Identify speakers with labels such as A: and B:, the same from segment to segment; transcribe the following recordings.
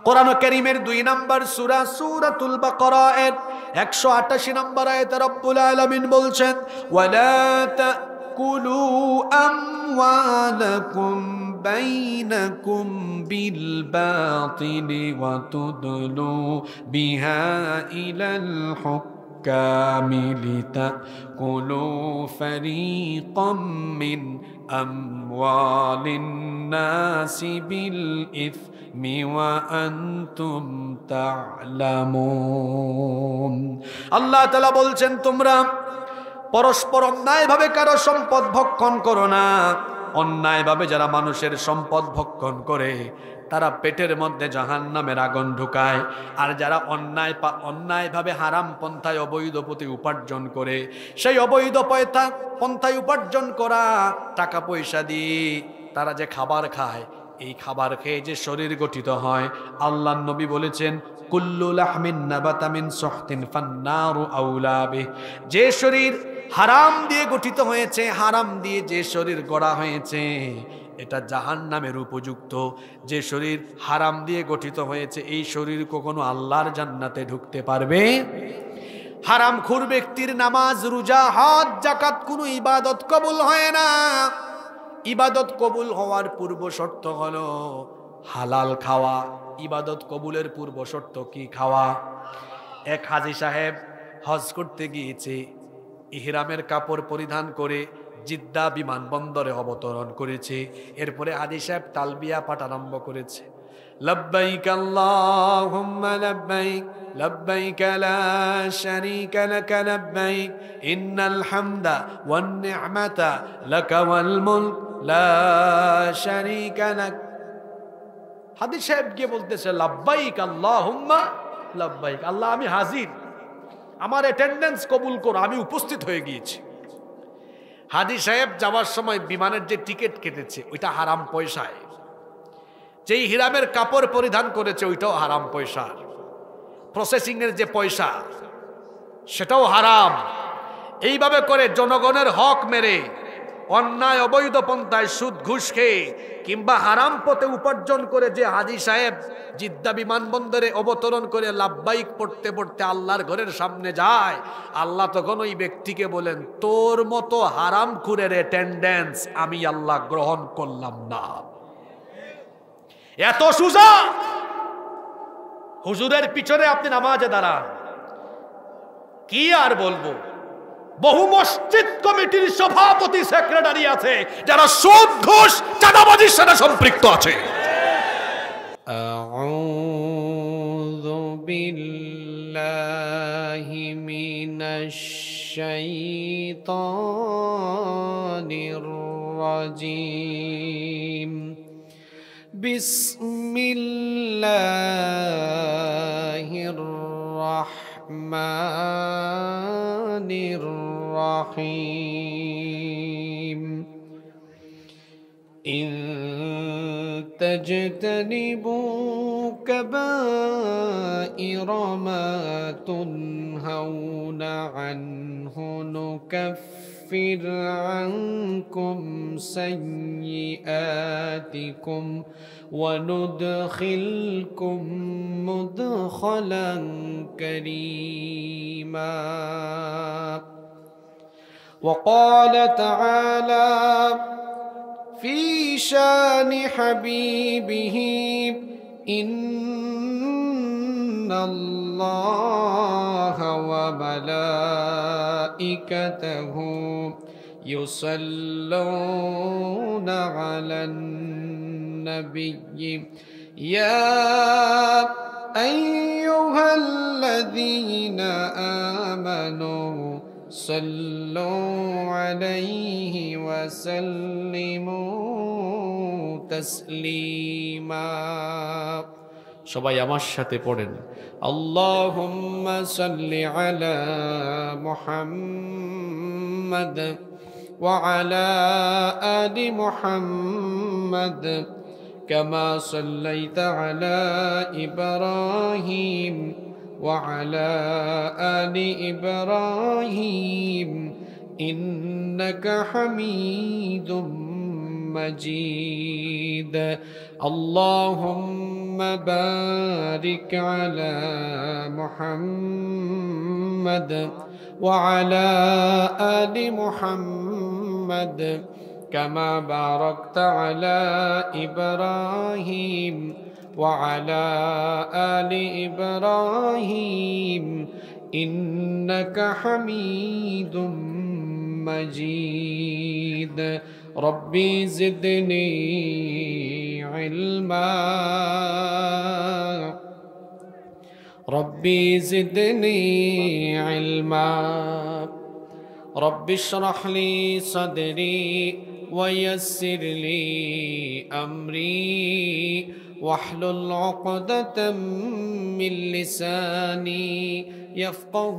A: কোরআন কারীমের 2 নম্বর সূরা সূরাতুল বাকারা এর 188 নম্বর আয়াতে রব্বুল আলামিন বলছেন, ওয়ালা তাকুলু আমওয়ালাকুম বাইনাকুম বিল বাতিলি ওয়া তুদলু বিহা ইলাল হুক্কামি লিতাকুলু ফারীকাম মিন আমওয়ালিন নাসি বিল ইসমি ওয়া আনতুম তা'লামুন। আল্লাহ তাআলা বলছেন, তোমরা পরস্পর অন্যায়ভাবে কারো সম্পদ ভক্ষণ করো না। অন্যায়ভাবে যারা মানুষের সম্পদ ভক্ষণ করে তারা পেটের মধ্যে জাহান্নামের আগুন ঢুকায়। আর যারা অন্যায়ভাবে হারাম পন্থায় অবৈধ পথে উপার্জন করে, সেই অবৈধ পন্থায় উপার্জন করা টাকা পয়সা দিয়ে তারা যে খাবার খায়, এই খাবার খেয়ে যে শরীর গঠিত হয়, আল্লাহর নবী বলেছেন, কুল্লু লাহমিন নাবাতা মিন সুহতিন ফান্নারু আউলা বিহ। যে শরীর হারাম দিয়ে গঠিত হয়েছে, হারাম দিয়ে যে শরীর গড়া হয়েছে, এটা জাহান্নামের উপযুক্ত। যে শরীর হারাম দিয়ে গঠিত হয়েছে, এই শরীর কখনো আল্লাহর জান্নাতে ঢুকতে পারবে। হারামখোর ব্যক্তির নামাজ, রোজা, হজ, যাকাত কোনো ইবাদত কবুল হয় না। ইবাদত কবুল হওয়ার পূর্ব শর্ত হলো হালাল খাওয়া। ইবাদত কবুলের পূর্ব শর্ত কি? খাওয়া। এক হাজী সাহেব হজ করতে গিয়েছে, ইহরামের কাপড় পরিধান করে জিদ্দা বিমানবন্দরে অবতরণ করেছে। এরপরে হাজী সাহেব তালবিয়া পাঠ আরম্ভ করেছে, লব্বাইক আল্লাহুম্মা লব্বাইক লব্বাইক লা শারীকা লাক লব্বাইক ইন্নাল হামদা ওয়ান নি'মাতা লাকা ওয়াল মুলক লা শারীকা লাক। হাজী সাহেব গিয়ে বলতেছে, লব্বাইক আল্লাহুম্মা লব্বাইক, আল্লাহ আমি হাজির, আমার অ্যাটেন্ডেন্স কবুল করো, আমি উপস্থিত হয়ে গিয়েছি। হাজী সাহেব যাওয়ার সময় বিমানের যে টিকিট কেটেছে ওইটা হারাম পয়সায়, যেই হিরামের কাপড় পরিধান করেছে ওইটাও হারাম পয়সার, প্রসেসিং এর যে পয়সা সেটাও হারাম। এইভাবে করে জনগণের হক মেরে, অন্যায় অবৈধ পন্থায় সুদ ঘুষ খেয়ে কিংবা হারাম পথে উপার্জন করে যে হাজী সাহেব জিদ্দা বিমানবন্দরে অবতরণ করে লাব্বাইক পড়তে পড়তে আল্লাহর ঘরের সামনে যায়, আল্লাহ তখন ওই ব্যক্তিকে বলেন, তোর মতো হারামখোরের অ্যাটেন্ডেন্স আমি আল্লাহ গ্রহণ করলাম না। এত সুজা হুজুরের পিছনে আপনি নামাজে দাঁড়ান, কি আর বলবো। বহু মসজিদ কমিটির সভাপতি, সেক্রেটারি আছে যারা সুদ ঘুষ চাঁদাবাজির সাথে সম্পৃক্ত আছে। আউযু বিল্লাহি মিনাশ শাইতানির রাজীম। বিসমিল্লাহির রাহমানির রাহিম। ইন তাজতানিবু কাবাইরা মা তুনহাউনা আনহু নুকাফির আনকুম সাইয়্যাতিকুম ওয়া নুদখিলকুম মুদখালান কারীমা। وقال تعالى في شان حبيبه إن الله وملائكته يصلون على النبي يا أيها الذين آمنوا صلوا عليه وسلموا تسليما। সবাই আমার সাথে পড়েন, আল্লাহুম্মা সাল্লি আলা মুহাম্মাদ ওয়া আলা আলি মুহাম্মাদ কামা সাল্লাইতা আলা ইব্রাহিম وعلى آل إبراهيم إنك حميد
B: مجيد اللهم بارك على محمد وعلى آل محمد كما باركت على إبراهيم وعلى آل إبراهيم إنك حميد مجيد ربي زدني علما ربي زدني علما رب اشرح لي صدري ويسر لي أمري واحلل عقدة من لساني يفقه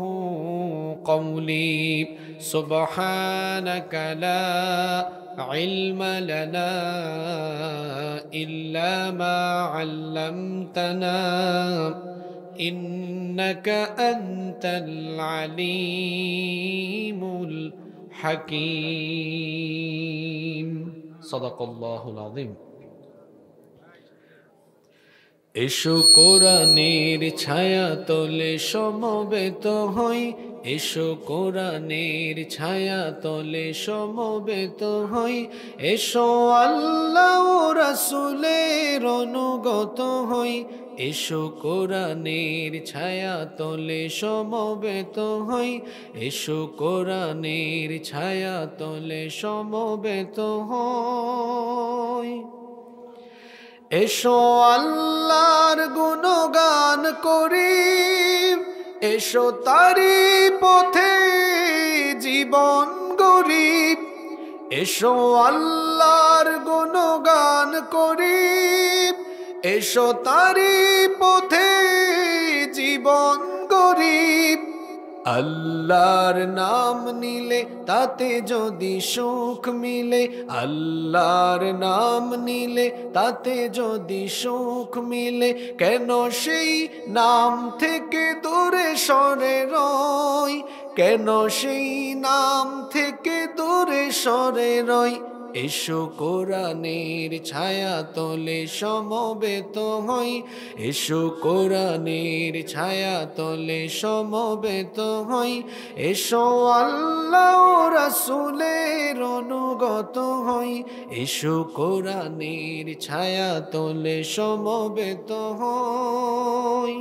B: قولي سبحانك لا علم لنا إلا ما علمتنا إنك أنت العليم الحكيم صدق الله العظيم এসো কোরআনের ছায়া তলে সমবেত হই এসো কোরআনের ছায়া তলে সমবেত হই এসো আল্লাহ ও রাসূলের অনুগত হই এসো কোরআনের ছায়া তলে সমবেত হই এসো কোরআনের ছায়া তলে সমবেত হই এসো আল্লাহর গুণগান করি এসো তারি পথে জীবন গড়ি এসো আল্লাহর গুণগান করি এসো তারি পথে জীবন গড়ি আল্লাহর নাম নিলে তাতে যদি সুখ মিলে আল্লাহর নাম নিলে তাতে যদি সুখ মিলে কেন সেই নাম থেকে দূরে সরে রই কেন সেই নাম থেকে দূরে সরে রই এসো কোরআনের ছায়া তলে সমবেত হই এসো কোরআনের ছায়া তলে সমবেত হই এসো আল্লাহ ও রাসূলের অনুগত হই এসো কোরআনের ছায়া তলে সমবেত হই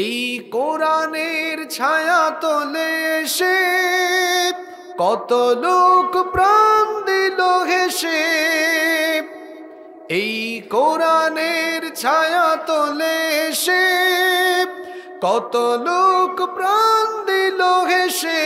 B: এই কোরআনের ছায়া তলে এসে কত লোক প্রাণ দিল হেসে এই কোরআনের ছায়া তলে এসে কত লোক প্রাণ দিল হেসে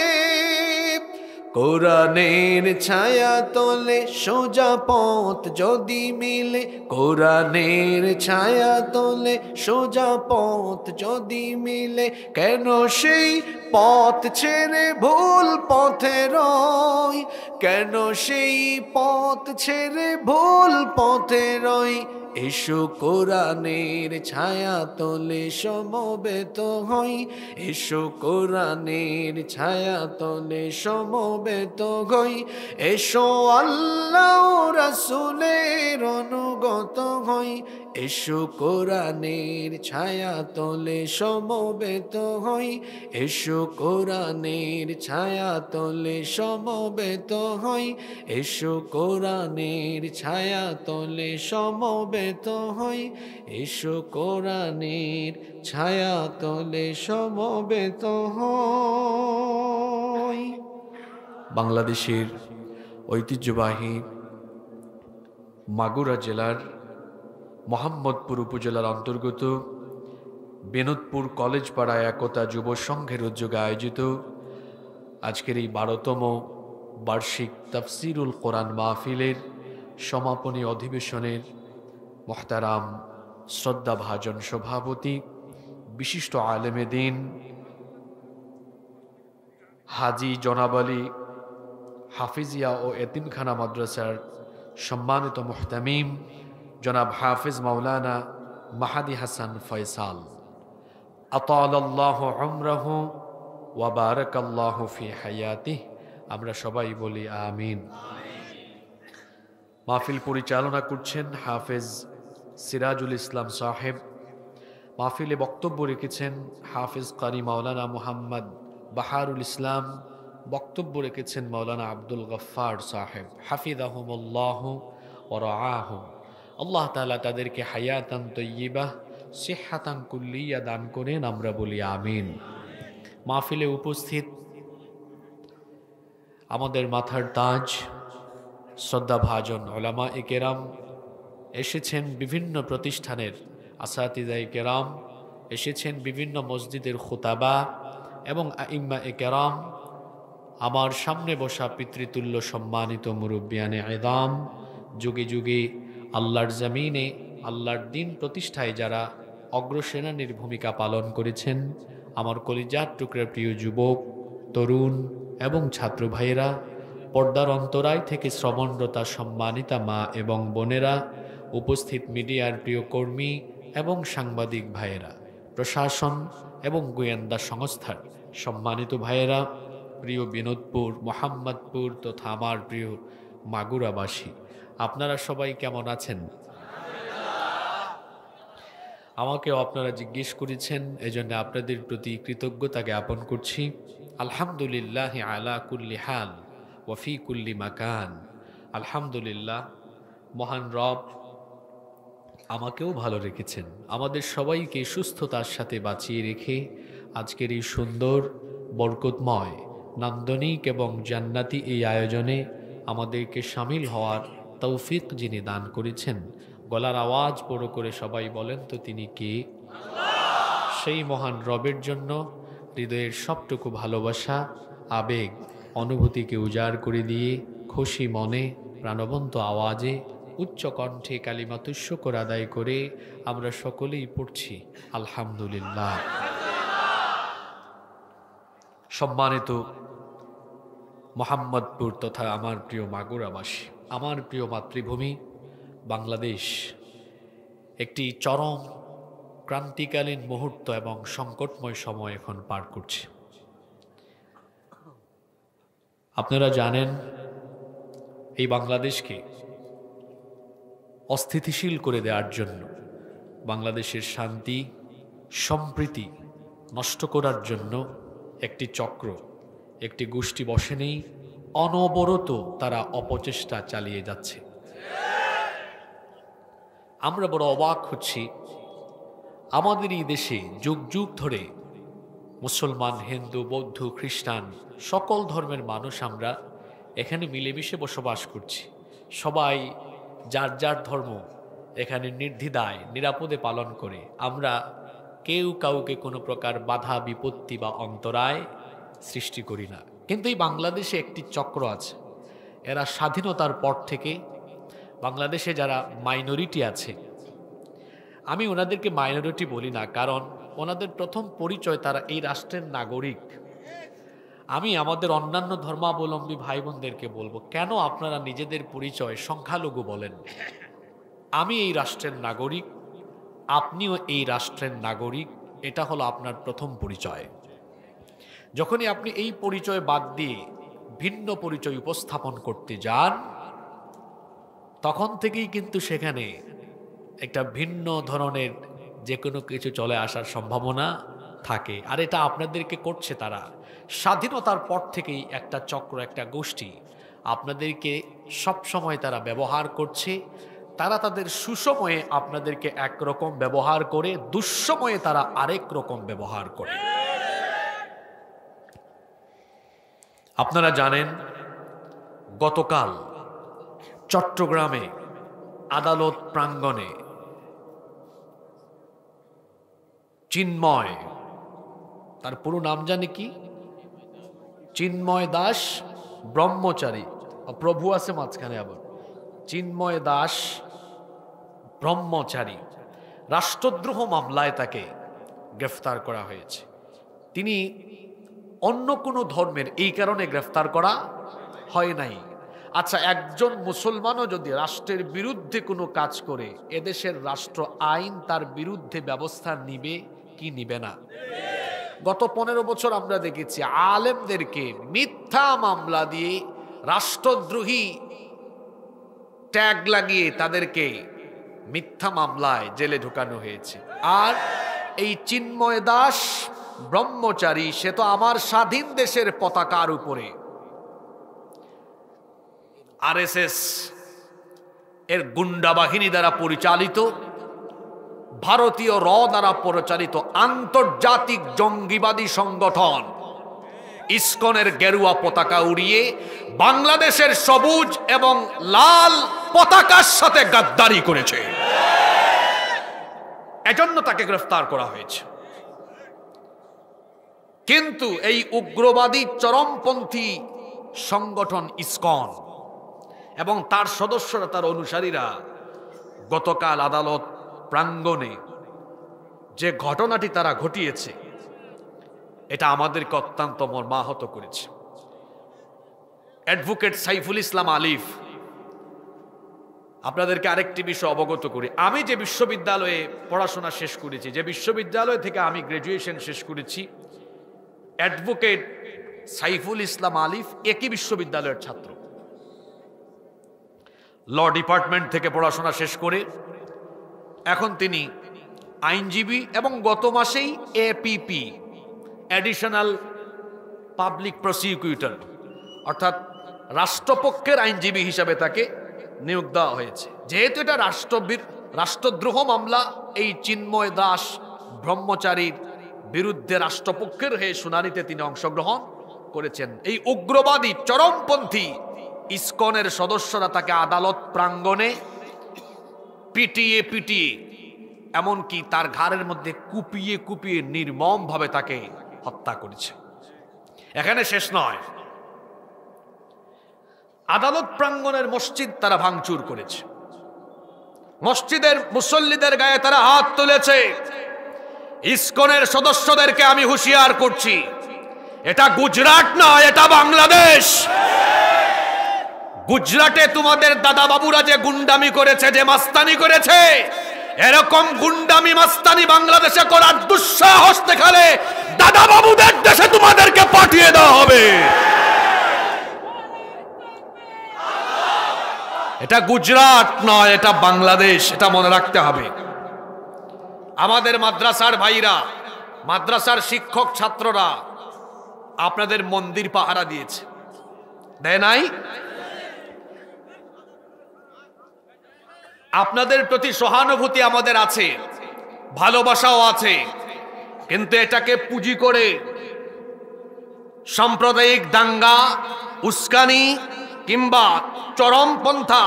B: কোরআনের ছায়া তলে সোজা পথ যদি মিলে কোরআনের ছায়া তলে সোজা পথ যদি মিলে কেন সেই পথ ছেড়ে ভুল পথে রই কেন সেই পথ ছেড়ে ভুল পথে রই এসো কোরআনের ছায়া তলে সমবেত হই এসো কোরআনের ছায়া তলে সমবেত হই এসো আল্লাহ ও রাসূলের অনুগত হই এসো কোরআনের ছায়া তলে সমবেত হই এসো কোরআনের ছায়া তলে সমবেত হই এসো কোরআনের ছায়া তলে সমবেত হই এসো কোরআনের ছায়া তলে সমবেত হই
A: বাংলাদেশের ঐতিহ্যবাহী মাগুরা জেলার মোহাম্মদপুর উপজেলার অন্তর্গত বিনোদপুর কলেজ পাড়া একতা যুব সংঘের উদ্যোগে আয়োজিত আজকের এই 12তম বার্ষিক তাফসিরুল কোরআন মাহফিলের সমাপনী অধিবেশনের মোহতারাম শ্রদ্ধাভাজন সভাপতি বিশিষ্ট আলেমে দ্বীন হাজী জনাব আলী হাফিজিয়া ও এতিমখানা মাদ্রাসার সম্মানিত মুহতামিম জনাব হাফিজ মাওলানা মাহাদি হাসান ফয়সাল আতালাল্লাহু উমরাহু ওয়া বারাকাল্লাহু ফি হায়াতিহি আমরা সবাই বলি আমিন। মাহফিল পরিচালনা করছেন হাফেজ সিরাজুল ইসলাম সাহেব। মাহফিলে বক্তব্য রেখেছেন হাফেজ কারি মাওলানা মুহাম্মদ বাহারুল ইসলাম। বক্তব্য রেখেছেন মাওলানা আব্দুল গফফার সাহেব হাফিজাহুমুল্লাহ ওয়া রাআহুম। আল্লাহ তাআলা তাদেরকে হায়াতান তাইয়্যিবাহ সিহহাতান কুল্লিয়া দান করেন, আমরা বলি আমিন। মাহফিলে উপস্থিত আমাদের মাথার তাজ শ্রদ্ধাভাজন উলামায়ে কেরাম, এসেছেন বিভিন্ন প্রতিষ্ঠানের আসাতিজায়ে কেরাম, এসেছেন বিভিন্ন মসজিদের খুতাবা এবং আইম্মায়ে কেরাম, আমার সামনে বসা পিতৃতুল্য সম্মানিত মুরব্বিয়ানে ইযাম, যুগে যুগে আল্লাহর জমিনে আল্লাহর দ্বীন প্রতিষ্ঠায় যারা অগ্রসেনানীর ভূমিকা পালন করেছেন, আমার কলিজার টুকরা প্রিয় যুবক, তরুণ এবং ছাত্র ভাইয়েরা, পর্দার অন্তরায় থেকে শ্রবণরতা সম্মানিতা মা এবং বোনেরা, উপস্থিত মিডিয়ার প্রিয় কর্মী এবং সাংবাদিক ভাইয়েরা, প্রশাসন এবং গোয়েন্দা সংস্থার সম্মানিত ভাইয়েরা, প্রিয় বিনোদপুর, মোহাম্মদপুর তথা আমার প্রিয় মাগুরাবাসী, আপনারা সবাই কেমন আছেন? আমাকেও আপনারা জিজ্ঞেস করেছেন, এজন্য আপনাদের প্রতি কৃতজ্ঞতা জ্ঞাপন করছি। আলহামদুলিল্লাহ আলা কুল্লি হাল ওয়া ফি কুল্লি মাকান। আলহামদুলিল্লাহ, মহান রব আমাকেও ভালো রেখেছেন, আমাদের সবাইকে সুস্থতার সাথে বাঁচিয়ে রেখে আজকের এই সুন্দর বরকতময় নান্দনিক এবং জান্নাতি এই আয়োজনে আমাদেরকে শামিল হওয়ার তৌফিক যিনি দান করেছেন, গলার আওয়াজ বড় করে সবাই বলেন তো তিনি কে? সেই মহান রবের জন্য হৃদয়ের সবটুকু ভালোবাসা, আবেগ, অনুভূতিকে উজাড় করে দিয়ে খুশি মনে প্রাণবন্ত আওয়াজে উচ্চ কণ্ঠে কালিমাতুশ শুকর আদায় করে আমরা সকলেই পড়ছি আলহামদুলিল্লাহ। সম্মানিত মোহাম্মদপুর তথা আমার প্রিয় মাগুরাবাসী, আমার প্রিয় মাতৃভূমি বাংলাদেশ একটি চরম ক্রান্তিকালীন মুহূর্ত এবং সংকটময় সময় এখন পার করছে। আপনারা জানেন, এই বাংলাদেশকে অস্থিতিশীল করে দেওয়ার জন্য, বাংলাদেশের শান্তি সম্প্রীতি নষ্ট করার জন্য একটি চক্র, একটি গোষ্ঠী বসে নেই, অনবরত তারা অপচেষ্টা চালিয়ে যাচ্ছে। আমরা বড় অবাক হচ্ছি, আমাদের এই দেশে যুগ যুগ ধরে মুসলমান, হিন্দু, বৌদ্ধ, খ্রিস্টান সকল ধর্মের মানুষ আমরা এখানে মিলেমিশে বসবাস করছি। সবাই যার যার ধর্ম এখানে নির্দ্বিধায় নিরাপদে পালন করে। আমরা কেউ কাউকে কোনো প্রকার বাধা বিপত্তি বা অন্তরায় সৃষ্টি করি না। কিন্তু এই বাংলাদেশে একটি চক্র আছে, এরা স্বাধীনতার পর থেকে বাংলাদেশে যারা মাইনরিটি আছে, আমি ওনাদেরকে মাইনরিটি বলি না, কারণ ওনাদের প্রথম পরিচয় তারা এই রাষ্ট্রের নাগরিক। আমি আমাদের অন্যান্য ধর্মাবলম্বী ভাই বোনদেরকে বলবো, কেন আপনারা নিজেদের পরিচয় সংখ্যালঘু বলেন? আমি এই রাষ্ট্রের নাগরিক, আপনিও এই রাষ্ট্রের নাগরিক, এটা হলো আপনার প্রথম পরিচয়। যখনই আপনি এই পরিচয় বাদ দিয়ে ভিন্ন পরিচয় উপস্থাপন করতে যান, তখন থেকেই কিন্তু সেখানে একটা ভিন্ন ধরনের যে কোনো কিছু চলে আসার সম্ভাবনা থাকে। আর এটা আপনাদেরকে করছে তারা স্বাধীনতার পর থেকেই, একটা চক্র, একটা গোষ্ঠী আপনাদেরকে সবসময় তারা ব্যবহার করছে। তারা তাদের সুসময়ে আপনাদেরকে একরকম ব্যবহার করে, দুঃসময়ে তারা আরেক রকম ব্যবহার করে। আপনারা জানেন, গতকাল চট্টগ্রামে আদালত প্রাঙ্গণে চিন্ময়, তার পুরো নাম জানি কি, চিন্ময় দাস ব্রহ্মচারী, প্রভু আছে মাঝখানে আবার, চিন্ময় দাস ব্রহ্মচারী রাষ্ট্রদ্রোহ মামলায় তাকে গ্রেফতার করা হয়েছে। তিনি অন্য কোনো ধর্মের, এই কারণে গ্রেফতার করা হয় নাই। আচ্ছা, একজন মুসলমানও যদি রাষ্ট্রের বিরুদ্ধে কোনো কাজ করে, এদেশের রাষ্ট্র আইন তার বিরুদ্ধে ব্যবস্থা নিবে কি নিবে না? গত 15 বছর আমরা দেখেছি আলেমদেরকে মিথ্যা মামলা দিয়ে রাষ্ট্রদ্রোহী ট্যাগ লাগিয়ে তাদেরকে মিথ্যা মামলায় জেলে ঢুকানো হয়েছে। আর এই চিন্ময় দাস ব্রহ্মচারী, সে তো আমার স্বাধীন দেশের পতাকার উপরে আরএসএস এর গুন্ডা বাহিনী দ্বারা পরিচালিত, ভারতীয় র দ্বারা পরিচালিত আন্তর্জাতিক জঙ্গিবাদী সংগঠন ইসকনের গেরুয়া পতাকা উড়িয়ে বাংলাদেশের সবুজ এবং লাল পতাকার সাথে গাদ্দারি করেছে। এজন্য তাকে গ্রেফতার করা হয়েছে। কিন্তু এই উগ্রবাদী চরমপন্থী সংগঠন ইসকন এবং তার সদস্যরা, তার অনুসারীরা গতকাল আদালত প্রাঙ্গণে যে ঘটনাটি তারা ঘটিয়েছে, এটা আমাদেরকে অত্যন্ত মর্মাহত করেছে। অ্যাডভোকেট সাইফুল ইসলাম আলিফ, আপনাদেরকে আরেকটি বিষয় অবগত করি। আমি যে বিশ্ববিদ্যালয়ে পড়াশোনা শেষ করেছি, যে বিশ্ববিদ্যালয় থেকে আমি গ্র্যাজুয়েশন শেষ করেছি, অ্যাডভোকেট সাইফুল ইসলাম আলিফ একই বিশ্ববিদ্যালয়ের ছাত্র। ল ডিপার্টমেন্ট থেকে পড়াশোনা শেষ করে এখন তিনি আইনজীবী এবং গত মাসেই এপিপি, অ্যাডিশনাল পাবলিক প্রসিকিউটর, অর্থাৎ রাষ্ট্রপক্ষের আইনজীবী হিসাবে তাকে নিয়োগ দেওয়া হয়েছে। যেহেতু এটা রাষ্ট্রদ্রোহ মামলা, এই চিন্ময় দাস ব্রহ্মচারীর বিরুদ্ধে রাষ্ট্রপক্ষের হয়ে শুনানিতে তিনি অংশগ্রহণ করেছেন। এই উগ্রবাদী চরমপন্থী ইসকনের সদস্যরা তাকে আদালত প্রাঙ্গণে পিটিয়ে পিটিয়ে, এমনকি তার ঘাড়ের মধ্যে কুপিয়ে কুপিয়ে নির্মমভাবে তাকে হত্যা করেছে। এখানে শেষ নয়, আদালত প্রাঙ্গণের মসজিদ তারা ভাঙচুর করেছে, মসজিদের মুসল্লিদের গায়ে তারা হাত তুলেছে। ইসকনের সদস্যদেরকে আমি হুঁশিয়ার করছি, এটা গুজরাট নয়, এটা বাংলাদেশ। গুজরাটে তোমাদের দাদা বাবুরা যে গুন্ডামি করেছে, যে মাস্তানি করেছে, এরকম গুন্ডামি মাস্তানি বাংলাদেশে করার দুঃসাহস দেখালে দাদা বাবুদের দেশে তোমাদেরকে পাঠিয়ে দেওয়া হবে। এটা গুজরাট নয়, এটা বাংলাদেশ, এটা মনে রাখতে হবে। আমাদের মাদ্রাসার ভাইরা, মাদ্রাসার শিক্ষক ছাত্ররা আপনাদের মন্দির পাহারা দিয়েছে, দেয় নাই? আপনাদের প্রতি সহানুভূতি আমাদের আছে, ভালোবাসাও আছে, কিন্তু এটাকে পুঁজি করে সাম্প্রদায়িক দাঙ্গা, উস্কানি কিংবা চরমপন্থা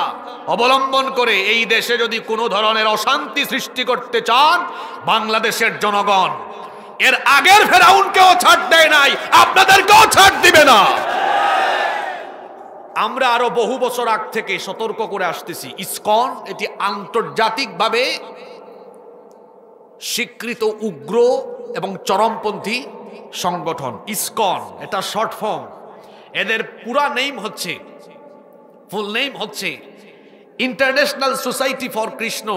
A: অবলম্বন করে এই দেশে যদি কোনো ধরনের অশান্তি সৃষ্টি করতে চান, বাংলাদেশের জনগণ এর আগের ফেরাউনকেও ছাড় দেয় নাই, আপনাদেরকেও ছাড় দিবে না। আমরা আরো বহু বছর আগ থেকে সতর্ক করে আসতেছি, ইসকন এটি আন্তর্জাতিকভাবে স্বীকৃত উগ্র এবং চরমপন্থী সংগঠন। ইসকন এটা শর্ট ফর্ম, এদের পুরা নেম হচ্ছে, ফুল নেম হচ্ছে international society for Krishna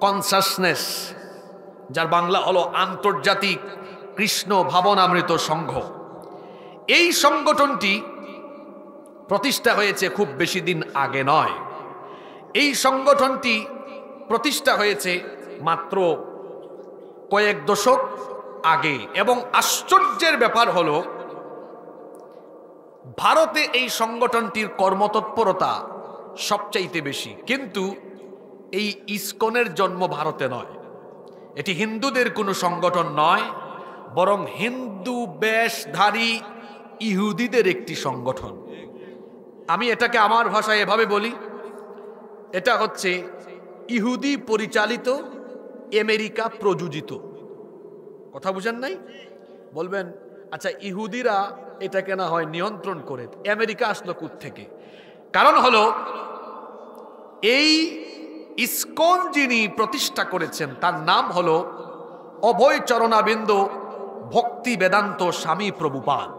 A: consciousness, যার বাংলা হলো আন্তর্জাতিক কৃষ্ণ ভাবনামৃত সংঘ। এই সংগঠনটি প্রতিষ্ঠা হয়েছে খুব বেশি দিন আগে নয়, এই সংগঠনটি প্রতিষ্ঠা হয়েছে মাত্র কয়েক দশক আগে। এবং আশ্চর্যের ব্যাপার হলো, ভারতে এই সংগঠনটির কর্মতৎপরতা সবচাইতে বেশি, কিন্তু এই ইসকনের জন্ম ভারতে নয়, এটি হিন্দুদের কোনো সংগঠন নয়, বরং হিন্দু বেশধারী ইহুদিদের একটি সংগঠন। আমি এটাকে আমার ভাষায় এভাবে বলি, এটা হচ্ছে ইহুদি পরিচালিত, আমেরিকা প্রযোজিত। কথা বুঝেন নাই? বলবেন আচ্ছা ইহুদিরা এটাকে না হয় নিয়ন্ত্রণ করে, আমেরিকা আসলো কোত্থেকে? কারণ হলো এই ইসকন যিনি প্রতিষ্ঠা করেছেন তার নাম হলো অভয় চরণাবিন্দ ভক্তি বেদান্ত স্বামী প্রভুপাদ।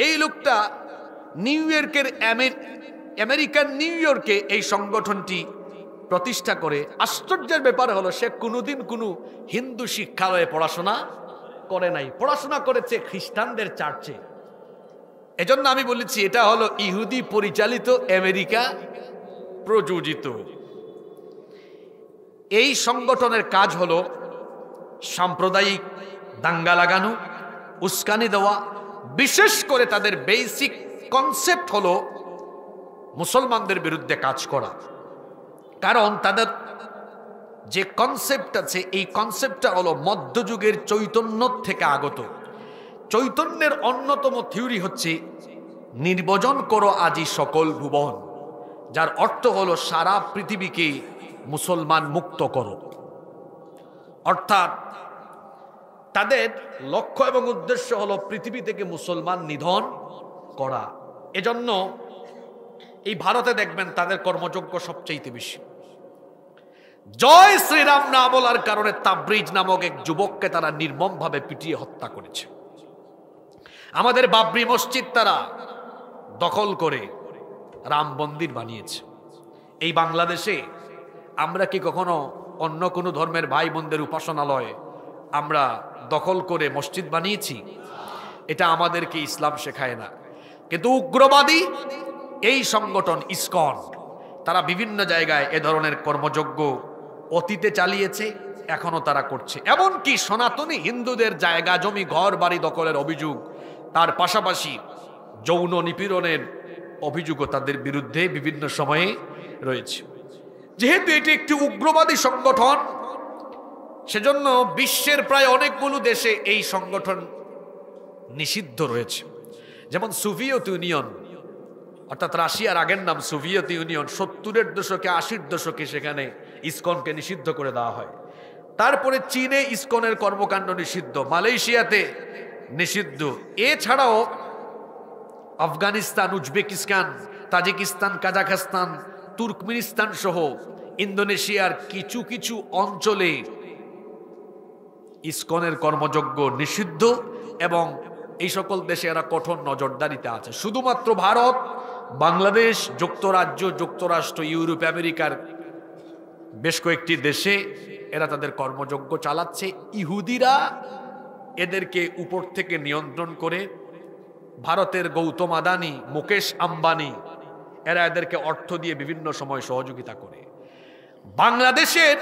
A: এই লোকটা নিউ ইয়র্কের আমেরিকান নিউ ইয়র্কে এই সংগঠনটি প্রতিষ্ঠা করে। আশ্চর্যের ব্যাপার হলো সে কোনোদিন কোনো হিন্দু শিক্ষালয়ে পড়াশোনা করে নাই, পড়াশোনা করেছে খ্রিস্টানদের চার্চে। এজন্য আমি বলেছি এটা হলো ইহুদি পরিচালিত আমেরিকা প্রযোজিত। এই সংগঠনের কাজ হলো সাম্প্রদায়িক দাঙ্গা লাগানো, উস্কানি দেওয়া। বিশেষ করে তাদের বেসিক কনসেপ্ট হলো মুসলমানদের বিরুদ্ধে কাজ করা। কারণ তাদের যে কনসেপ্ট আছে, এই কনসেপ্টটা হলো মধ্যযুগের চৈতন্য থেকে আগত। চৈতন্যের অন্যতম থিওরি হচ্ছে নির্বজন করো আজি সকল ভুবন, যার অর্থ হলো সারা পৃথিবীকে মুসলমান মুক্ত করো। অর্থাৎ তাদের লক্ষ্য এবং উদ্দেশ্য হলো পৃথিবী থেকে মুসলমান নিধন করা। এজন্য এই ভারতে দেখবেন তাদের কর্মযজ্ঞ সবচেয়ে বেশি। জয় শ্রীরাম না বলার কারণে তাবরিজ নামক এক যুবককে তারা নির্মমভাবে পিটিয়ে হত্যা করেছে। আমাদের বাবরি মসজিদ তারা দখল করে রাম মন্দির বানিয়েছে। এই বাংলাদেশে আমরা কি কখনো অন্য কোনো ধর্মের ভাই বোনদের উপাসনালয় আমরা দখল করে মসজিদ বানিয়েছি? এটা আমাদেরকে ইসলাম শেখায় না। কিন্তু উগ্রবাদী এই সংগঠন ইসকন, তারা বিভিন্ন জায়গায় এ ধরনের কর্মযজ্ঞ অতীতে চালিয়েছে, এখনো তারা করছে। এমনকি সনাতনী হিন্দুদের জায়গা জমি ঘর বাড়ি দখলের অভিযোগ, তার পাশাপাশি যৌন নিপীড়নের অভিযোগও তাদের বিরুদ্ধে বিভিন্ন সময়ে রয়েছে। যেহেতু এটি একটি উগ্রবাদী সংগঠন, সেজন্য বিশ্বের প্রায় অনেকগুলো দেশে এই সংগঠন নিষিদ্ধ রয়েছে। যেমন সোভিয়েত ইউনিয়ন, অর্থাৎ রাশিয়ার আগের নাম সোভিয়েত ইউনিয়ন, 70-এর দশকে 80-র দশকে সেখানে ইসকনকে নিষিদ্ধ করে দেওয়া হয়। তারপরে চীনে ইসকনের কর্মকাণ্ড নিষিদ্ধ, মালয়েশিয়াতে নিষিদ্ধ। এছাড়াও Afghanistan, Uzbekistan, Tajikistan, Kazakhstan, Turkmenistan সহ ইন্দোনেশিয়ার কিছু কিছু অঞ্চলে ইসকনের কর্মযজ্ঞ নিষিদ্ধ এবং এই সকল দেশে এরা কঠোর নজরদারিতে আছে। শুধুমাত্র ভারত, বাংলাদেশ, যুক্তরাজ্য, যুক্তরাষ্ট্র, ইউরোপ, আমেরিকার বেশ কয়েকটি দেশে এরা তাদের কর্মযজ্ঞ চালাচ্ছে। ইহুদিরা এদেরকে উপর থেকে নিয়ন্ত্রণ করে। ভারতের গৌতম আদানি, মুকেশ আম্বানি, এরা এদেরকে অর্থ দিয়ে বিভিন্ন সময় সহযোগিতা করে। বাংলাদেশের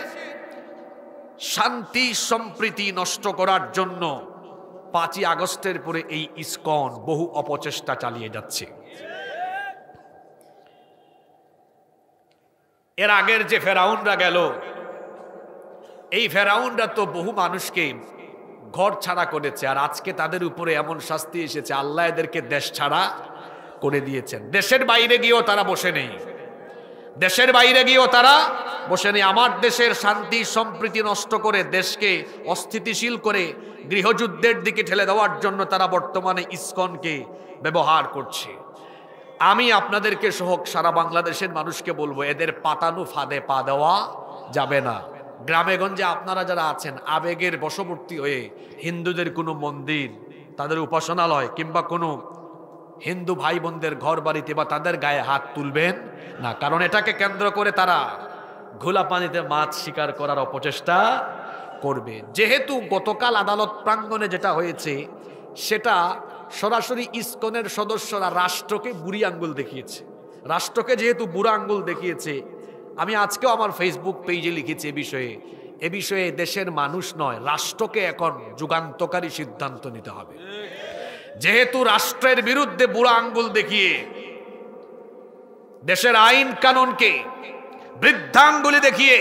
A: শান্তি সম্প্রীতি নষ্ট করার জন্য 5ই আগস্টের পরে এই ইসকন বহু অপচেষ্টা চালিয়ে যাচ্ছে। এর আগের যে ফেরাউনরা গেল, এই ফেরাউনরা তো বহু মানুষকে ঘর ছাড়া করেছে, আর আজকে তাদের উপরে এমন শাস্তি এসেছে, আল্লাহ এদেরকে দেশ ছাড়া করে দিয়েছেন। দেশের বাইরে গিয়েও তারা বসে নেই, দেশের বাইরে গিয়েও তারা বসে নেই। আমার দেশের শান্তি সম্প্রীতি নষ্ট করে, দেশকে অস্থিতিশীল করে গৃহযুদ্ধের দিকে ঠেলে দেওয়ার জন্য তারা বর্তমানে ইসকনকে ব্যবহার করছে। আমি আপনাদেরকে সহ সারা বাংলাদেশের মানুষকে বলবো, এদের পাতানো ফাঁদে পা দেওয়া যাবে না। গ্রামে গঞ্জে আপনারা যারা আছেন, আবেগের বশবর্তী হয়ে হিন্দুদের কোনো মন্দির, তাদের উপাসনালয় কিংবা কোনো হিন্দু ভাই বোনদের ঘর বাড়িতে বা তাদের গায়ে হাত তুলবেন না। কারণ এটাকে কেন্দ্র করে তারা ঘোলা পানিতে মাছ শিকার করার অপচেষ্টা করবে। যেহেতু গতকাল আদালত প্রাঙ্গণে যেটা হয়েছে, সেটা সরাসরি ইসকনের সদস্যরা রাষ্ট্রকে বুড়ি আঙ্গুল দেখিয়েছে। রাষ্ট্রকে যেহেতু বুড়া আঙ্গুল দেখিয়েছে, আমি আজকেও আমার ফেসবুক পেজে লিখেছি এ বিষয়ে দেশের মানুষ নয়, রাষ্ট্রকে এখন যুগান্তকারী সিদ্ধান্ত নিতে হবে। যেহেতু রাষ্ট্রের বিরুদ্ধে বুড়া আঙ্গুল দেখিয়ে দেশের আইন কানুনকে বৃদ্ধাঙ্গুলি দেখিয়ে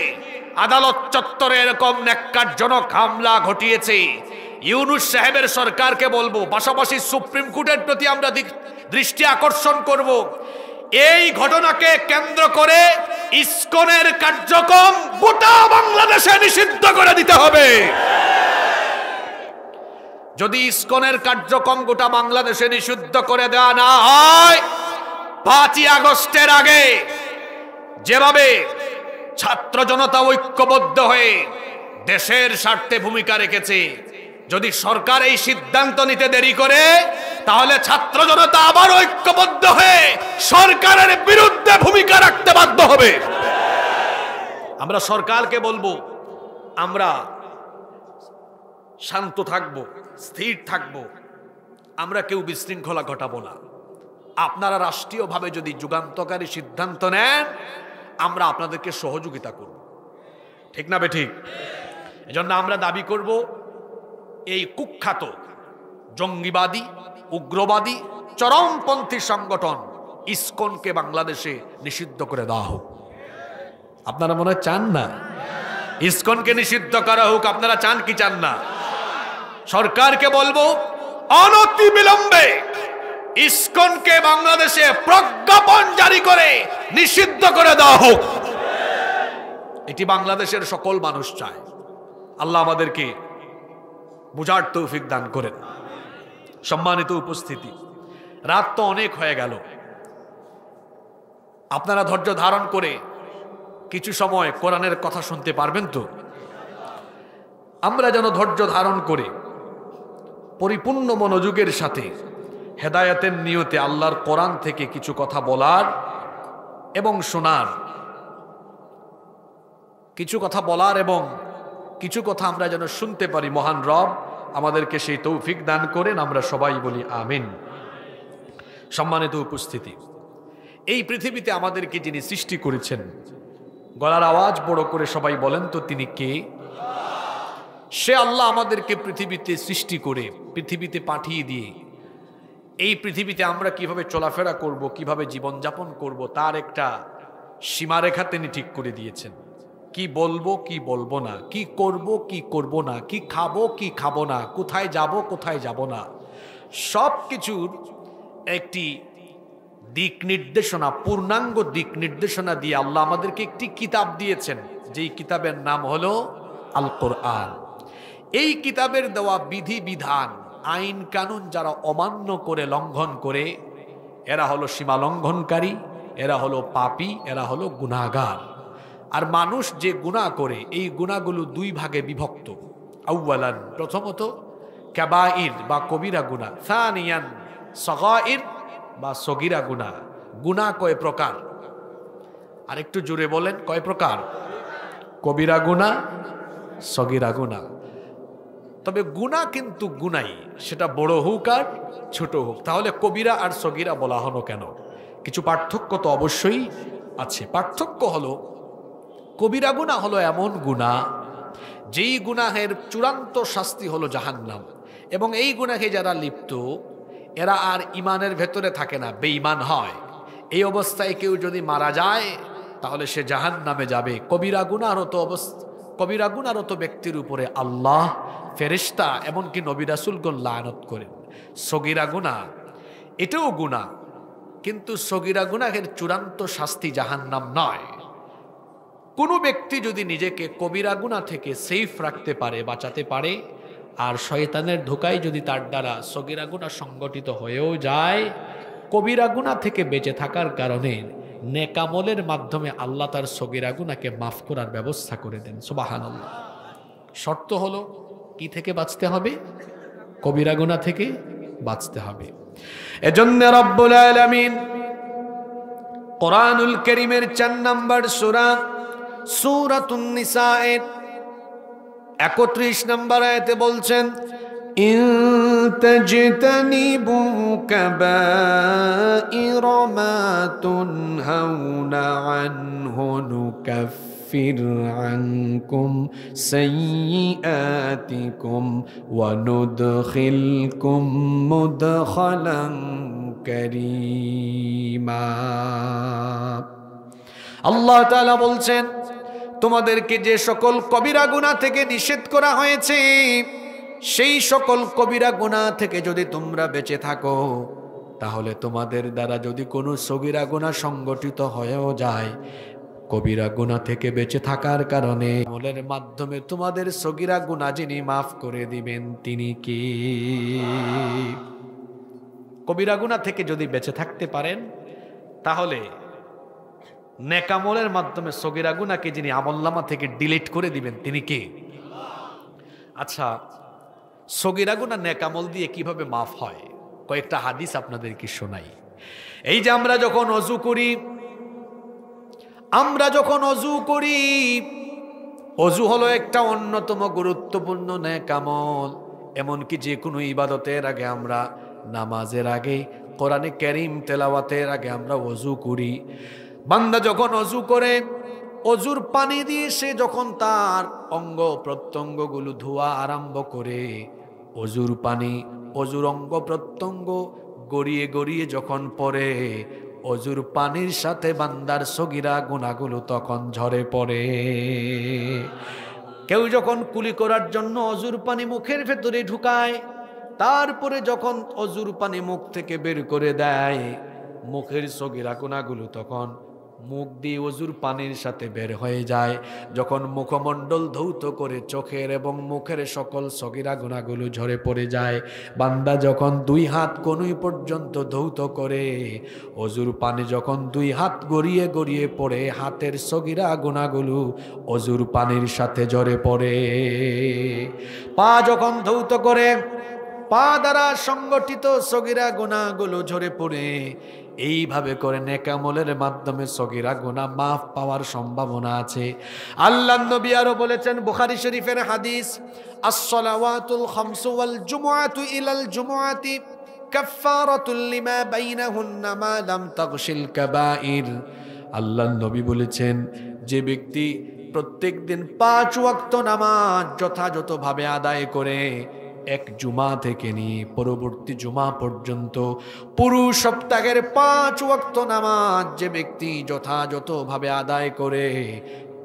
A: আদালত চত্বরে এরকম ন্যাক্কারজনক হামলা ঘটিয়েছে, ইউনূস সাহেবের সরকারকে বলবো, পাশাপাশি সুপ্রিম কোর্টের প্রতি আমরা দৃষ্টি আকর্ষণ করব, এই ঘটনাকে কেন্দ্র করে ইসকনের কার্যক্রম গোটা বাংলাদেশে নিষিদ্ধ করে দিতে হবে। যদি ইসকনের কার্যক্রম গোটা বাংলাদেশে নিষিদ্ধ করে দেওয়া না হয়, 5ই আগস্টের আগে যেভাবে ছাত্র জনতা ঐক্যবদ্ধ হয়ে দেশের স্বার্থে ভূমিকা রেখেছে, যদি সরকার এই সিদ্ধান্ত নিতে দেরি করে, তাহলে ছাত্র জনতা আবার ঐক্যবদ্ধ হয়ে সরকারের বিরুদ্ধে ভূমিকা রাখতে বাধ্য হবে। আমরা সরকারকে বলবো, আমরা শান্ত থাকবো, স্থির থাকবো, আমরা কেউ বিশৃঙ্খলা ঘটাবো না। আপনারা রাষ্ট্রীয়ভাবে যদি যুগান্তকারী সিদ্ধান্ত নেন, আমরা আপনাদেরকে সহযোগিতা করব। ঠিক না বেঠিক? এজন্য আমরা দাবি করব এই কুখ্যাত জঙ্গিবাদী, উগ্রবাদী, চরমপন্থী সংগঠন ইসকনকে বাংলাদেশে নিষিদ্ধ করে দেওয়া হোক। আপনারা মনে হয় চান না ইসকনকে নিষিদ্ধ করা হোক? আপনারা চান কি চান না? সরকারকে বলবো অনতি বিলম্বে ইসকনকে বাংলাদেশে প্রজ্ঞাপন জারি করে নিষিদ্ধ করে দেওয়া হোক। এটি বাংলাদেশের সকল মানুষ চায়। আল্লাহ আমাদেরকে বুঝার তৌফিক দান করেন। সম্মানিত উপস্থিতি, রাত তো অনেক হয়ে গেল। আপনারা ধৈর্য ধারণ করে কিছু সময় কোরআনের কথা শুনতে পারবেন তো? আমরা যেন ধৈর্য ধারণ করে পরিপূর্ণ মনোযোগের সাথে হেদায়েতের নিয়তে আল্লাহর কোরআন থেকে কিছু কথা বলার এবং শোনার, কিছু কথা বলার এবং কিছু কথা আমরা যেন শুনতে পারি। মহান রব আমাদেরকে সেই তৌফিক দান করেন। আমরা সবাই বলি আমিন। সম্মানিত উপস্থিতি, এই পৃথিবীতে আমাদেরকে যিনি সৃষ্টি করেছেন, গলার আওয়াজ বড় করে সবাই বলেন তো তিনি কে? সে আল্লাহ আমাদেরকে পৃথিবীতে সৃষ্টি করে পৃথিবীতে পাঠিয়ে দিয়ে এই পৃথিবীতে আমরা কিভাবে চলাফেরা করব, কিভাবে জীবনযাপন করব, তার একটা সীমারেখা তিনি ঠিক করে দিয়েছেন। কি বলবো কি বলবো না, কি করব কি করব না, কি খাবো কি খাবো না, কোথায় যাব কোথায় যাব না, সব কিছুর একটি দিক নির্দেশনা, পূর্ণাঙ্গ দিক নির্দেশনা দিয়ে আল্লাহ আমাদেরকে একটি কিতাব দিয়েছেন, যেই কিতাবের নাম হলো আল কোরআন। এই কিতাবের দেওয়া বিধি বিধান, আইন কানুন যারা অমান্য করে, লঙ্ঘন করে, এরা হলো সীমা লঙ্ঘনকারী, এরা হলো পাপী, এরা হলো গুনাহগার। আর মানুষ যে গুনাহ করে, এই গুনাহগুলো দুই ভাগে বিভক্ত। আউয়ালান, প্রথমত কাবাইর বা কবিরা গুনাহ, সানিয়ান সগাইর বা সগীরা গুনাহ। গুনাহ কয় প্রকার? আর একটু জোরে বলেন, কয় প্রকার? কবিরা গুনাহ, সগীরা গুনাহ। তবে গুনাহ কিন্তু গুনাই, সেটা বড় হোক আর ছোট হোক। তাহলে কবিরা আর সগীরা বলা হলো কেন? কিছু পার্থক্য তো অবশ্যই আছে। পার্থক্য হলো, কবিরা গুনাহ হলো এমন গুনাহ যেই গুনাহের চূড়ান্ত শাস্তি হলো জাহান্নাম, এবং এই গুনাহে যারা লিপ্ত এরা আর ইমানের ভেতরে থাকে না, বেঈমান হয়। এই অবস্থায় কেউ যদি মারা যায় তাহলে সে জাহান্নামে যাবে। কবিরা গুনাহরত ব্যক্তির উপরে আল্লাহ, ফেরেশতা, এমনকি নবী রাসূলগণ লানত করেন। সগীরা গুনাহ এটাও গুনাহ, কিন্তু সগীরা গুনাহের চূড়ান্ত শাস্তি জাহান্নাম নয়। কোনো ব্যক্তি যদি নিজেকে কবিরা গুনাহ থেকে সেফ রাখতে পারে, বাঁচাতে পারে, আর শয়তানের ধোঁকায় যদি তার দ্বারা সগীরা গুনাহ সংগঠিত হয়েও যায়, কবিরা গুনাহ থেকে বেঁচে থাকার কারণে নেকামলের মাধ্যমে আল্লাহ তার সগীরা গুনাহকে মাফ করার ব্যবস্থা করে দেন। সুবহানাল্লাহ। শর্ত হলো কি থেকে বাঁচতে হবে? কবিরা গুনাহ থেকে বাঁচতে হবে। এজন্য রব্বুল আলামিন কোরআনুল কারীমের ৪ নম্বর সূরা সূরাতুন নিসায়ের ৩১ নম্বর আয়াতে বলছেন, ইন তাজতানিবু কাবাইরা মা তুনহাউনা আনহু নুকাফির আনকুম সাইয়্যাতিকুম ওয়া নুদখিলকুম মুদখালান কারীমা। আল্লাহ তাআলা বলছেন, তোমাদেরকে যে সকল কবিরা গুনাহ থেকে নিষেধ করা হয়েছে, সেই সকল কবিরা গুনাহ থেকে যদি তোমরা বেঁচে থাকো, তাহলে তোমাদের দ্বারা যদি কোনো সগীরা গুনাহ সংগঠিত হয়েও যায়, কবিরা গুনাহ থেকে বেঁচে থাকার কারণে আমলের মাধ্যমে তোমাদের সগীরা গুনাহ যিনি মাফ করে দিবেন তিনি কি? কবিরা গুনাহ থেকে যদি বেঁচে থাকতে পারেন, তাহলে নেকামলের মাধ্যমে সগীরা গুনাহকে যিনি আমলনামা থেকে ডিলিট করে দিবেন তিনি কে? আচ্ছা, সগীরা গুনাহ নেকামল দিয়ে কিভাবে মাফ হয়? কয়েকটা হাদিস আপনাদেরকে শোনাই। এই যে আমরা যখন ওযু করি, ওযু হলো একটা অন্যতম গুরুত্বপূর্ণ নেকামল। এমনকি যে কোনো ইবাদতের আগে, আমরা নামাজের আগে, কোরআনে কারীম তেলাওয়াতের আগে আমরা ওযু করি। বান্দা যখন অজু করে, অজুর পানি দিয়ে সে যখন তার অঙ্গ প্রত্যঙ্গগুলো ধোয়া আরম্ভ করে, অজুর পানি অজুর অঙ্গ প্রত্যঙ্গ গড়িয়ে গড়িয়ে যখন পড়ে, অজুর পানির সাথে বান্দার সগীরা গুনাহগুলো তখন ঝরে পড়ে। কেউ যখন কুলি করার জন্য অজুর পানি মুখের ভেতরে ঢুকায়, তারপরে যখন অজুর পানি মুখ থেকে বের করে দেয়, মুখের সগীরা গুনাহগুলো তখন মুখ দিয়ে অজুর পানির সাথে বের হয়ে যায়। যখন মুখমণ্ডল ধৌত করে চোখের এবং মুখের সকল সগীরা গুনাহগুলো ঝরে পড়ে যায়। বান্দা যখন 2 হাত কনুই পর্যন্ত ধৌত করে, অজুর পানি যখন 2 হাত গড়িয়ে গড়িয়ে পড়ে, হাতের সগীরা গুনাহগুলো অজুর পানির সাথে ঝরে পড়ে। পা যখন ধৌত করে, পা দ্বারা সংগঠিত সগীরা গুনাহগুলো ঝরে পড়ে। এইভাবে করে নেক আমলের মাধ্যমে সগীরা গুনাহ মাফ পাওয়ার সম্ভাবনা আছে। আল্লাহর নবী আরো বলেছেন, বুখারী শরীফের হাদিস, আস-সালাওয়াতুল খামসু ওয়াল জুমআতু ইলাল জুমআতি কাফফারাতুল লিমা বাইনাহুন্না মা লাম তাগশিল কাবাইর। আল্লাহর নবী বলেছেন, যে ব্যক্তি প্রত্যেকদিন 5 ওয়াক্ত নামাজ যথাযথভাবে আদায় করে, এক জুমা থেকে নিয়ে পরবর্তী জুমা পর্যন্ত পুরো সপ্তাহের 5 ওয়াক্ত নামাজ যে ব্যক্তি যথাযথভাবে আদায় করে,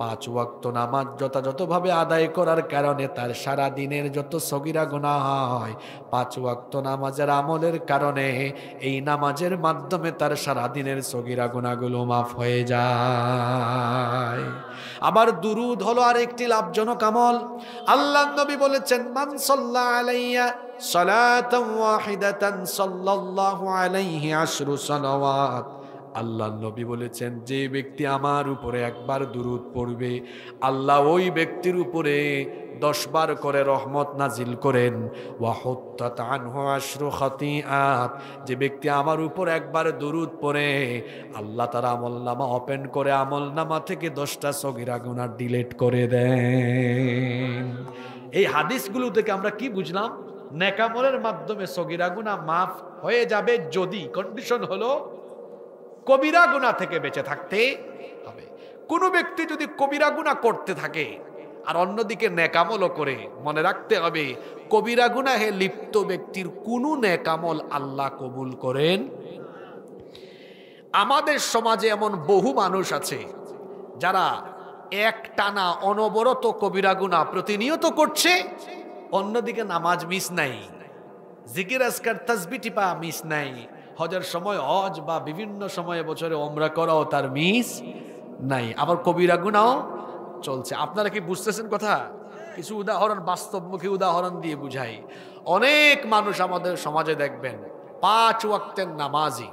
A: 5 ওয়াক্ত নামাজ যথাযথভাবে আদায় করার কারণে তার সারা দিনের যত সগীরা গুনাহ হয়, 5 ওয়াক্ত নামাজের আমলের কারণে, এই নামাজের মাধ্যমে তার সারা দিনের সগীরা গুনাহগুলো মাফ হয়ে যায়। আবার দুরুদ হলো আরেকটি লাভজনক আমল। আল্লাহর নবী বলেছেন, মান সাল্লা আলাইয়া সালাতান ওয়াহিদাতান সাল্লাল্লাহু আলাইহি 10 সালাওয়াত। আল্লাহর নবী বলেছেন, যে ব্যক্তি আমার উপরে একবার দুরুদ পড়বে, আল্লাহ ওই ব্যক্তির উপরে 10 বার করে রহমত নাজিল করেন। ওয়া হুত্তাত আনহু 10 খাতিআত। যে ব্যক্তি আমার উপর একবার দুরুদ পড়ে, আল্লাহ তার আমলনামা ওপেন করে আমলনামা থেকে 10টা সগীরা গুনাহ ডিলিট করে দেন। এই হাদিসগুলো থেকে আমরা কি বুঝলাম? নেক আমলের মাধ্যমে সগীরা গুনাহ মাফ হয়ে যাবে, যদি কন্ডিশন হলো কবিরা গুনাহ থেকে বেঁচে থাকতে হবে। কোন ব্যক্তি যদি কবিরা গুনাহ করতে থাকে আর অন্যদিকে নেক আমলও করে, মনে রাখতে হবে কবিরা গুনাহে লিপ্ত ব্যক্তির কোনো নেক আমল আল্লাহ কবুল করেন। আমাদের সমাজে এমন বহু মানুষ আছে যারা একটানা অনবরত কবিরা গুনাহ প্রতিনিয়ত করছে, অন্যদিকে নামাজ মিস নাই, জিকির আজকার তাসবিহ টিপা মিস নাই, হজের সময় হজ বা বিভিন্ন সময়ে বছরে ওমরা করাও তার মিস নাই, আবার কবিরা গুনাহ চলছে। আপনারা কি বুঝতেছেন কথা? কিছু উদাহরণ, বাস্তবমুখী উদাহরণ দিয়ে বুঝাই। অনেক মানুষ আমাদের সমাজে দেখবেন 5 ওয়াক্তের নামাজি,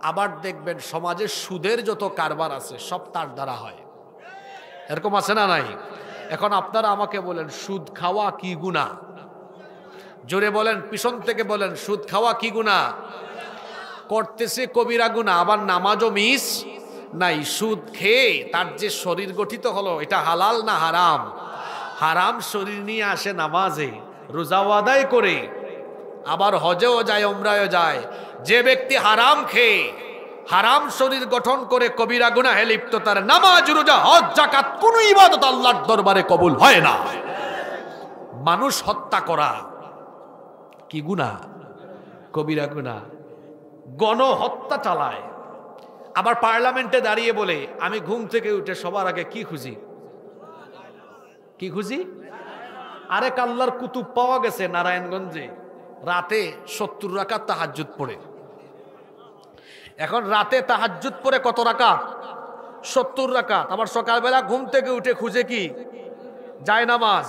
A: আবার দেখবেন সমাজে সুদের যত কারবার আছে সব তার দ্বারা হয়। এরকম আছে না নাই? এখন আপনারা আমাকে বলেন, সুদ খাওয়া কি গুনাহ? জোরে বলেন, পিছন থেকে বলেন, সুদ খাওয়া কি গুনাহ? করতেছে কবিরা গুনাহ, আবার নামাজও মিস নাই। সুদ খেয়ে তার যে শরীর গঠিত হলো, এটা হালাল না হারাম? হারাম শরীর নিয়ে আসে নামাজে, রোজাও আদায় করে, আবার হজেও যায়, ওমরায়ও যায়। যে ব্যক্তি হারাম খেয়ে হারাম শরীর গঠন করে কবিরা গুনাহে লিপ্ত, তার নামাজ, রোজা, হজ, যাকাত কোনো ইবাদত আল্লাহর দরবারে কবুল হয় না। মানুষ হত্যা করা কি গুনাহ? কবিরা গুনাহ। গণহত্যা চালায়, আবার পার্লামেন্টে দাঁড়িয়ে বলে, আমি ঘুম থেকে উঠে সবার আগে কি খুঁজি? কি খুঁজি? আরেক আল্লাহর কুতুব পাওয়া গেছে নারায়ণগঞ্জে, রাতে 70 রাকাত তাহাজ্জুদ পড়ে। এখন রাতে তাহাজ্জুদ পড়ে কত রাকাত? 70 রাকাত। আবার সকালবেলা ঘুম থেকে উঠে খুঁজে কি? যায় নামাজ।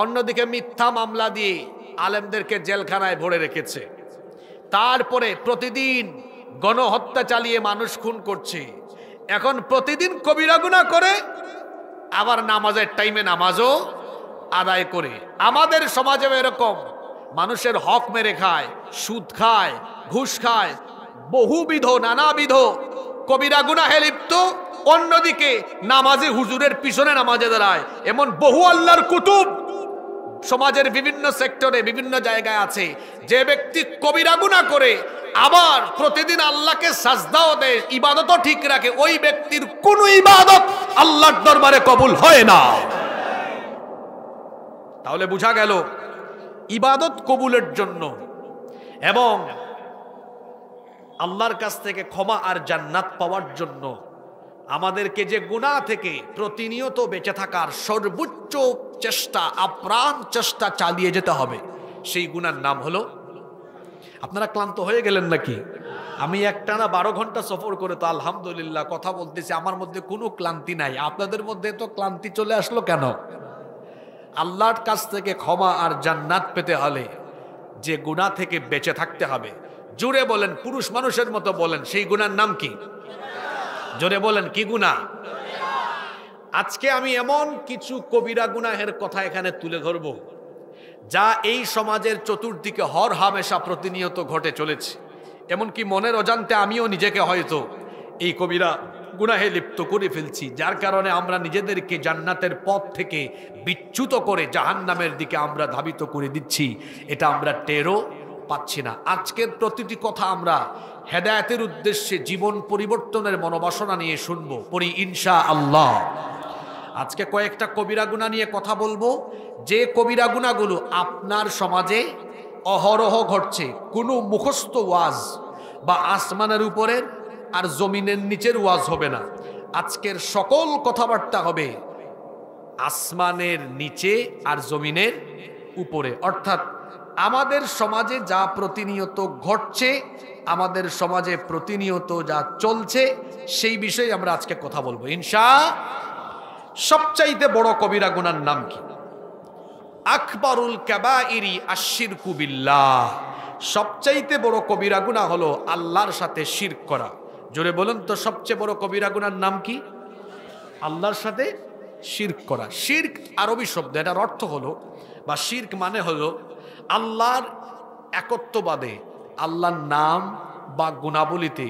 A: অন্যদিকে মিথ্যা মামলা দিয়ে আলেমদেরকে জেলখানায় ভরে রেখেছে। তারপরে প্রতিদিন গণহত্যা চালিয়ে মানুষ খুন করছে। এখন প্রতিদিন কবিরা গুনাহ করে, আবার নামাজের টাইমে নামাজও আদায় করে। আমাদের সমাজে এরকম মানুষের হক মেরে খায়, সুদ খায়, ঘুষ খায়, বহুবিধ নানাবিধ কবিরা গুনাহে লিপ্ত, অন্যদিকে নামাজি হুজুরের পিছনে নামাজে দাঁড়ায়। এমন বহু আল্লাহর কুতুব সমাজের বিভিন্ন সেক্টরে বিভিন্ন জায়গায় আছে। যে ব্যক্তি কবিরা গুনাহ করে আবার প্রতিদিন আল্লাহকে সাজদাও দেয়, ইবাদতও ঠিক রাখে, ওই ব্যক্তির কোন ইবাদত আল্লাহর দরবারে কবুল হয় না। তাহলে বোঝা গেল ইবাদত কবুলের জন্য এবং আল্লাহর কাছ থেকে ক্ষমা আর জান্নাত পাওয়ার জন্য আমাদেরকে যে গুনাহ থেকে প্রতিনিয়ত বেঁচে থাকার সর্বোচ্চ চেষ্টা, আপ্রাণ চেষ্টা চালিয়ে যেতে হবে, সেই গুনার নাম হলো। আপনারা ক্লান্ত হয়ে গেলেন নাকি? আমি একটানা 12 ঘন্টা সফর করে তো আলহামদুলিল্লাহ কথা বলতেছি, আমার মধ্যে কোনো ক্লান্তি নাই। আপনাদের মধ্যে তো ক্লান্তি চলে আসলো কেন? আল্লাহর কাছ থেকে ক্ষমা আর জান্নাত পেতে হলে যে গুনাহ থেকে বেঁচে থাকতে হবে, জোরে বলেন, পুরুষ মানুষের মতো বলেন, সেই গুনার নাম কি? জোরে বলেন, কি গুনাহ? আজকে আমি এমন কিছু কবিরা গুনাহের কথা এখানে তুলে ধরব যা এই সমাজের চতুর্দিকে হর হামেশা প্রতিনিয়ত ঘটে চলেছে। এমনকি মনের অজান্তে আমিও নিজেকে হয়তো এই কবিরা গুনাহে লিপ্ত করে ফেলছি, যার কারণে আমরা নিজেদেরকে জান্নাতের পথ থেকে বিচ্যুত করে জাহান্নামের দিকে আমরা ধাবিত করে দিচ্ছি, এটা আমরা টেরও পাচ্ছি না। আজকের প্রতিটি কথা আমরা হেদায়েতের উদ্দেশ্যে, জীবন পরিবর্তনের মনোবাসনা নিয়ে শুনবো, পড়ি ইনশাআল্লাহ। আজকে কয়েকটা কবিরা গুনাহ নিয়ে কথা বলবো, যে কবিরা গুনাহগুলো আপনার সমাজে অহরহ ঘটছে। কোনো মুখস্থ ওয়াজ বা আসমানের উপরের আর জমিনের নিচের ওয়াজ হবে না। আজকের সকল কথাবার্তা হবে আসমানের নিচে আর জমিনের উপরে, অর্থাৎ আমাদের সমাজে যা প্রতিনিয়ত ঘটছে, আমাদের সমাজে প্রতিনিয়ত যা চলছে, সেই বিষয়ে আমরা আজকে কথা বলবো ইনশাআল্লাহ। সবচাইতে বড় কবিরা গুনার নাম কি? আকবরুল কাবাইরি আশশিরকু বিল্লাহ। সবচাইতে বড় কবিরা গুনাহ হলো আল্লাহর সাথে শিরক করা। জোরে বলুন তো, সবচেয়ে বড় কবিরা গুনার নাম কি? আল্লাহর সাথে শিরক করা। শিরক আরবি শব্দ, এটার অর্থ হলো, বা শিরক মানে হলো আল্লাহর একত্ববাদে, আল্লাহর নাম বা গুণাবলীতে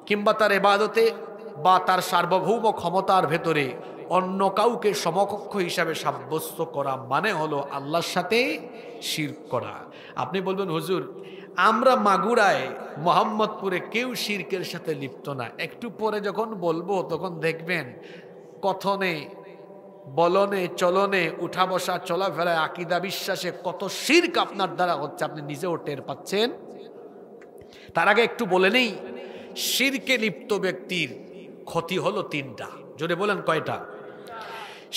A: কিংবা তার ইবাদতে বা তার সার্বভৌম ক্ষমতার ভেতরে অন্য কাউকে সমকক্ষ হিসাবে সাব্যস্ত করা মানে হলো আল্লাহর সাথে শিরক করা। আপনি বলবেন হুজুর, আমরা মাগুরায় মোহাম্মদপুরে কেউ শিরকের সাথে লিপ্ত না। একটু পরে যখন বলবো তখন দেখবেন কথনে, বলনে, চলনে, উঠা বসা, চলাফেরায়, আকীদা বিশ্বাসে কত শিরক আপনার দ্বারা হচ্ছে, আপনি নিজেও টের পাচ্ছেন। তার আগে একটু বলে নেই, শিরকে লিপ্ত ব্যক্তির ক্ষতি হলো 3টা। জোরে বলেন, কয়টা?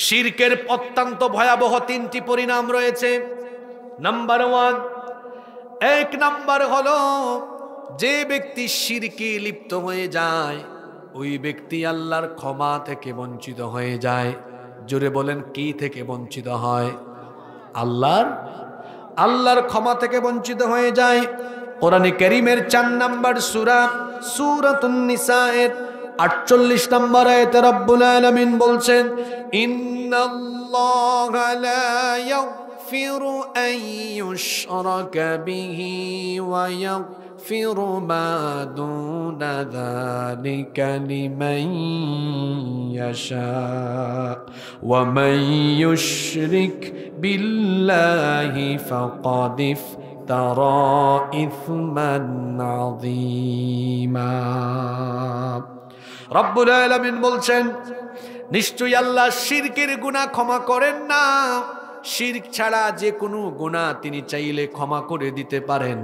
A: শিরকের অত্যন্ত ভয়াবহ 3টি পরিণাম রয়েছে। নাম্বার 1, 1 নাম্বার হলো যে ব্যক্তি শিরকে লিপ্ত হয়ে যায়, ওই ব্যক্তি আল্লাহর ক্ষমা থেকে বঞ্চিত হয়ে যায়। জোরে বলেন, কি থেকে বঞ্চিত হয়? আল্লাহর ক্ষমা থেকে বঞ্চিত হয়ে যায়। কোরআনে কারীমের 4 নাম্বার সূরা, সূরাতুন নিসায়ের 48 নম্বর আয়াতে রব্বুল আলামিন বলছেন, ইন্নাল্লাহা লা ইয়াগফিরু আন ইউশরাকা বিহি ওয়া ইয়াগফিরু মা দুনা যালিকা লিমান ইয়াশা ওয়া মান ইউশরিক বিল্লাহি ফাকাদ ইফতারা ইসমান আযীমা। রব্বুল আলামিন বলছেন, নিশ্চয়ই আল্লাহ শিরকের গুনাহ ক্ষমা করেন না। শিরক ছাড়া যে কোনো গুনাহ তিনি চাইলে ক্ষমা করে দিতে পারেন,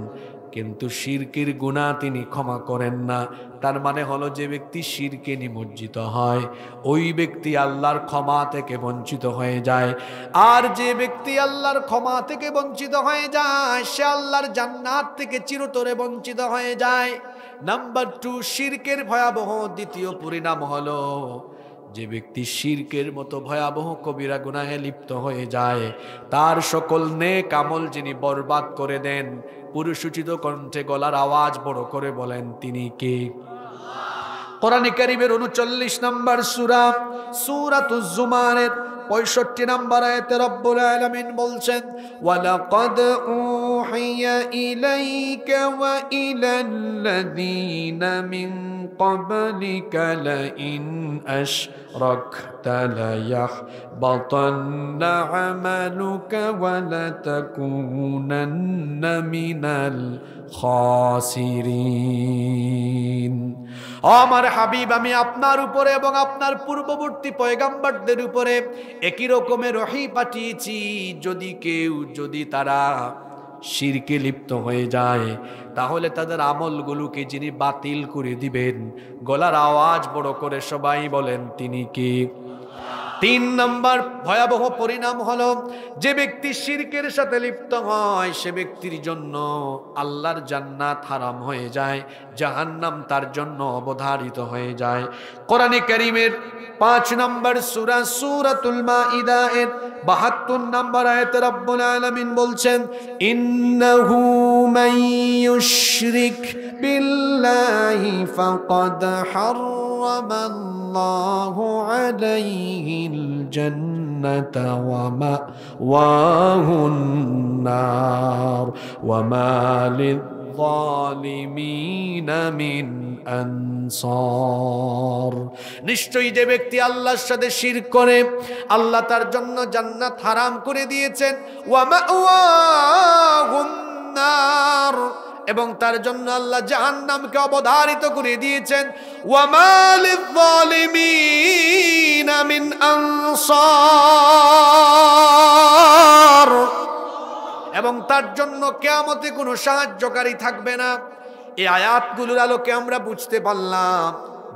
A: কিন্তু শিরকের গুনাহ তিনি ক্ষমা করেন না। তার মানে হলো যে ব্যক্তি শিরকে নিমজ্জিত হয়, ওই ব্যক্তি আল্লাহর ক্ষমা থেকে বঞ্চিত হয়ে যায়। আর যে ব্যক্তি আল্লাহর ক্ষমা থেকে বঞ্চিত হয়ে যায়, সে আল্লাহর জান্নাত থেকে চিরতরে বঞ্চিত হয়ে যায়। নাম্বার 2, শিরকের ভয়াবহ দ্বিতীয় পরিণাম হলো যে ব্যক্তি শিরকের মতো ভয়াবহ কবিরা গুনাহে লিপ্ত হয়ে যায়, তার সকল নেক আমল যিনি বরবাদ করে দেন। পুরুষোচিত কণ্ঠে গলার আওয়াজ বড় করে বলেন, তিনি কে? কোরআনে কারীমের 39 নম্বর সূরা, সূরাতুজ জুমারের 65 নম্বর আয়াতে রব্বুল আলামিন বলছেন, ওয়ালাকাদ উহিয়া ইলাইকা ওয়া ইলাল্লাযীনা মিন
B: قبلك لئن أشركت ليحبطن عملك ولتكونن من الخاسرين
A: আমার হাবিব আমি আপনার উপরে এবং আপনার পূর্ববর্তী পয়গম্বরদের উপরে একই রকমের ওহী পাঠিয়েছি যদি তারা শিরকে লিপ্ত হয়ে যায় তাহলে তাদের আমলগুলোকে যিনি বাতিল করে দিবেন। গলার আওয়াজ বড় করে সবাই বলেন তিনি কি? 3 নম্বর ভয়াবহ পরিণাম হলো যে ব্যক্তি শিরকের সাথে লিপ্ত হয় সে ব্যক্তির জন্য আল্লাহর জান্নাত হারাম হয়ে যায়, জাহান্নাম তার জন্য অবধারিত হয়ে যায়। কোরআনে কারীমের 5 নম্বর সূরা সূরাতুল মাইদা এর 72 নম্বর আয়াতে রব্বুল আলামিন বলছেন, ইন্নাহু মান ইউশরিক বিল্লাহি ফাকাদ হারামাল্লাহু আলাইহিল জান্নাতা ওয়া মাওয়াহুন নার ওয়া মা লিয-যালিমিন মিন আনসার। নিশ্চয়ই যে ব্যক্তি আল্লাহর সাথে শিরক করে আল্লাহ তার জন্য জান্নাত হারাম করে দিয়েছেন, ওয়া মাওয়াহুন নার, এবং তার জন্য আল্লাহ জাহান্নামকে অবধারিত করে দিয়েছেন। ওয়া মা লিয-যালিমিন মিন আনসার, এবং তার জন্য কিয়ামতে কোনো সাহায্যকারী থাকবে না। এই আয়াতগুলোর আলোকে আমরা বুঝতে পারলাম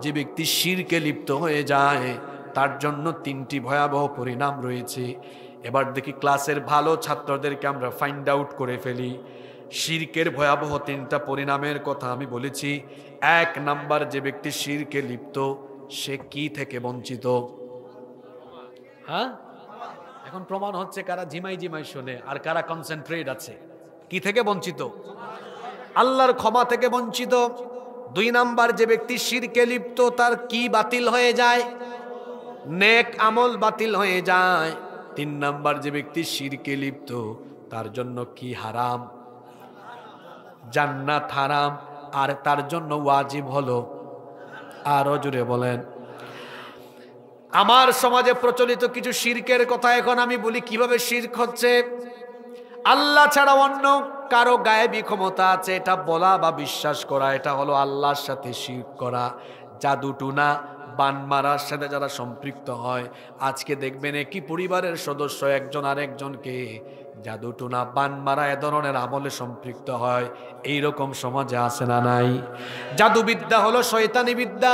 A: যে ব্যক্তি শিরকে লিপ্ত হয়ে যায় তার জন্য 3টি ভয়াবহ পরিণাম রয়েছে। এবার দেখি ক্লাসের ভালো ছাত্রদেরকে আমরা ফাইন্ড আউট করে ফেলি। শিরকের ভয়াবহ 3টা পরিণামের কথা আমি বলেছি। 1 নাম্বার, যে ব্যক্তি শিরকে লিপ্ত সে কি থেকে বঞ্চিত? হ্যাঁ, এখন প্রমাণ হচ্ছে কারা ঝিমাই শোনে আর কারা কনসেন্ট্রেট আছে। কি থেকে বঞ্চিত? আল্লাহর ক্ষমা থেকে বঞ্চিত। 2 নাম্বার, যে ব্যক্তি শিরকে লিপ্ত তার কি বাতিল হয়ে যায়? নেক আমল বাতিল হয়ে যায়। 3 নাম্বার, যে ব্যক্তি শিরকে লিপ্ত তার জন্য কি হারাম? জান্নাত হারাম, আর তার জন্য ওয়াজিব হলো, আরো জোরে বলেন। আমার সমাজে প্রচলিত কিছু শিরকের কথা এখন আমি বলি কিভাবে শিরক হচ্ছে। আল্লাহ ছাড়া অন্য কারো গায়েবী ক্ষমতা আছে এটা বলা বা বিশ্বাস করা, এটা হলো আল্লাহর সাথে শিরক করা। জাদু টুনা বান মারার সাথে যারা সম্পৃক্ত হয়, আজকে দেখবেন একই পরিবারের সদস্য একজন আরেকজনকে জাদু টুনা বান মারা এ ধরনের আমলে সম্পৃক্ত হয়। এইরকম সমাজে আছে না নাই? জাদুবিদ্যা হলো শয়তানি বিদ্যা।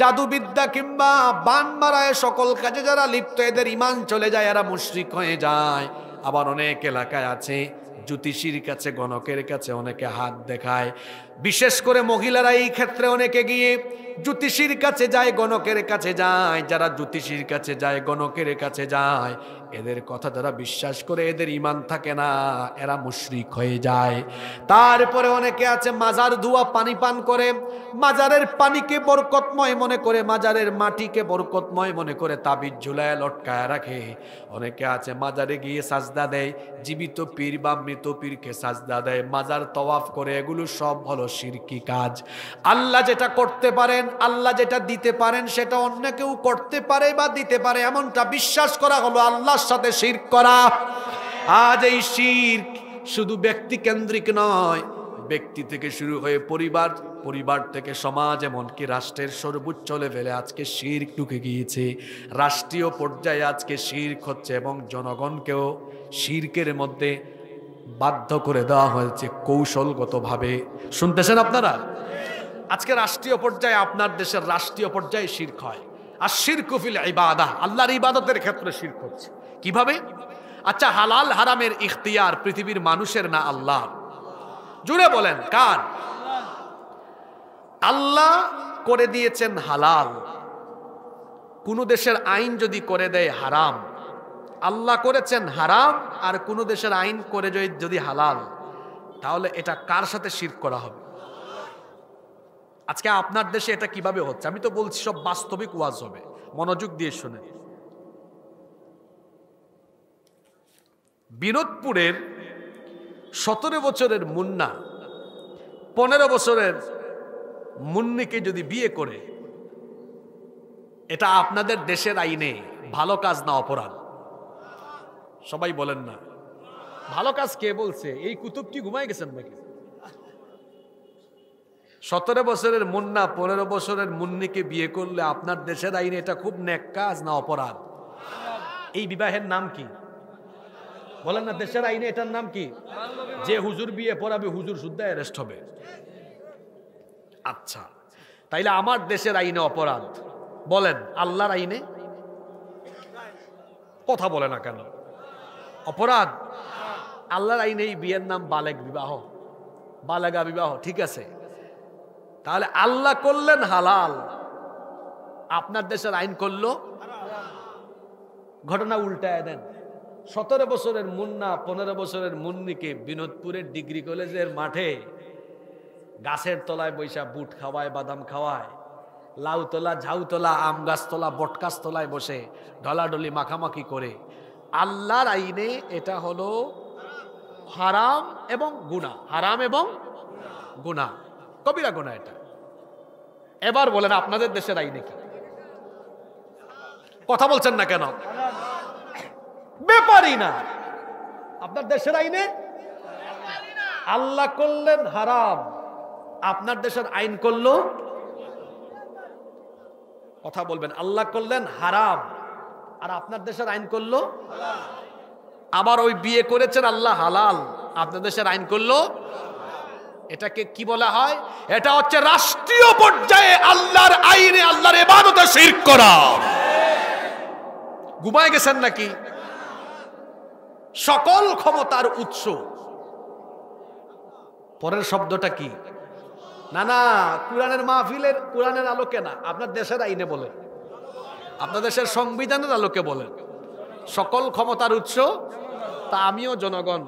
A: জাদুবিদ্যা কিংবা বান মারায় সকল কাজে যারা লিপ্ত এদের ঈমান চলে যায়, এরা মুশরিক হয়ে যায়। আবার অনেক এলাকায় আছে জ্যোতিষীর কাছে, গণকের কাছে অনেকে হাত দেখায়। বিশেষ করে মহিলারা এই ক্ষেত্রে অনেকে গিয়ে জ্যোতিষীর কাছে যায়, গণকের কাছে যায়। যারা জ্যোতিষীর কাছে যায়, গণকের কাছে যায়, এদের কথা যারা বিশ্বাস করে এদের ঈমান থাকে না, এরা মুশরিক হয়ে যায়। তারপরে অনেকে আছে মাজার ধোয়া পানি পান করে, মাজারের পানিকে বরকতময় মনে করে, মাজারের মাটিকে বরকতময় মনে করে তাবিজ ঝুলায় লটকায় রাখে। অনেকে আছে মাজারে গিয়ে সাজদা দেয়, জীবিত পীর বা মৃত পীরকে সাজদা দেয়, মাজার তওয়াফ করে। এগুলো সব হলো শিরকি কাজ। আল্লাহ যেটা করতে পারেন, আল্লাহ যেটা দিতে পারেন, সেটা অন্য কেউ করতে পারে বা দিতে পারে এমনটা বিশ্বাস করা হলো আল্লাহর সাথে শিরক করা। আজ এই শিরক শুধু ব্যক্তি কেন্দ্রিক নয়, ব্যক্তি থেকে শুরু হয়ে পরিবার, পরিবার থেকে সমাজ, এমনকি রাষ্ট্রের সর্বোচ্চ লেভেলে আজকে শিরক ঢুকে গিয়েছে। রাষ্ট্রীয় পর্যায়ে আজকে শিরক হচ্ছে এবং জনগণকেও শিরকের মধ্যে বাধ্য করে দেওয়া হয়েছে কৌশলগতভাবে। শুনতেছেন আপনারা? আজকে রাষ্ট্রীয় পর্যায়ে, আপনার দেশের রাষ্ট্রীয় পর্যায়ে শিরক হয়। আর শিরকু ফিল ইবাদাহ, আল্লাহর ইবাদতের ক্ষেত্রে শিরক হচ্ছে। কিভাবে? আচ্ছা, হালাল হারামের ইখতিয়ার পৃথিবীর মানুষের না আল্লাহর? জুড়ে বলেন কার? আল্লাহ করে দিয়েছেন হালাল। কোন দেশের আইন যদি করে দেয় হারাম, আল্লাহ করেছেন হারাম, আর কোন দেশের আইন করে যদি হালাল, তাহলে এটা কার সাথে শিরক করা হবে? আজকে আপনার দেশে এটা কিভাবে হচ্ছে? আমি তো বলছি সব বাস্তবিক ওয়াজ হবে, মনোযোগ দিয়ে শুনে। বিনোদপুরের 17 বছরের মুন্না, 15 বছরের মুন্নিকে যদি বিয়ে করে, এটা আপনাদের দেশের আইনে ভালো কাজ না অপরাধ? সবাই বলেন না। ভালো কাজ কে বলছে? এই কুতুব কি ঘুমাই গেছেন নাকি? 17 বছরের মুন্না 15 বছরের মুন্নিকে বিয়ে করলে আপনার দেশের আইনে এটা খুব নেক কাজ না অপরাধ? এই বিবাহের নাম কি বলেন না? দেশের আইনে এটার নাম কি? যে হুজুর বিয়ে পড়াবে হুজুর শুদ্ধ অ্যারেস্ট হবে। আচ্ছা, তাইলে আমার দেশের আইনে অপরাধ, বলেন আল্লাহর আইনে? কথা বলে না কেন? অপরাধ আল্লাহর আইনে এই বিয়ের নাম বালেগ বিবাহ, বালেগা বিবাহ, ঠিক আছে। তাহলে আল্লাহ করলেন হালাল, আপনার দেশের আইন করলো। ঘটনা উল্টায় দেন। 17 বছরের মুন্না 15 বছরের মুন্নিকে বিনোদপুরের ডিগ্রি কলেজের মাঠে গাছের তলায় বৈশা বুট খাওয়ায়, বাদাম খাওয়ায়, লাউ তোলা, ঝাউ তোলা, আম গাছ তোলা, বটগাছ তলায় বসে ঢলাঢলি মাখামাখি করে। আল্লাহর আইনে এটা হলো হারাম এবং গুনাহ, হারাম এবং গুনাহ, কবিরা গুনাহ এটা। এবার বলেন আপনাদের দেশের আইনে কি? কথা বলছেন না কেন? ব্যাপারই না। আপনার দেশের আইনে আল্লাহ করলেন হারাম, আপনার দেশের আইন করলো, কথা বলবেন, আল্লাহ করলেন হারাম আর আপনার দেশের আইন করলো। আবার ওই বিয়ে করেছেন আল্লাহ হালাল, আপনার দেশের আইন করলো। এটাকে কি বলা হয়? এটা হচ্ছে রাষ্ট্রীয় পর্যায়ে আল্লাহর আইনে আল্লাহর ইবাদতে শিরক করা। ঘুমায় গেছেন নাকি? সকল ক্ষমতার উৎস, পরের শব্দটা কি? না না, কোরআনের মাহফিলের কোরআনের আলোকে না, আপনার দেশের আইনে বলেন, আপনার দেশের সংবিধানের আলোকে বলেন। সকল ক্ষমতার উৎস তা আমিও জনগণ,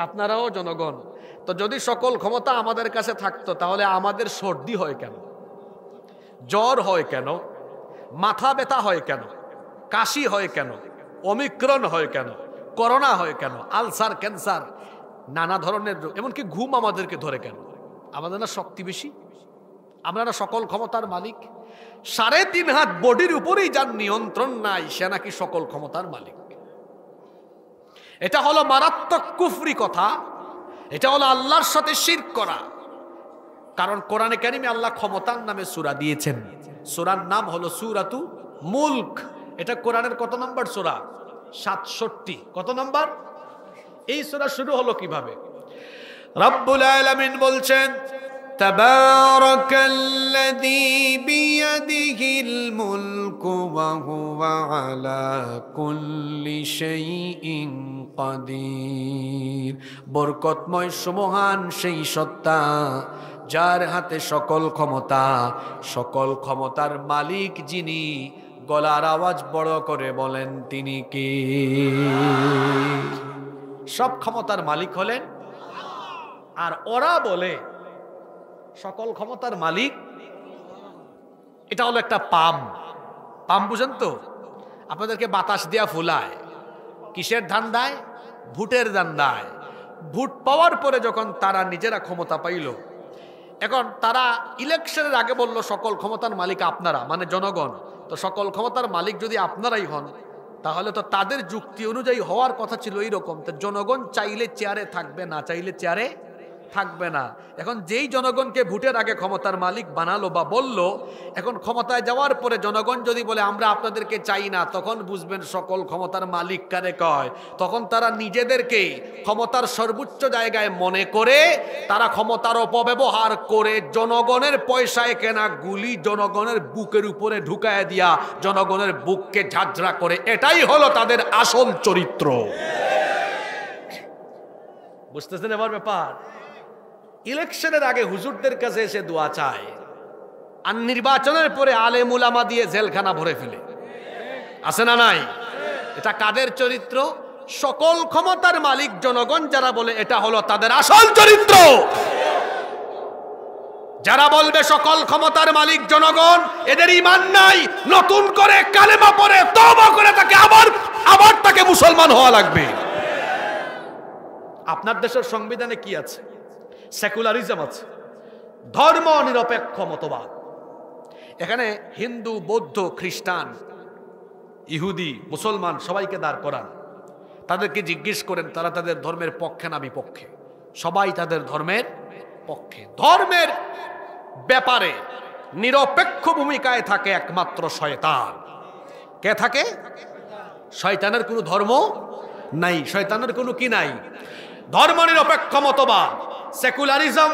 A: আপনারাও জনগণ। তো যদি সকল ক্ষমতা আমাদের কাছে থাকতো তাহলে আমাদের সর্দি হয় কেন, জ্বর হয় কেন, মাথা ব্যথা হয় কেন, কাশি হয় কেন, ওমিক্রন হয় কেন, করোনা হয় কেন, আলসার, ক্যান্সার, নানা ধরনের রোগ, এমনকি ঘুম আমাদেরকে ধরে কেন? আমাদের না শক্তি বেশি? আমরা না সকল ক্ষমতার মালিক? 3.5 হাত বডির উপরেই যার নিয়ন্ত্রণ নাই, সে নাকি সকল ক্ষমতার মালিক। এটা হলো মারাত্মক কুফরি কথা, এটা হলো আল্লাহর সাথে শিরক করা। কারণ কোরআনে কারিমে আল্লাহ ক্ষমতার নামে সূরা দিয়েছেন, সূরার নাম হলো সূরাতু মুলক। এটা কোরআনের কত নম্বর সূরা? 67। কত নম্বর? এই সূরা শুরু হলো কিভাবে? রব্বুল আলামিন বলছেন, তাবারাকাল্লাযী বিয়াদিহিল মুলকু ওয়া হুয়া আলা কুল্লি শাইইন কাদির। বরকতময় সুমহান সেই সত্তা যার হাতে সকল ক্ষমতা, সকল ক্ষমতার মালিক যিনি। গলার আওয়াজ বড় করে বলেন তিনি কে? সব ক্ষমতার মালিক হলেন। আর ওরা বলে সকল ক্ষমতার মালিক। এটা হলো একটা পাম। পাম বুঝেন তো? আপনাদেরকে বাতাস দিয়া ফুলায়, কিসের ধান্দায়? ভোটের ধান্দায়। ভোট পাওয়ার পরে যখন তারা নিজেরা ক্ষমতা পাইল, এখন তারা ইলেকশনের আগে বলল সকল ক্ষমতার মালিক আপনারা, মানে জনগণ। তো সকল ক্ষমতার মালিক যদি আপনারাই হন, তাহলে তো তাদের যুক্তি অনুযায়ী হওয়ার কথা ছিল এইরকম, তো জনগণ চাইলে চেয়ারে থাকবে, না চাইলে চেয়ারে থাকবে না। এখন যেই জনগণকে ভোটের আগে ক্ষমতার মালিক বানালো বা বলল, এখন ক্ষমতায় যাওয়ার পরে জনগণ যদি বলে আমরা আপনাদেরকে চাই না, তখন বুঝবেন সকল ক্ষমতার মালিক কারে কয়। তখন তারা নিজেদেরকে ক্ষমতার সর্বোচ্চ জায়গায় মনে করে তারা ক্ষমতার অপব্যবহার করে জনগণের পয়সায় কেনা গুলি জনগণের বুকের উপরে ঢুকায় দিয়া জনগণের বুককে ঝাঁঝরা করে। এটাই হলো তাদের আসল চরিত্র। বুঝতেছেন এবার ব্যাপার? ইলেকশনের আগে হুজুরদের কাছে এসে দোয়া চায়, আর নির্বাচনের পরে আলেম উলামা দিয়ে জেলখানা ভরে ফেলে। আছে না নাই? এটা কাদের চরিত্র? সকল ক্ষমতার মালিক জনগণ যারা বলে, এটা হলো তাদের আসল চরিত্র। যারা বলবে সকল ক্ষমতার মালিক জনগণ, এদের ঈমান নাই। নতুন করে কালেমা পড়ে তওবা করে তাকে আবার তাকে মুসলমান হওয়া লাগবে। আপনার দেশের সংবিধানে কি আছে? সেকুলারিজম আছে। ধর্ম নিরপেক্ষ মতবাদ। এখানে হিন্দু, বৌদ্ধ, খ্রিস্টান, ইহুদি, মুসলমান সবাইকে দাঁড় করান, তাদেরকে জিজ্ঞেস করেন তারা তাদের ধর্মের পক্ষে না বিপক্ষে। সবাই তাদের ধর্মের পক্ষে। ধর্মের ব্যাপারে নিরপেক্ষ ভূমিকায় থাকে একমাত্র শয়তান। কে থাকে? শয়তানের কোনো ধর্ম নাই, শয়তানের কোনো কি নাই, ধর্ম নিরপেক্ষ মতবাদ। সেকুলারিজম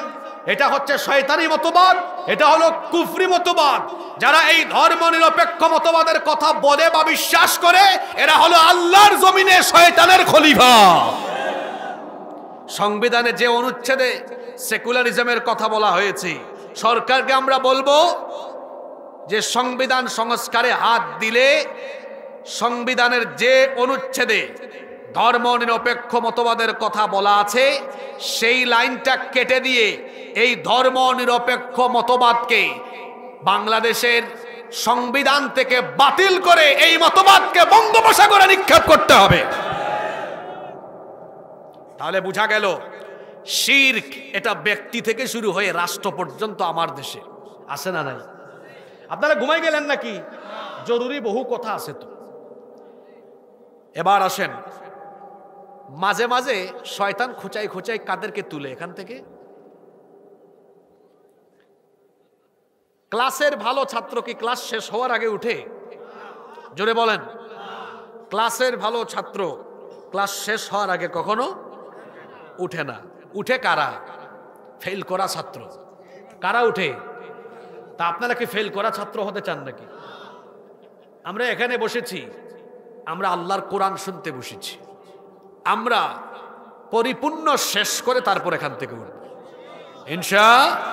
A: এটা হচ্ছে শয়তানি মতবাদ, এটা হলো কুফরি মতবাদ। যারা এই ধর্ম নিরপেক্ষ মতবাদের কথা বলে বা বিশ্বাস করে, এরা হলো আল্লাহর জমিনে শয়তানের খলিফা। সংবিধানে যে অনুচ্ছেদে সেকুলারিজমের কথা বলা হয়েছে, সরকারকে আমরা বলবো যে সংবিধান সংস্কারে হাত দিলে সংবিধানের যে অনুচ্ছেদে ধর্ম নিরপেক্ষ মতবাদের কথা বলা আছে সেই লাইনটা কেটে দিয়ে এই ধর্ম নিরপেক্ষ মতবাদকে বাংলাদেশের সংবিধান থেকে বাতিল করে এই মতবাদকে বঙ্গোপসাগরে নিক্ষেপ করতে হবে। তাহলে বোঝা গেল শিরক এটা ব্যক্তি থেকে শুরু হয়ে রাষ্ট্র পর্যন্ত আমার দেশে আছে না নাই? আপনারা ঘুমাই গেলেন নাকি? জরুরি বহু কথা আছে তো। এবার আসেন, মাঝে মাঝে শয়তান খোঁচাই খোঁচাই কাদেরকে তুলে এখান থেকে? ক্লাসের ভালো ছাত্র কি ক্লাস শেষ হওয়ার আগে উঠে? জোরে বলেন। ক্লাসের ভালো ছাত্র ক্লাস শেষ হওয়ার আগে কখনো উঠে না। উঠে কারা? ফেল করা ছাত্র। কারা উঠে? তা আপনারা কি ফেল করা ছাত্র হতে চান নাকি? আমরা এখানে বসেছি, আমরা আল্লাহর কোরআন শুনতে বসেছি, আমরা পরিপূর্ণ শেষ করে তারপর এখান থেকে উঠব ইনশাআল্লাহ।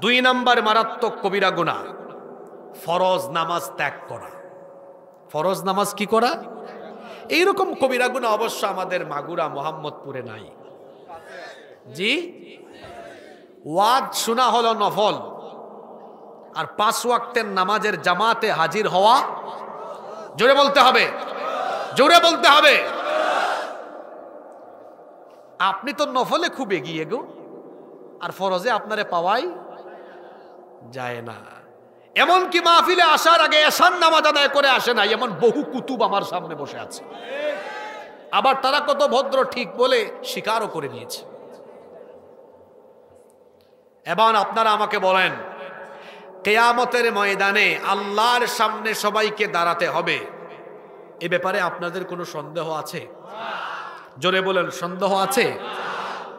A: 2 নাম্বার মারাত্মক কবিরা গুনাহ, ফরজ নামাজ ত্যাগ করা। ফরজ নামাজ কি করা? এইরকম কবিরা গুনাহ অবশ্য আমাদের মাগুরা মোহাম্মদপুরে নাই। জি, ওয়াজ শোনা হলো নফল, আর 5 ওয়াক্তের নামাজের জামাতে হাজির হওয়া, জোরে বলতে হবে, জোরে বলতে হবে। আপনি তো নফলে খুব এগিয়ে গো, আর ফরজে আপনারে পাওয়াই যায় না। এমনকি মাহফিলে আসার আগে এশার নামাজ আদায় করে আসে না, এমন বহু কুতুব আমার সামনে বসে আছে। আবার তারা কত ভদ্র ঠিক বলে স্বীকারও করে নিয়েছে। এবার আপনারা আমাকে বলেন, কিয়ামতের ময়দানে আল্লাহর সামনে সবাইকে দাঁড়াতে হবে, এ ব্যাপারে আপনাদের কোনো সন্দেহ আছে? জোরে বলেন, সন্দেহ আছে?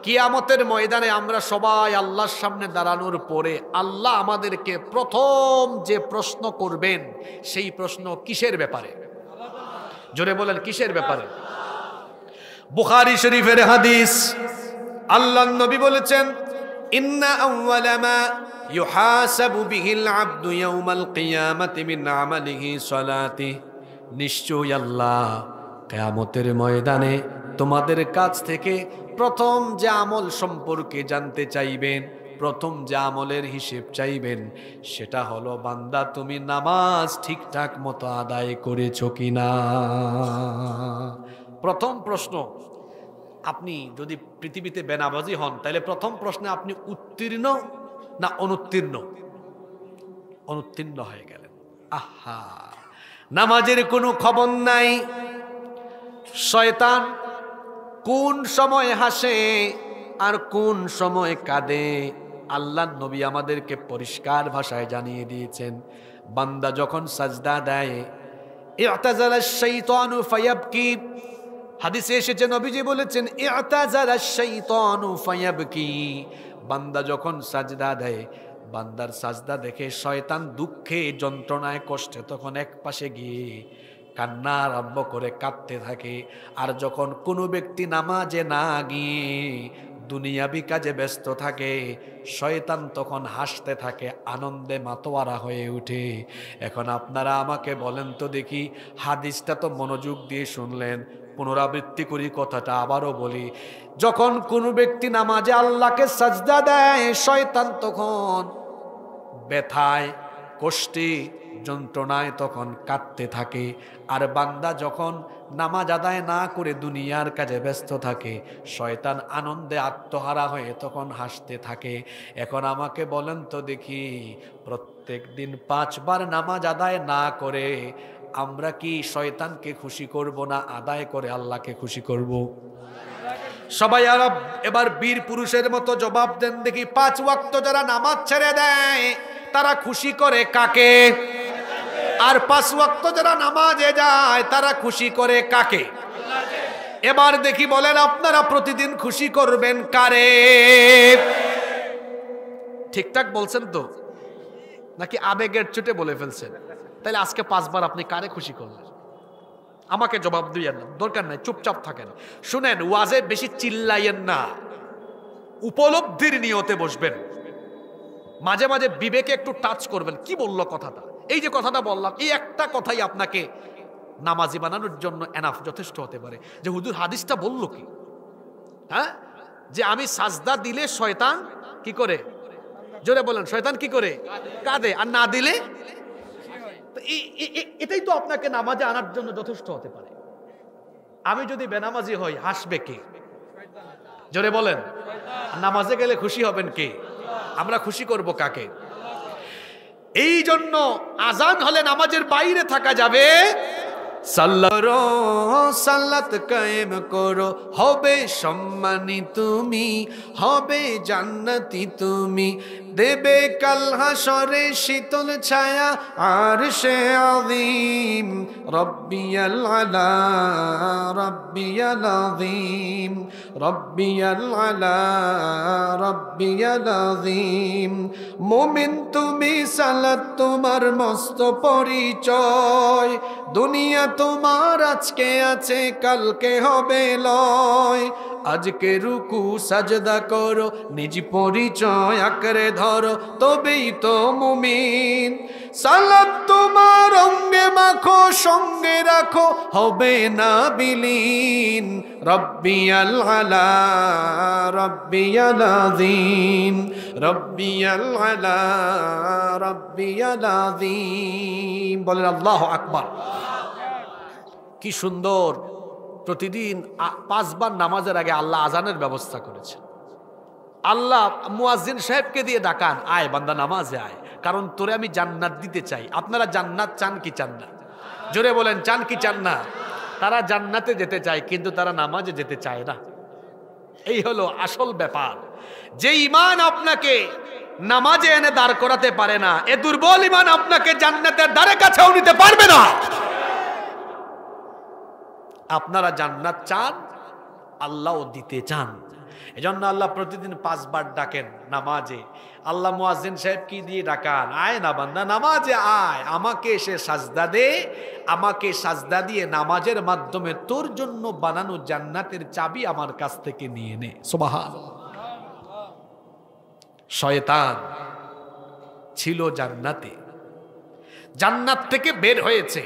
A: কিয়ামতের ময়দানে আমরা সবাই আল্লাহর সামনে দাঁড়ানোর পরে আল্লাহ আমাদেরকে প্রথম যে প্রশ্ন করবেন সেই প্রশ্ন কিসের ব্যাপারে? জোরে বলেন, কিসের ব্যাপারে? বুখারী শরীফের হাদিস, আল্লাহর নবী বলেছেন, ইন্না আউওয়ালা মা ইউহাসাবু বিহিল আবদু ইয়াউমাল কিয়ামাতি মিন আমালিহি সালাতিহি, নিশ্চয়ই আল্লাহ কিয়ামতের ময়দানে তোমাদের কাছ থেকে প্রথম যে আমল সম্পর্কে জানতে চাইবেন, প্রথম যে আমলের হিসেব চাইবেন, সেটা হলো বান্দা তুমি নামাজ ঠিকঠাক মতো আদায় করেছো কিনা। প্রথম প্রশ্ন। আপনি যদি পৃথিবীতে বেনামাজি হন তাহলে প্রথম প্রশ্নে আপনি উত্তীর্ণ না অনুত্তীর্ণ? অনুত্তীর্ণ হয়ে গেলেন। আহা, নামাজের কোনো খবর নাই। শয়তান কোন সময় হাসে আর কোন সময় কাঁদে আল্লাহর নবী আমাদেরকে পরিষ্কার ভাষায় জানিয়ে দিয়েছেন। বান্দা যখন সাজদা দেয়, ইআতাযালাশ শাইতানু ফায়াবকি, হাদিসে এসেছে নবীজি বলেছেন ইআতাযালাশ শাইতানু ফায়াবকি, বান্দা যখন সাজদা দেয়, বান্দার সাজদা দেখে শয়তান দুঃখে যন্ত্রণায় কষ্টে তখন এক পাশে গিয়ে কান্না আরম্ভ করে কাঁদতে থাকে। আর যখন কোনো ব্যক্তি নামাজে না গিয়ে দুনিয়াবি কাজে ব্যস্ত থাকে, শয়তান তখন হাসতে থাকে, আনন্দে মাতোয়ারা হয়ে ওঠে। এখন আপনারা আমাকে বলেন তো দেখি, হাদিসটা তো মনোযোগ দিয়ে শুনলেন, পুনরাবৃত্তি করি কথাটা, আবারও বলি। যখন কোনো ব্যক্তি নামাজে আল্লাহকে সাজদা দেয়, শয়তান তখন ব্যথায় কষ্টে যন্ত্রণায় তখন কাঁদতে থাকে। আর বান্দা যখন নামাজ আদায় না করে দুনিয়ার কাজে ব্যস্ত থাকে, শয়তান আনন্দে আত্মহারা হয়ে তখন হাসতে থাকে। এখন আমাকে বলেন তো দেখি, প্রত্যেক দিন 5 বার নামাজ আদায় না করে আমরা কি শয়তানকে খুশি করব না আদায় করে আল্লাহকে খুশি করব? সবাই এবার বীর পুরুষের মতো জবাব দেন দেখি। 5 ওয়াক্ত যারা নামাজ ছেড়ে দেয় তারা খুশি করে কাকে? আর 5 ওয়াক্ত যারা নামাজে যায় তারা খুশি করে কাকে? এবার দেখি বলেন আপনারা প্রতিদিন খুশি করবেন কারে? ঠিকঠাক বলছেন তো, নাকি আবেগের চোটে বলে ফেলছেন? তাহলে আজকে 5 বার আপনি কারে খুশি করলেন? আমাকে জবাব দিয়েন না, দরকার নাই, চুপচাপ থাকেন। শুনেন, ওয়াজে বেশি চিল্লাইয়েন না, উপলব্ধির নিয়তে বসবেন। মাঝে মাঝে বিবেকে একটু টাচ করবেন, কি বললো কথাটা, এই যে কথাটা বললাম, এই একটা কথাই আপনাকে নামাজি বানানোর জন্য এনাফ, যথেষ্ট হতে পারে। যে হুজুর হাদিসটা বললো কি, হ্যাঁ, যে আমি সাজদা দিলে শয়তান কি করে? জোরে বলেন, শয়তান কি করে? কাঁদে। আর না দিলে? এটাই তো আপনাকে নামাজে আনার জন্য যথেষ্ট হতে পারে। আমি যদি বেনামাজি হই হাসবে কে? জোরে বলেন। নামাজে গেলে খুশি হবেন কে? আমরা খুশি করব কাকে? এই জন্য আজান হলে নামাজের বাইরে থাকা যাবে। সালাত কায়েম করো, হবে সম্মানী তুমি, হবে জান্নাতি তুমি, দেবে কাল হাসরে শীতল ছায়া আরশে আযীম। রব্বিয়াল আলা রব্বিয়াল আযীম, রব্বিয়াল আলা রব্বিয়াল আযীম। মুমিন তুমি, সালাত তোমার মস্ত পরিচয়, দুনিয়া তোমার আজকে আছে কালকে হবে লয়। আজকে রুকু সাজদা করো, নিজ পরিচয় আঁকড়ে ধরো, তবেই তো মুমিন। সালাত তোমার অঙ্গে মাখো, সঙ্গে রাখো, হবে না বিলীন। রব্বিয়াল আলা রব্বিয়াল আযীম, রব্বিয়াল আলা রব্বিয়াল আযীম। বলেন আল্লাহু আকবার। কি সুন্দর! প্রতিদিন 5 বার নামাজের আগে আল্লাহ আজানের ব্যবস্থা করেছে। আল্লাহ মুয়াজ্জিন সাহেবকে দিয়ে ডাকান, আয় বান্দা নামাজে আয়, কারণ তোরে আমি জান্নাত দিতে চাই। আপনারা জান্নাত চান কি চান না? জোরে বলেন, চান কি চান না? তারা জান্নাতে যেতে চায়, কিন্তু তারা নামাজে যেতে চায় না। এই হলো আসল ব্যাপার। যে ঈমান আপনাকে নামাজে এনে দাঁড় করাতে পারে না, এ দুর্বল ঈমান আপনাকে জান্নাতের দ্বারে কাছেও নিতে পারবে না। আপনারা জান্নাত চান, আল্লাহও দিতে চান। এজন্য আল্লাহ প্রতিদিন 5 বার ডাকেন নামাজে। আল্লাহ মুয়াজ্জিন সাহেব কি দিয়ে ডাকান, আয় না বান্দা নামাজে আয়, আমাকে এসে সাজদা দে, আমাকে সাজদা দিয়ে নামাজের মাধ্যমে তোর জন্য বানানো জান্নাতের চাবি আমার কাছ থেকে নিয়ে নে। সুবহানাল্লাহ। শয়তান ছিল জান্নাতে, জান্নাত থেকে বের হয়েছে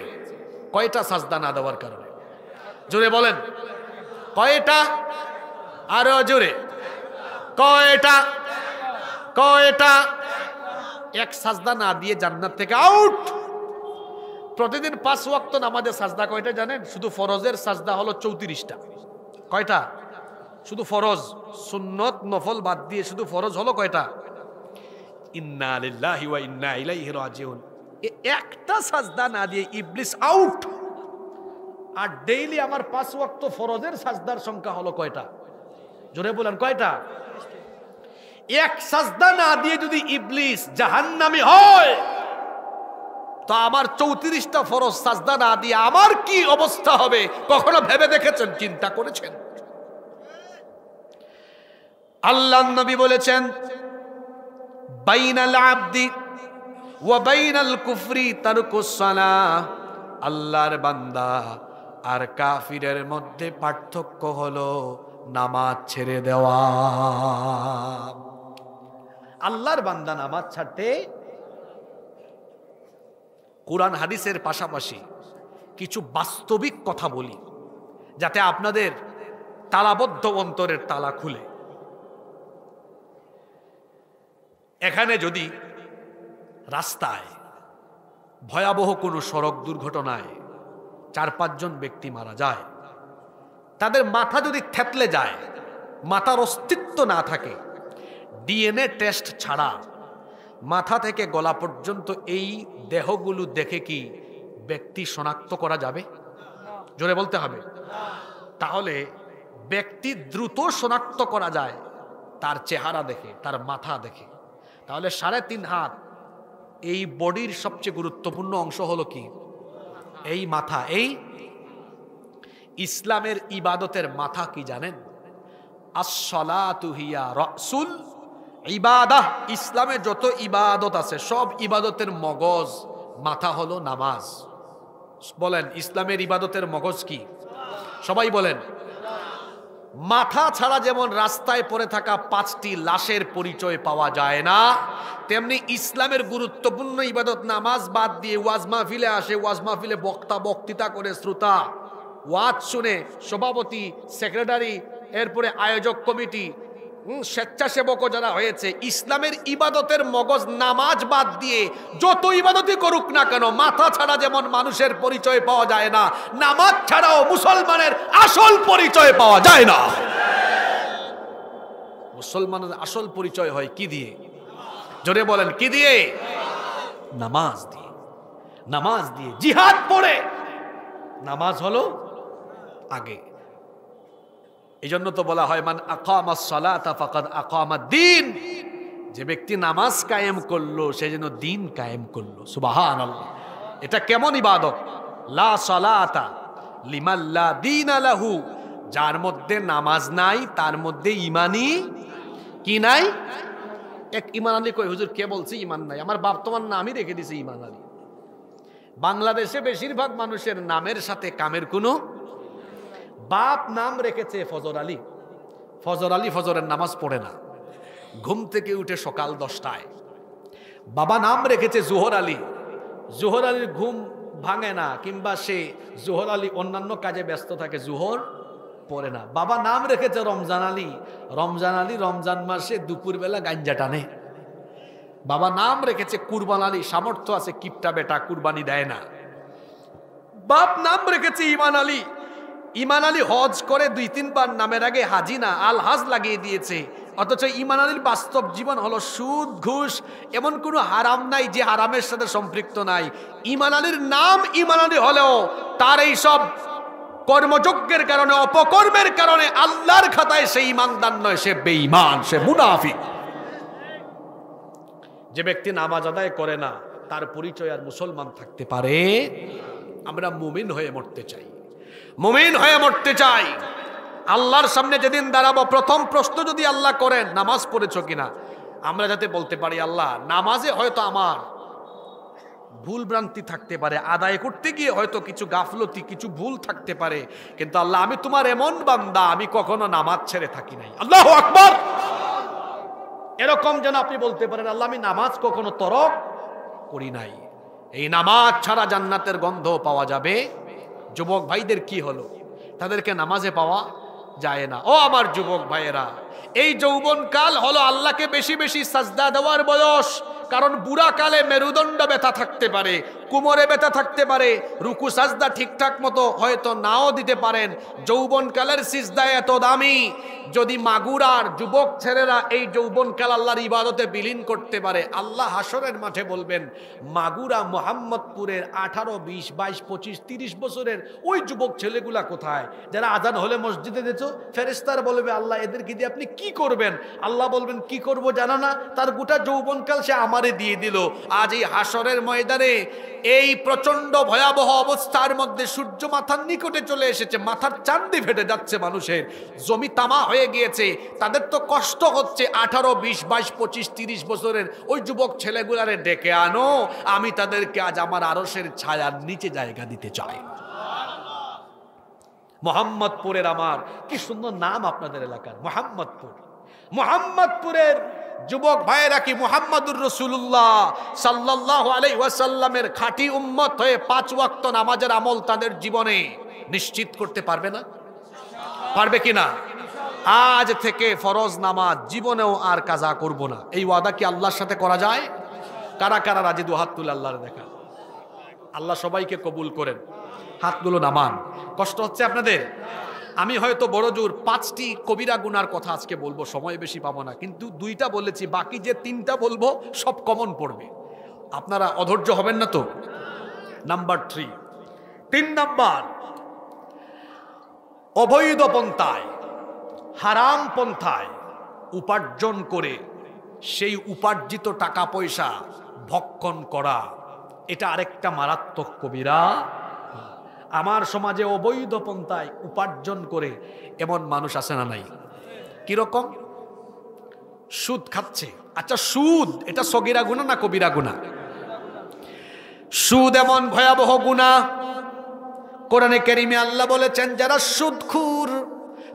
A: কয়টা সাজদা না দেওয়ার কারণে? জোরে বলেন, কয়টা? আরো জোরে, কয়টা? কয়টা? এক সাজদা না দিয়ে জান্নাত থেকে আউট। প্রতিদিন 5 ওয়াক্ত নামাজে সাজদা কয়টা জানেন? শুধু ফরজের সাজদা হলো 34টা। কয়টা? শুধু ফরজ, সুন্নত নফল বাদ দিয়ে শুধু ফরজ হলো কয়টা? ইন্না লিল্লাহি ওয়া ইন্না ইলাইহি রাজিউন। একটা সাজদা না দিয়ে ইবলিস আউট। আর ডেইলি আমার 5 ওয়াক্ত ফরজের সাজদার সংখ্যা হলো কয়টা? জোরে বলেন, কয়টা? এক সাজদা না দিয়ে যদি ইবলিস জাহান্নামী হয়, তো আমার 34টা ফরজ সাজদা না দিয়ে আমার কি অবস্থা হবে কখনো ভেবে দেখেছেন, চিন্তা করেছেন? আল্লাহর নবী বলেছেন, বাইনাল আবদি ওয়া বাইনাল কুফরি তারকুস সালাহ। আল্লাহর বান্দা আর কাফিরের মধ্যে পার্থক্য হলো নামাজ ছেড়ে দেওয়া। আল্লাহর বান্দা নামাজ ছাড়তে কোরআন হাদিসের পাশাপাশি কিছু বাস্তবিক কথা বলি, যাতে আপনাদের তালাবদ্ধ অন্তরের তালা খুলে। এখানে যদি রাস্তায় ভয়াবহ কোনো সড়ক দুর্ঘটনায় 4-5 জন ব্যক্তি মারা যায়, তাদের মাথা যদি থেতলে যায়, মাথার অস্তিত্ব না থাকে, ডিএনএ টেস্ট ছাড়া মাথা থেকে গলা পর্যন্ত এই দেহগুলো দেখে কি ব্যক্তি শনাক্ত করা যাবে? জোরে বলতে হবে। তাহলে ব্যক্তি দ্রুত শনাক্ত করা যায় তার চেহারা দেখে, তার মাথা দেখে। তাহলে 3.5 হাত এই বডির সবচেয়ে গুরুত্বপূর্ণ অংশ হলো কি? এই মাথা। এই ইসলামের ইবাদতের মাথা কি জানেন? আস-সালাতু হিয়া রাসুল ইবাদাহ। ইসলামে যত ইবাদত আছে সব ইবাদতের মগজ, মাথা হলো নামাজ। বলেন ইসলামের ইবাদতের মগজ কি? সবাই বলেন। মাথা ছাড়া যেমন রাস্তায় পড়ে থাকা 5টি লাশের পরিচয় পাওয়া যায় না, তেমনি ইসলামের গুরুত্বপূর্ণ ইবাদত নামাজ বাদ দিয়ে ওয়াজ মাহফিলে আসে, ওয়াজ মাহফিলে বক্তৃতা করে শ্রোতা, ওয়াজ শুনে সভাপতি, সেক্রেটারি, এরপরে আয়োজক কমিটি, স্বেচ্ছাসেবকও যারা হয়েছে, ইসলামের ইবাদতের মগজ নামাজ বাদ দিয়ে যত ইবাদতই করুক না কেন, মাথা ছাড়া যেমন মানুষের পরিচয় পাওয়া যায় না, নামাজ ছাড়াও মুসলমানের আসল পরিচয় পাওয়া যায় না। মুসলমানের আসল পরিচয় হয় কি দিয়ে? জোরে বলেন কি দিয়ে? নামাজ দিয়ে। নামাজ দিয়ে। জিহাদ পড়ে নামাজ হলো আগে। এই জন্য তো বলা হয় মান আকামাস সালাতা ফাকাদ আকামাদ-দ্বীন। যে ব্যক্তি নামাজ কায়েম করলো সে যেন দিন কায়েম করলো। সুবহানাল্লাহ। এটা কেমন ইবাদত? লা সালাতা লিমান লা দীনা লাহু। যার মধ্যে নামাজ নাই তার মধ্যে ইমানই কি নাই? এক ইমান আলী কই, হুজুর কে বলছে ইমান নাই? আমার বাপ তোমার নামই রেখে দিছে ইমান আলী। বাংলাদেশে বেশিরভাগ মানুষের নামের সাথে কামের কোনো, বাপ নাম রেখেছে ফজর আলী। ফজর আলী ফজরের নামাজ পড়ে না, ঘুম থেকে উঠে সকাল 10টায়। বাবা নাম রেখেছে জোহর আলী। জোহর আলীর ঘুম ভাঙে না, কিংবা সে জোহর আলী অন্যান্য কাজে ব্যস্ত থাকে, জোহর পড়ে না। বাবা নাম রেখেছে রমজান আলী। রমজান আলী রমজান মাসে দুপুরবেলা গাঞ্জা টানে। বাবা নাম রেখেছে কুরবান আলী। সামর্থ্য আছে, কিপটা বেটা, কুরবানি দেয় না। বাপ নাম রেখেছে ইমান আলী। ইমান আলী হজ করে 2-3 বার, নামের আগে হাজি না আল হাজ লাগিয়ে দিয়েছে। অথচ ইমান আলীর বাস্তব জীবন হলো সুদ, ঘুষ, এমন কোনো হারাম নাই যে হারামের সাথে সম্পৃক্ত নাই। ইমান আলীর নাম ইমান আলী হলেও তার এই সব কর্মযজ্ঞের কারণে, অপকর্মের কারণে আল্লাহর খাতায় সে ইমানদার নয়, সে বেঈমান, সে মুনাফিক। যে ব্যক্তি নামাজ আদায় করে না তার পরিচয় আর মুসলমান থাকতে পারে? আমরা মুমিন হয়ে মরতে চাই, মুমিন হয়ে মরতে চাই। আল্লাহর সামনে যেদিন দাঁড়াবো, প্রথম প্রশ্ন যদি আল্লাহ করেন নামাজ পড়েছো কিনা, আমরা যাতে বলতে পারি আল্লাহ নামাজে হয়তো আমার ভুল ভ্রান্তি থাকতে পারে, আদায় করতে গিয়ে হয়তো কিছু গাফলতি, কিছু ভুল থাকতে পারে, কিন্তু আল্লাহ আমি তোমার এমন বান্দা, আমি কখনো নামাজ ছেড়ে থাকি নাই। আল্লাহু আকবার। এরকম যেন আপনি বলতে পারেন আল্লাহ আমি নামাজ কখনো তরক করি নাই। এই নামাজ ছাড়া জান্নাতের গন্ধ পাওয়া যাবে। যুবক ভাইদের কি হলো? তাদেরকে নামাজে পাওয়া যায় না। ও আমার যুবক ভাইয়েরা, এই যৌবনকাল হলো আল্লাহকে বেশি বেশি সাজদা দেওয়ার বয়স। কারণ বুড়া কালে মেরুদণ্ড ব্যথা থাকতে পারে, কোমরে ব্যথা থাকতে পারে, রুকু সাজদা ঠিকঠাক মতো হয়তো নাও দিতে পারেন। যৌবনকালের সিজদা এত দামি, যদি মাগুরার যুবক ছেলেরা এই যৌবনকাল আল্লাহর ইবাদতে বিলীন করতে পারে, আল্লাহ হাসরের মাঠে বলবেন মাগুরা মোহাম্মদপুরের 18, 20, 22, 25, 30 বছরের ওই যুবক ছেলেগুলা কোথায়, যারা আজান হলে মসজিদে দিত? ফেরেশতারা বলবে আল্লাহ এদেরকে দিয়ে আপনি কি করবেন? আল্লাহ বলবেন কি করব জানা না? তার গোটা যৌবনকাল সে আমারে দিয়ে দিল। আজ এই হাসরের ময়দানে এই প্রচন্ড ভয়াবহ অবস্থার মধ্যে সূর্য মাথার নিকটে চলে এসেছে, মাথার চাঁদি ফেটে যাচ্ছে, মানুষের জমি তামা হয়ে গিয়েছে, তাদের তো কষ্ট হচ্ছে। 18, 20, 22, 25, 30 বছরের ওই যুবক ছেলেগুলারে ডেকে আনো, আমি তাদেরকে আজ আমার আরশের ছায়ার নিচে জায়গা দিতে চাই। মোহাম্মদপুরের, আমার কি সুন্দর নাম আপনাদের এলাকার, মোহাম্মদপুর। মোহাম্মদপুরের যুবক ভাইয়েরা কি মুহাম্মাদুর রাসূলুল্লাহ সাল্লাল্লাহু আলাইহি ওয়াসাল্লামের খাঁটি উম্মত হয়ে 5 ওয়াক্ত নামাজের আমল তাদের জীবনে নিশ্চিত করতে পারবে না? পারবে কিনা? আজ থেকে ফরজ নামাজ জীবনেও আর কাজা করব না, এই ওয়াদা কি আল্লাহর সাথে করা যায়? কারা কারা রাজি? দুহাত তুলে আল্লাহর দেখা। আল্লাহ সবাইকে কবুল করেন। হাতগুলো নামান। কষ্ট হচ্ছে আপনাদের? আমি হয়তো বড় জোর 5টি কবিরা গুনার কথা আজকে বলবো, সময় বেশি পাবো না, কিন্তু 2টা বলেছি, বাকি যে 3টা বলবো সব কমন পড়বে। আপনারা অধৈর্য হবেন না তো? নাম্বার 3 নাম্বার, অবৈধ পন্থায়, হারাম পন্থায় উপার্জন করে সেই উপার্জিত টাকা পয়সা ভক্ষণ করা, এটা আরেকটা মারাত্মক কবিরা। আমার সমাজে অবৈধ পন্থায় উপার্জন করে এমন মানুষ আছে না নাই? কিরকম? সুদ খাচ্ছে। আচ্ছা, সুদ এটা সগীরা গুনাহ না কবিরা গুনাহ? সুদ এমন ভয়াবহ গুনাহ, কোরআনে কারীমে আল্লাহ বলেছেন যারা সুদখোর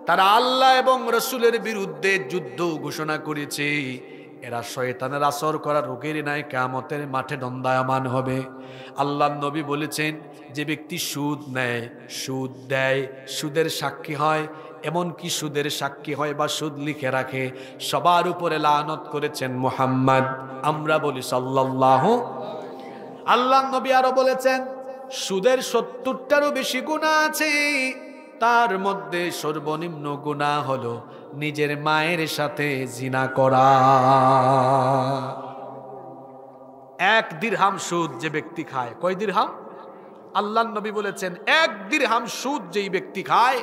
A: তারা আল্লাহ এবং রাসূলের বিরুদ্ধে যুদ্ধ ঘোষণা করেছে। এরা শয়তানের আসর করা রোগের ন্যায় কিয়ামতের মাঠে দণ্ডায়মান হবে। আল্লাহর নবী বলেছেন যে ব্যক্তি সুদ নেয়, সুদ দেয়, সুদের সাক্ষী হয়, এমনকি সুদের সাক্ষী হয় বা সুদ লিখে রাখে, সবার উপরে লানত করেছেন মুহাম্মদ। আমরা বলি সাল্লাল্লাহু। আল্লাহর নবী আরো বলেছেন সুদের 70টারও বেশি গুনাহ আছে, তার মধ্যে সর্বনিম্ন গুনাহ হলো নিজের মায়ের সাথে জিনা করা। 1 দিরহাম সুদ যে ব্যক্তি খায়, কয় দিরহাম? আল্লাহর নবী বলেছেন 1 দিরহাম সুদ যেই ব্যক্তি খায়,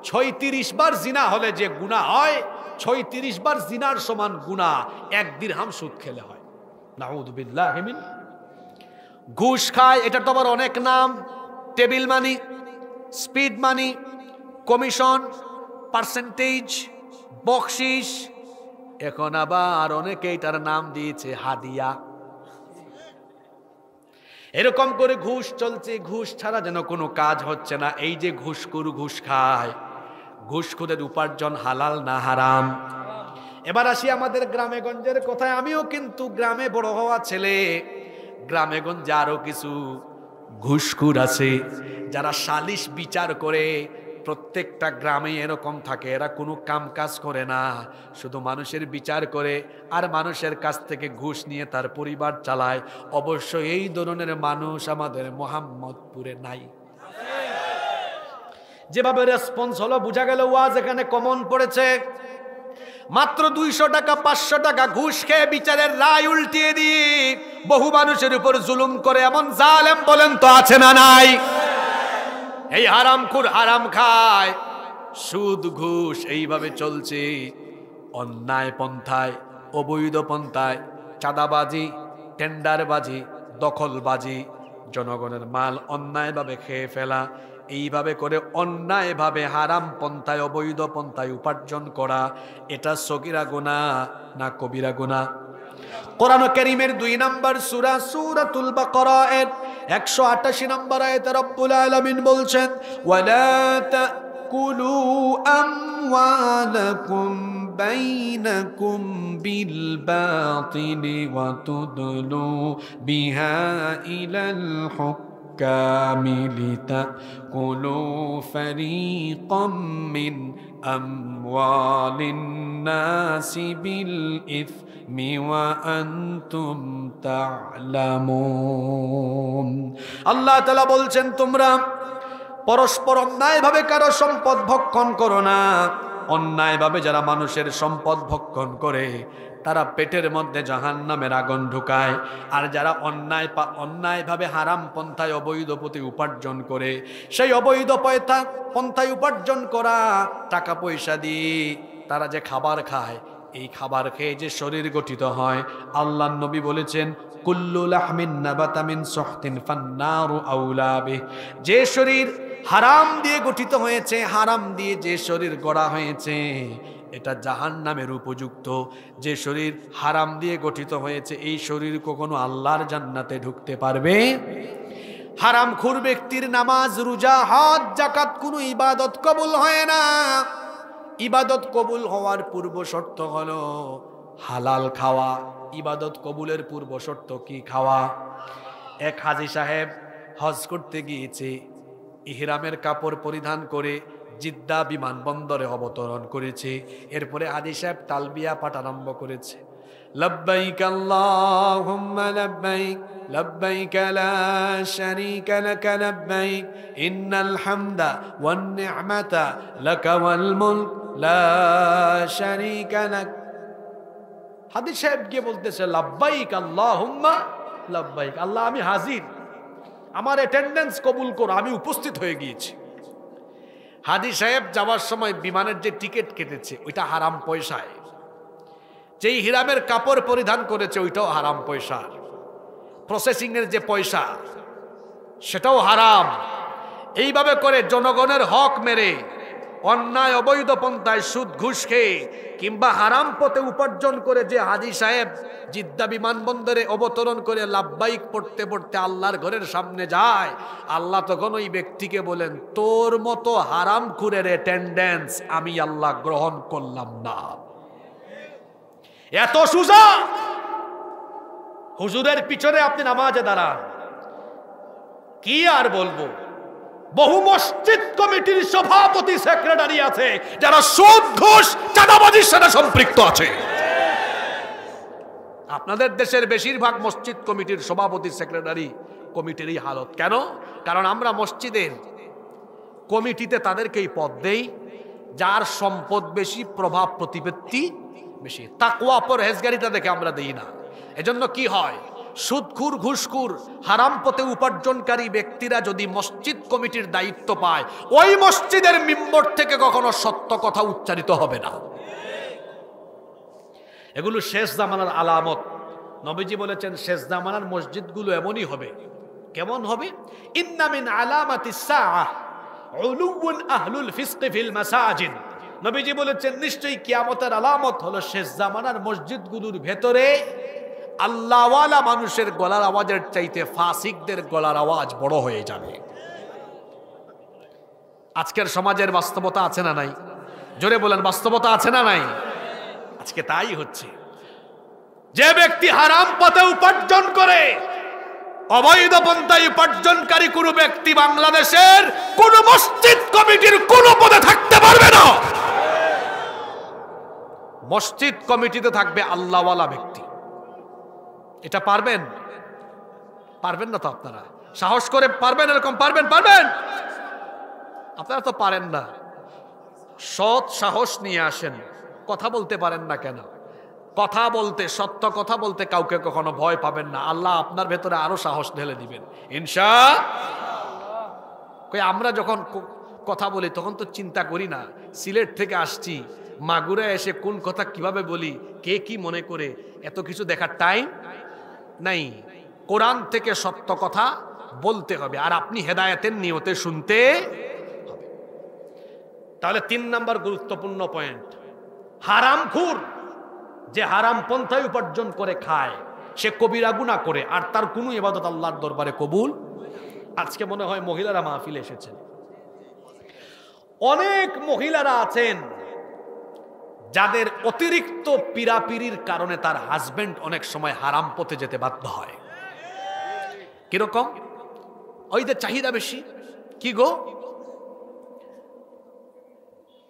A: 36 বার জিনা হলে যে গুনাহ হয়, 36 বার জিনার সমান গুনাহ 1 দিরহাম সুদ খেলে হয়। নাউযু বিল্লাহি মিন। ঘুষ খায়, এটা তো আবার অনেক নাম, টেবিল মানি, স্পিড মানি, কমিশন, পার্সেন্টেজ, বকশিস, এখন আবার অনেকে এটার নাম দিয়েছে হাদিয়া। এরকম করে ঘুষ চলছে, ঘুষ ছাড়া যেন কোনো কাজ হচ্ছে না। এই যে ঘুষখোর ঘুষ খায়, ঘুষখোরের উপার্জন হালাল না হারাম? এবার আসি আমাদের গ্রামে গঞ্জের কথায়। আমিও কিন্তু গ্রামে বড় হওয়া ছেলে। গ্রামে গঞ্জে আরো কিছু ঘুষখোর আছে যারা সালিশ বিচার করে। প্রত্যেকটা গ্রামে এরকম থাকে, এরা কোনো কাম কাজ করে না, শুধু মানুষের বিচার করে আর মানুষের কাছ থেকে ঘুষ নিয়ে তার পরিবার চালায়। অবশ্য এই ধরনের মানুষ আমাদের মোহাম্মদপুরে নাই। যেভাবে রেসপন্স হলো, বোঝা গেল ওয়াজ এখানে কমন পড়েছে। মাত্র 200 টাকা 500 টাকা ঘুষ খেয়ে বিচারের রায় উল্টিয়ে দিয়ে বহু মানুষের উপর জুলুম করে এমন জালেম বলেন তো আছে না নাই? এই হারামখোর হারাম খায়, সুদ ঘুষ এইভাবে চলছে। অন্যায় পন্থায়, অবৈধ পন্থায় চাঁদাবাজি, টেন্ডারবাজি, দখলবাজি, জনগণের মাল অন্যায়ভাবে খেয়ে ফেলা, এইভাবে করে অন্যায়ভাবে হারাম পন্থায় অবৈধ পন্থায় উপার্জন করা, এটা সগীরা গুনাহ না কবিরা গুনাহ? কোরআন কারীমের 2 নম্বর সূরা সূরাতুল বাকারা এর 188 নম্বর আয়াতে রব্বুল আলামিন বলছেন ওয়ালা তাকুলু আমওয়ালাকুম বাইনাকুম বিল বাতিলি ওয়া তুদলু বিহা ইলাল হুক্কামি লিতাকুলু ফারীকাম মিন আমওয়ালিন নাসি বিল ইসমি ওয়া আনতুম তা'লামুন। আল্লাহ তাআলা বলছেন তোমরা পরস্পর অন্যায়ভাবে কারো সম্পদ ভক্ষণ করো না। অন্যায়ভাবে যারা মানুষের সম্পদ ভক্ষণ করে তারা পেটের মধ্যে জাহান্নামের আগুন ঢুকায়। আর যারা অন্যায়ভাবে হারাম পন্থায় অবৈধ পথে উপার্জন করে, সেই অবৈধ পন্থায় উপার্জন করা টাকা পয়সা দিয়ে তারা যে খাবার খায়, এই খাবার খেয়ে যে শরীর গঠিত হয়, আল্লাহর নবী বলেছেন কুল্লু লাহমিন নাবাতা মিন সুহতিন ফান্নারু আউলা বিহি। যে শরীর হারাম দিয়ে গঠিত হয়েছে, হারাম দিয়ে যে শরীর গড়া হয়েছে, এটা জাহান্নামের উপযুক্ত। যে শরীর হারাম দিয়ে গঠিত হয়েছে, এই শরীর কখনো আল্লাহর জান্নাতে ঢুকতে পারবে? হারামখোর ব্যক্তির নামাজ, রোজা, হজ, যাকাত কোনো ইবাদত কবুল হয় না। ইবাদত কবুল হওয়ার পূর্ব শর্ত হলো হালাল খাওয়া। ইবাদত কবুলের পূর্ব শর্ত কি? খাওয়া। এক হাজী সাহেব হজ করতে গিয়েছে, ইহরামের কাপড় পরিধান করে জিদ্দা বিমানবন্দরে অবতরণ করেছে। এরপরে হাজী সাহেব তালবিয়া পাঠ আরম্ভ করেছে।
B: لبيك اللهم لبيك لبيك لا شريك لك لبيك إن الحمد والنعمة لك والملك لا شريك لك।
A: হাদি সাহেব গিয়ে বলতেছে লাব্বাইক আল্লাহুম্মা লাব্বাইক, আল্লাহ আমি হাজির, আমার অ্যাটেন্ডেন্স কবুল করো, আমি উপস্থিত হয়ে গিয়েছি। হাদি সাহেব যাওয়ার সময় বিমানের যে টিকিট কেটেছে ওইটা হারাম পয়সায়, যেই হিরামের কাপড় পরিধান করেছে ওইটাও হারাম পয়সার, প্রসেসিং এর যে পয়সা সেটাও হারাম। এইভাবে করে জনগণের হক মেরে অন্যায় অবৈধ পন্থায় সুদ ঘুষ খেয়ে কিংবা হারাম পথে উপার্জন করে যে হাজি সাহেব জিদ্দা বিমানবন্দরে অবতরণ করে লাব্বাইক পড়তে পড়তে আল্লাহর ঘরের সামনে যায়, আল্লাহ তখন ওই ব্যক্তিকে বলেন তোর মতো হারাম খুরের অ্যাটেন্ডেন্স আমি আল্লাহ গ্রহণ করলাম না। এত সুজা হুজুরের পিছনে আপনি নামাজে দাঁড়ান, কি আর বলবো। বহু মসজিদ কমিটির সভাপতি সেক্রেটারি আছে যারা সুদ ঘুষ চাঁদাবাজির সাথে সম্পৃক্ত আছে। আপনাদের দেশের বেশিরভাগ মসজিদ কমিটির সভাপতি সেক্রেটারি কমিটিরই হালত কেন? কারণ আমরা মসজিদের কমিটিতে তাদেরকেই পদ দেই যার সম্পদ বেশি, প্রভাব প্রতিপত্তি বেশি, তাকওয়া পরহেজগারিতা দেখে আমরা দেই না। এজন্য কি হয়, সুদখুর ঘুষখুর হারাম পথে উপার্জনকারী ব্যক্তিরা যদি মসজিদ কমিটির দায়িত্ব পায় ওই মসজিদের মিম্বর থেকে কখনো সত্য কথা উচ্চারিত হবে না। এগুলো শেষ জামানার আলামত। নবীজি বলেছেন শেষ জামানার মসজিদগুলো এমনই হবে। কেমন হবে? ইন্না মিন আলামাতিস সাআহ উলুউন আহলুল ফিসক ফিল মাসাজিদ। নবীজি বলেছেন নিশ্চয়ই কিয়ামতের আলামত হলো শেষ জামানার মসজিদগুলোর ভেতরে আল্লাহওয়ালা মানুষের গলার আওয়াজের চাইতে ফাসিকদের গলার আওয়াজ বড় হয়ে যাবে। আজকের সমাজের বাস্তবতা আছে না নাই? জোরে বলেন, বাস্তবতা আছে না নাই? আজকে তাই হচ্ছে। যে ব্যক্তি হারাম পথে উপার্জন করে, অবৈধ পন্থায় উপার্জনকারী কোন ব্যক্তি বাংলাদেশের কোন মসজিদ কমিটির কোন পদে থাকতে পারবে না। মসজিদ কমিটিতে থাকবে আল্লাহওয়ালা ব্যক্তি। এটা পারবেন? পারবেন না তো আপনারা? সাহস করে পারবেন? এরকম পারবেন? পারবেন? আপনারা তো পারেন না। সৎ সাহস নিয়ে আসেন। কথা বলতে পারেন না কেন? কথা বলতে, সত্য কথা বলতে কাউকে কখনো ভয় পাবেন না। আল্লাহ আপনার ভেতরে আরো সাহস ঢেলে দিবেন ইনশাআল্লাহ। আমরা যখন কথা বলি তখন তো চিন্তা করি না সিলেট থেকে আসছি, মাগুরা এসে কোন কথা কিভাবে বলি, কে কি মনে করে, এত কিছু দেখার টাইম নাই। কোরআন থেকে সত্য কথা বলতে হবে, আর আপনি হেদায়েতের নিয়তে শুনতে হবে। তাহলে 3 নাম্বার গুরুত্বপূর্ণ পয়েন্ট, হারামখোর যে হারাম পন্থায় উপার্জন করে খায় সে কবিরা গুনাহ করে, আর তার কোনো ইবাদত আল্লাহর দরবারে কবুল। আজকে মনে হয় মহিলারা মাহফিলে এসেছেন, অনেক মহিলারা আছেন যাদের অতিরিক্ত পীড়াপিড়ির কারণে তার হাজবেন্ড অনেক সময় হারাম পথে যেতে বাধ্য হয়। কিরকম? ওই যে চাহিদা বেশি। কি গো,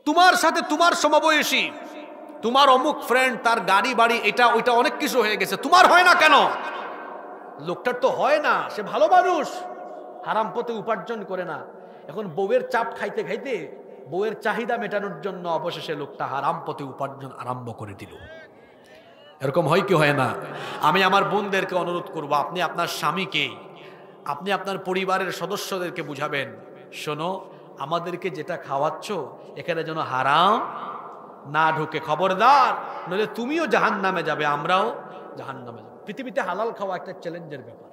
A: তোমার সাথে তোমার সমবয়সী, তোমার অমুক ফ্রেন্ড, তার গাড়ি বাড়ি এটা ওইটা অনেক কিছু হয়ে গেছে, তোমার হয় না কেন? লোকটার তো হয় না, সে ভালো মানুষ, হারাম পথে উপার্জন করে না। এখন বউয়ের চাপ খাইতে খাইতে বউয়ের চাহিদা মেটানোর জন্য অবশেষে লোকটা হারাম পথে উপার্জন আরম্ভ করে দিল। এরকম হয় কি হয় না? আমি আমার বোনদেরকে অনুরোধ করব, আপনি আপনার স্বামীকে, আপনি আপনার পরিবারের সদস্যদেরকে বুঝাবেন, শোনো আমাদেরকে যেটা খাওয়াচ্ছ এখানে যেন হারাম না ঢুকে, খবরদার, নইলে তুমিও জাহান্নামে যাবে, আমরাও জাহান্নামে যাব। পৃথিবীতে হালাল খাওয়া একটা চ্যালেঞ্জের ব্যাপার।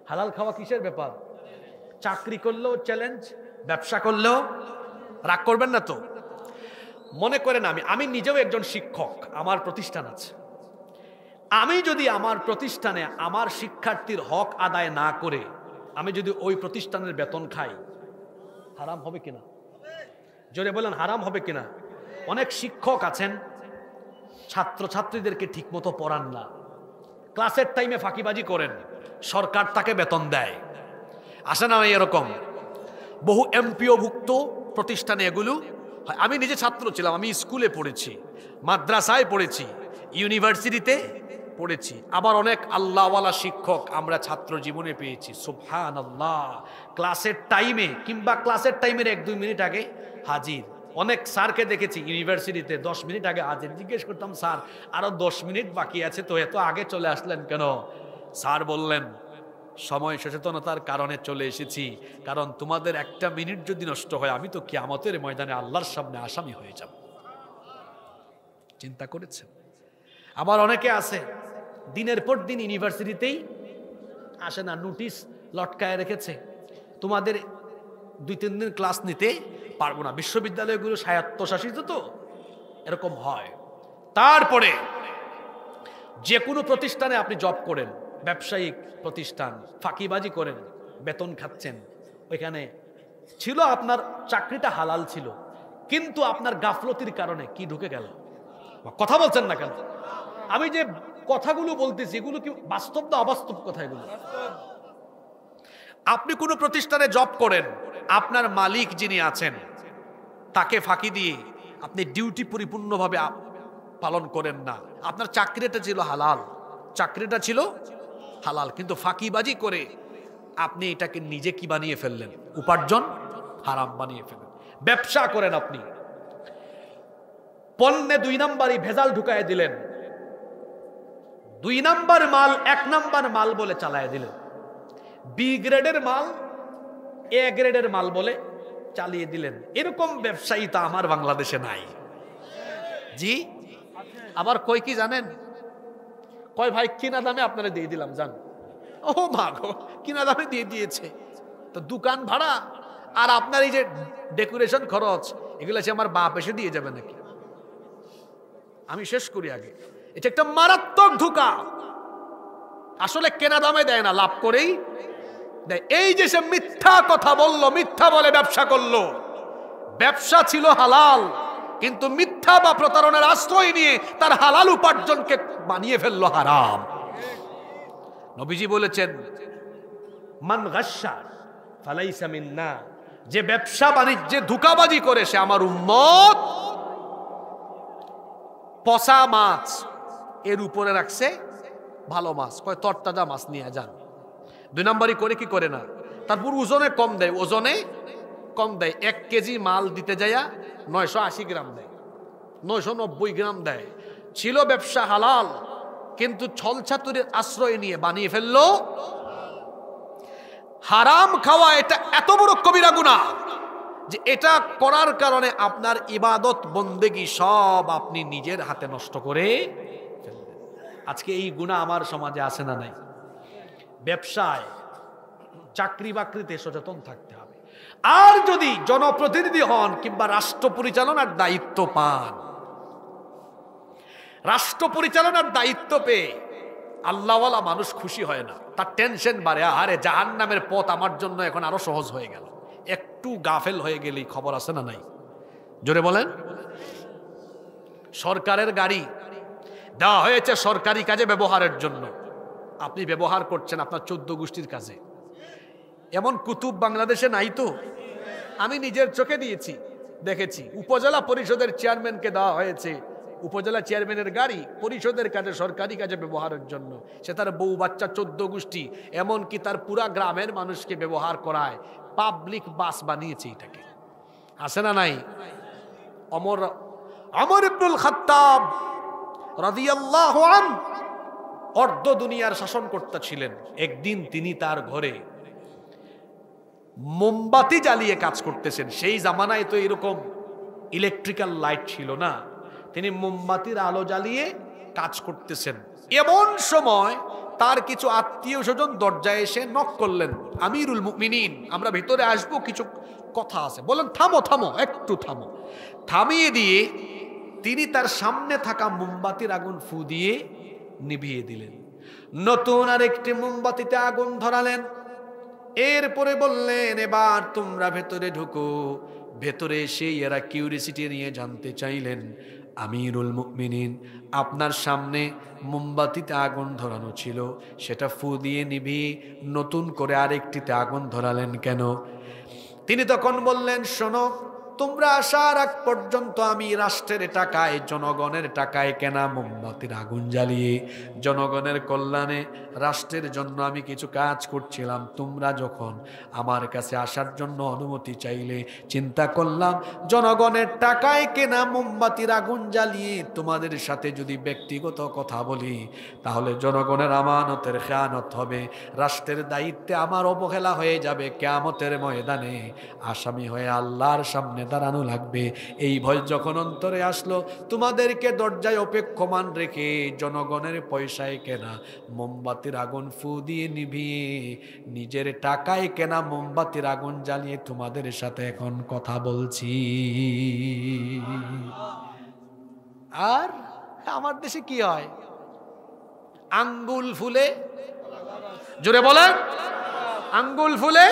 A: হালাল খাওয়া কিসের ব্যাপার? চাকরি করলেও চ্যালেঞ্জ, ব্যবসা করলেও। রাগ করবেন না তো? মনে করেন আমি নিজেও একজন শিক্ষক, আমার প্রতিষ্ঠান আছে। আমি যদি আমার প্রতিষ্ঠানে আমার শিক্ষার্থীর হক আদায় না করে আমি যদি ওই প্রতিষ্ঠানের বেতন খাই, হারাম হবে কিনা? জোরে বলেন, হারাম হবে কিনা? অনেক শিক্ষক আছেন ছাত্রছাত্রীদেরকে ঠিকমতো পড়ান না, ক্লাসের টাইমে ফাঁকিবাজি করেন, সরকার তাকে বেতন দেয়। আসে না এরকম? বহু এমপিওভুক্ত প্রতিষ্ঠানে এগুলো হয়। আমি নিজে ছাত্র ছিলাম, আমি স্কুলে পড়েছি, মাদ্রাসায় পড়েছি, ইউনিভার্সিটিতে পড়েছি, আবার অনেক আল্লাহওয়ালা শিক্ষক আমরা ছাত্র জীবনে পেয়েছি। সুবহানাল্লাহ, ক্লাসের টাইমে কিংবা ক্লাসের টাইমের 1-2 মিনিট আগে হাজির। অনেক স্যারকে দেখেছি ইউনিভার্সিটিতে 10 মিনিট আগে হাজির। জিজ্ঞেস করতাম, স্যার আরো 10 মিনিট বাকি আছে তো, এত আগে চলে আসলেন কেন? স্যার বললেন, সময় সচেতনতার কারণে চলে এসেছি, কারণ তোমাদের 1টা মিনিট যদি নষ্ট হয় আমি তো কিয়ামতের ময়দানে আল্লাহর সামনে আসামি হয়ে যাব। চিন্তা করেছেন? আবার অনেকে আছে দিনের পর দিন ইউনিভার্সিটিতেই আসে না, নোটিশ লটকায় রেখেছে, তোমাদের 2-3 দিন ক্লাস নিতে পারবো না। বিশ্ববিদ্যালয়গুলো স্বায়ত্তশাসিত তো, এরকম হয়। তারপরে যে কোনো প্রতিষ্ঠানে আপনি জব করেন, ব্যবসায়িক প্রতিষ্ঠান, ফাঁকিবাজি করেন, বেতন খাচ্ছেন, ওইখানে ছিল আপনার চাকরিটা হালাল ছিল, কিন্তু আপনার গাফলতির কারণে কি ঢুকে গেল? কথা বলছেন না কেন? আমি যে কথাগুলো বলতেছি এগুলো কি বাস্তব না অবাস্তব কথা? এগুলো আপনি কোনো প্রতিষ্ঠানে জব করেন, আপনার মালিক যিনি আছেন তাকে ফাঁকি দিয়ে আপনি ডিউটি পরিপূর্ণভাবে পালন করেন না। আপনার চাকরিটা ছিল হালাল, চাকরিটা ছিল হালাল, কিন্তু ফাঁকিবাজি করে আপনি এটাকে নিজে কি বানিয়ে ফেললেন? উপার্জন হারাম বানিয়ে ফেললেন। ব্যবসা করেন আপনি, পণ্যে 2 নাম্বারই ভেজাল ঢুকায় দিলেন, 2 নাম্বার মাল 1 নাম্বার মাল বলে চালায় দিলেন, বি গ্রেডের মাল এ গ্রেডের মাল বলে চালিয়ে দিলেন। এরকম ব্যবসায়ী তো আমার বাংলাদেশে নাই। জি, আবার কই কি জানেন? কয় ভাই কিনা দামে আপনারা দিয়ে দিলাম, জান। ও মা গো, কিনা দামে দিয়ে দিয়েছে তো দোকান ভাড়া আর আপনার এই যে ডেকোরেশন খরচ, এগুলো সে আমার বাপ এসে দিয়ে যাবে নাকি? আমি শেষ করি আগে। এটা একটা মারাত্মক ধোঁকা। আসলে কেনা দামে দেয় না, লাভ করেই দেয়। এই যে সে মিথ্যা কথা বললো, মিথ্যা বলে ব্যবসা করলো, ব্যবসা ছিল হালাল, কিন্তু মিথ্যা বা প্রতারণার আশ্রয় নিয়ে তার হালাল উপার্জনকে বানিয়ে ফেললো হারাম। নবীজি বলেছেন, মান গাশশা ফালাইসা মিন্না, যে ব্যবসা বাণিজ্যে ধোঁকাবাজি করে সে আমার উম্মত। পচা মাছ এর উপরে রাখছে ভালো মাছ, কয় তরতাজা মাছ নিয়ে যান। 2 নাম্বারই করে কি করে না, তারপর ওজনে কম দেয়, ওজনে কম দেয়। 1 কেজি মাল দিতে যাইয়া 980 গ্রাম দেয়, 990 গ্রাম দেয়। ছিল ব্যবসা হালাল, কিন্তু ছলছাতুরির আশ্রয় নিয়ে বানিয়ে ফেললো হারাম। খাওয়া এটা এত বড় কবিরা গুনাহ যে এটা করার কারণে আপনার ইবাদত বন্দেগী সব আপনি নিজের হাতে নষ্ট করে ফেলবেন। আজকে এই গুনাহ আমার সমাজে আছে না নাই? ব্যবসায়, চাকরি বাকরিতে সচেতন থাকতে হবে। আর যদি জনপ্রতিনিধি হন কিংবা রাষ্ট্র পরিচালনার দায়িত্ব পান, রাষ্ট্র পরিচালনার দায়িত্ব পেয়ে আল্লাহওয়ালা মানুষ খুশি হয় না, তার টেনশন বাড়ে। আরে জাহান্নামের পথ আমার জন্য এখন আরো সহজ হয়ে গেল। একটু গাফেল হয়ে গেলেই খবর আছে না নাই? জোরে বলেন। সরকারের গাড়ি দেওয়া হয়েছে সরকারি কাজে ব্যবহারের জন্য, আপনি ব্যবহার করছেন আপনার 14 গোষ্ঠীর কাজে। এমন কুতুব বাংলাদেশে নাই তো? আমি নিজের চোখে দিয়েছি, দেখেছি। উপজেলা পরিষদের চেয়ারম্যানকে দেওয়া হয়েছে উপজেলা চেয়ারম্যানের গাড়ি পরিষদের কাজে, সরকারি কাজে ব্যবহারের জন্য। সে তার বউ বাচ্চা 14 গোষ্ঠী, এমনকি তার পুরা গ্রামের মানুষকে ব্যবহার করায়, পাবলিক বাস বানিয়েছে এটাকে। আছে না নাই? ওমর ইবনুল খাত্তাব রাদিয়াল্লাহু আনহু অর্ধ দুনিয়ার শাসনকর্তা ছিলেন। একদিন তিনি তার ঘরে মোমবাতি জ্বালিয়ে কাজ করতেছেন। সেই জামানায় তো এরকম ইলেকট্রিক্যাল লাইট ছিল না, তিনি মোমবাতির আলো জ্বালিয়ে কাজ করতেছেন। এমন সময় তার কিছু আত্মীয় স্বজন দরজায় এসে নক করলেন, আমিরুল মুমিনিন, আমরা ভিতরে আসবো, কিছু কথা আছে। বলেন, থামো থামো, একটু থামো। থামিয়ে দিয়ে তিনি তার সামনে থাকা মোমবাতির আগুন ফু দিয়ে নিভিয়ে দিলেন। নতুন আরেকটি মোমবাতিতে আগুন ধরালেন। এরপরে বললেন, এবার তোমরা ভেতরে ঢুকো। ভেতরে এসে এরা কিউরিসিটি নিয়ে জানতে চাইলেন, আমিরুল মুমিনিন, আপনার সামনে মোমবাতিতে আগুন ধরানো ছিল, সেটা ফু দিয়ে নিভিয়ে নতুন করে আরেকটিতে আগুন ধরালেন কেন? তিনি তখন বললেন, শোনো, তোমরা আসার আগ পর্যন্ত আমি রাষ্ট্রের টাকায়, জনগণের টাকায় কেনা মোমবাতির আগুন জ্বালিয়ে জনগণের কল্যাণে, রাষ্ট্রের জন্য আমি কিছু কাজ করছিলাম। তোমরা যখন আমার কাছে আসার জন্য অনুমতি চাইলে, চিন্তা করলাম জনগণের টাকায় কেনা মোমবাতির আগুন জ্বালিয়ে তোমাদের সাথে যদি ব্যক্তিগত কথা বলি, তাহলে জনগণের আমানতের খেয়ানত হবে, রাষ্ট্রের দায়িত্বে আমার অবহেলা হয়ে যাবে। কিয়ামতের ময়দানে আসামি হয়ে আল্লাহর সামনে দাঁড়ানো লাগবে। এই ভয় যখন অন্তরে আসলো, তোমাদেরকে দরজায় অপেক্ষমান রেখে জনগণের পয়সায় কেনা মোমবাতির আগুন ফু দিয়ে নিভিয়ে, নিজের টাকায় কেনা মোমবাতির আগুন জ্বালিয়ে তোমাদের সাথে এখন কথা বলছি। আর আমার দেশে কি হয়? আঙ্গুল ফুলে, জোরে বলেন, আঙ্গুল ফুলে।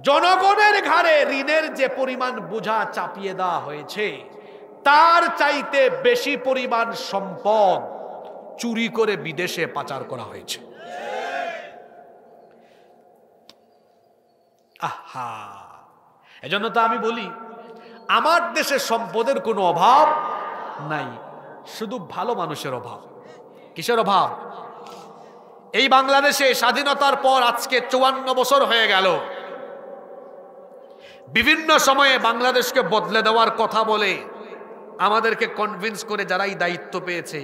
A: জনগণের ঘাড়ে ঋণের যে পরিমাণ বোঝা চাপিয়ে দেওয়া হয়েছে, তার চাইতে বেশি পরিমাণ সম্পদ চুরি করে বিদেশে পাচার করা হয়েছে। আহা, এজন্য তো আমি বলি আমার দেশে সম্পদের কোনো অভাব নাই, শুধু ভালো মানুষের অভাব। কিসের অভাব? এই বাংলাদেশে স্বাধীনতার পর আজকে 54 বছর হয়ে গেল, বিভিন্ন সময়ে বাংলাদেশকে বদলে দেওয়ার কথা বলে আমাদেরকে কনভিন্স করে যারাই দায়িত্ব পেয়েছে,